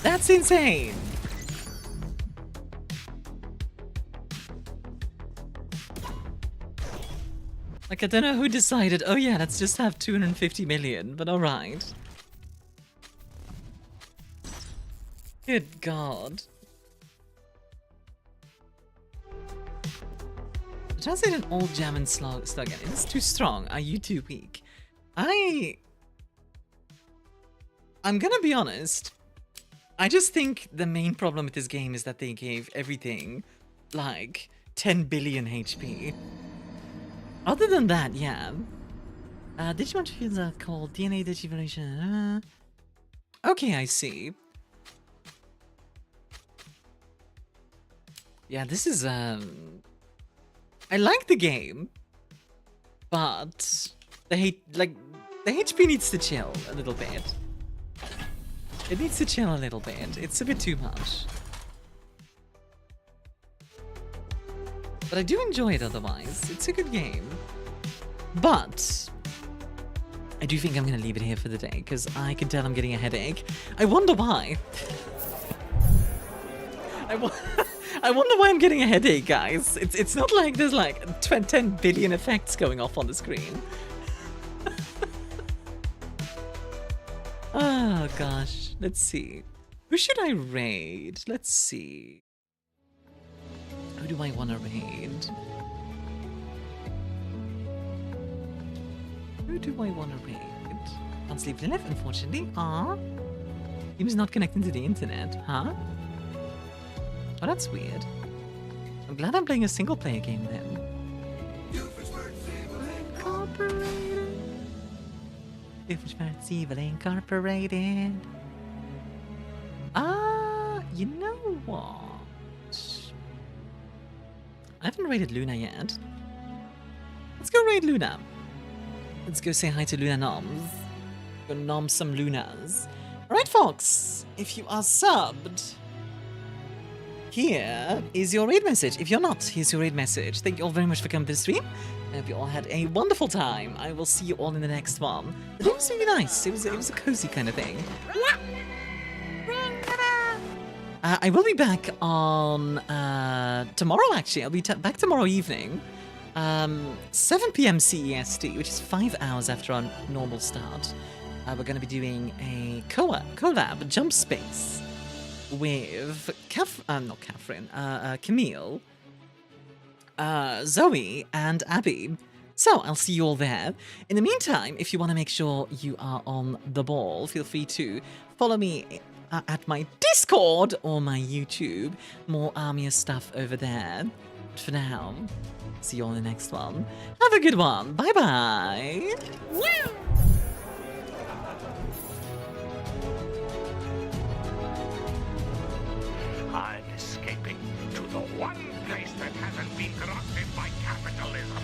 Speaker 1: That's insane. Like, I don't know who decided, oh yeah, let's just have 250 million, but alright. Good God. Translate an old German slogan. It's too strong. Are you too weak? I'm gonna be honest. I just think the main problem with this game is that they gave everything like 10 billion HP. Other than that, yeah. Digimon fields are called DNA Digivolution. Okay, I see. Yeah, this is I like the game, but the HP needs to chill a little bit. It needs to chill a little bit. It's a bit too much. But I do enjoy it otherwise. It's a good game. But I do think I'm going to leave it here for the day because I can tell I'm getting a headache. I wonder why. I wonder why I'm getting a headache, guys. It's not like there's like 10 billion effects going off on the screen. Oh gosh, let's see. Who should I raid? Let's see. Who do I want to raid? Who do I want to raid? Can't sleep till 11, unfortunately. He was not connecting to the internet, huh? Oh, that's weird. I'm glad I'm playing a single player game then. Evil Incorporated. You know what? I haven't raided Luna yet. Let's go raid Luna. Let's go say hi to Luna Noms. Go nom some Lunas. Alright, folks. If you are subbed, here is your raid message. If you're not, here's your raid message. Thank you all very much for coming to the stream. I hope you all had a wonderful time. I will see you all in the next one. The game was really nice. It was a cozy kind of thing. I will be back on tomorrow, actually. I'll be back tomorrow evening. 7 p.m. CEST, which is 5 hours after our normal start. We're going to be doing a collab jump space with Camille, Zoe, and Abby. So I'll see you all there. In the meantime, if you want to make sure you are on the ball, feel free to follow me at my Discord or my YouTube. More Armia stuff over there. But for now, see you all in the next one. Have a good one. Bye-bye.
Speaker 5: I'm escaping to the one place that hasn't been corrupted by capitalism.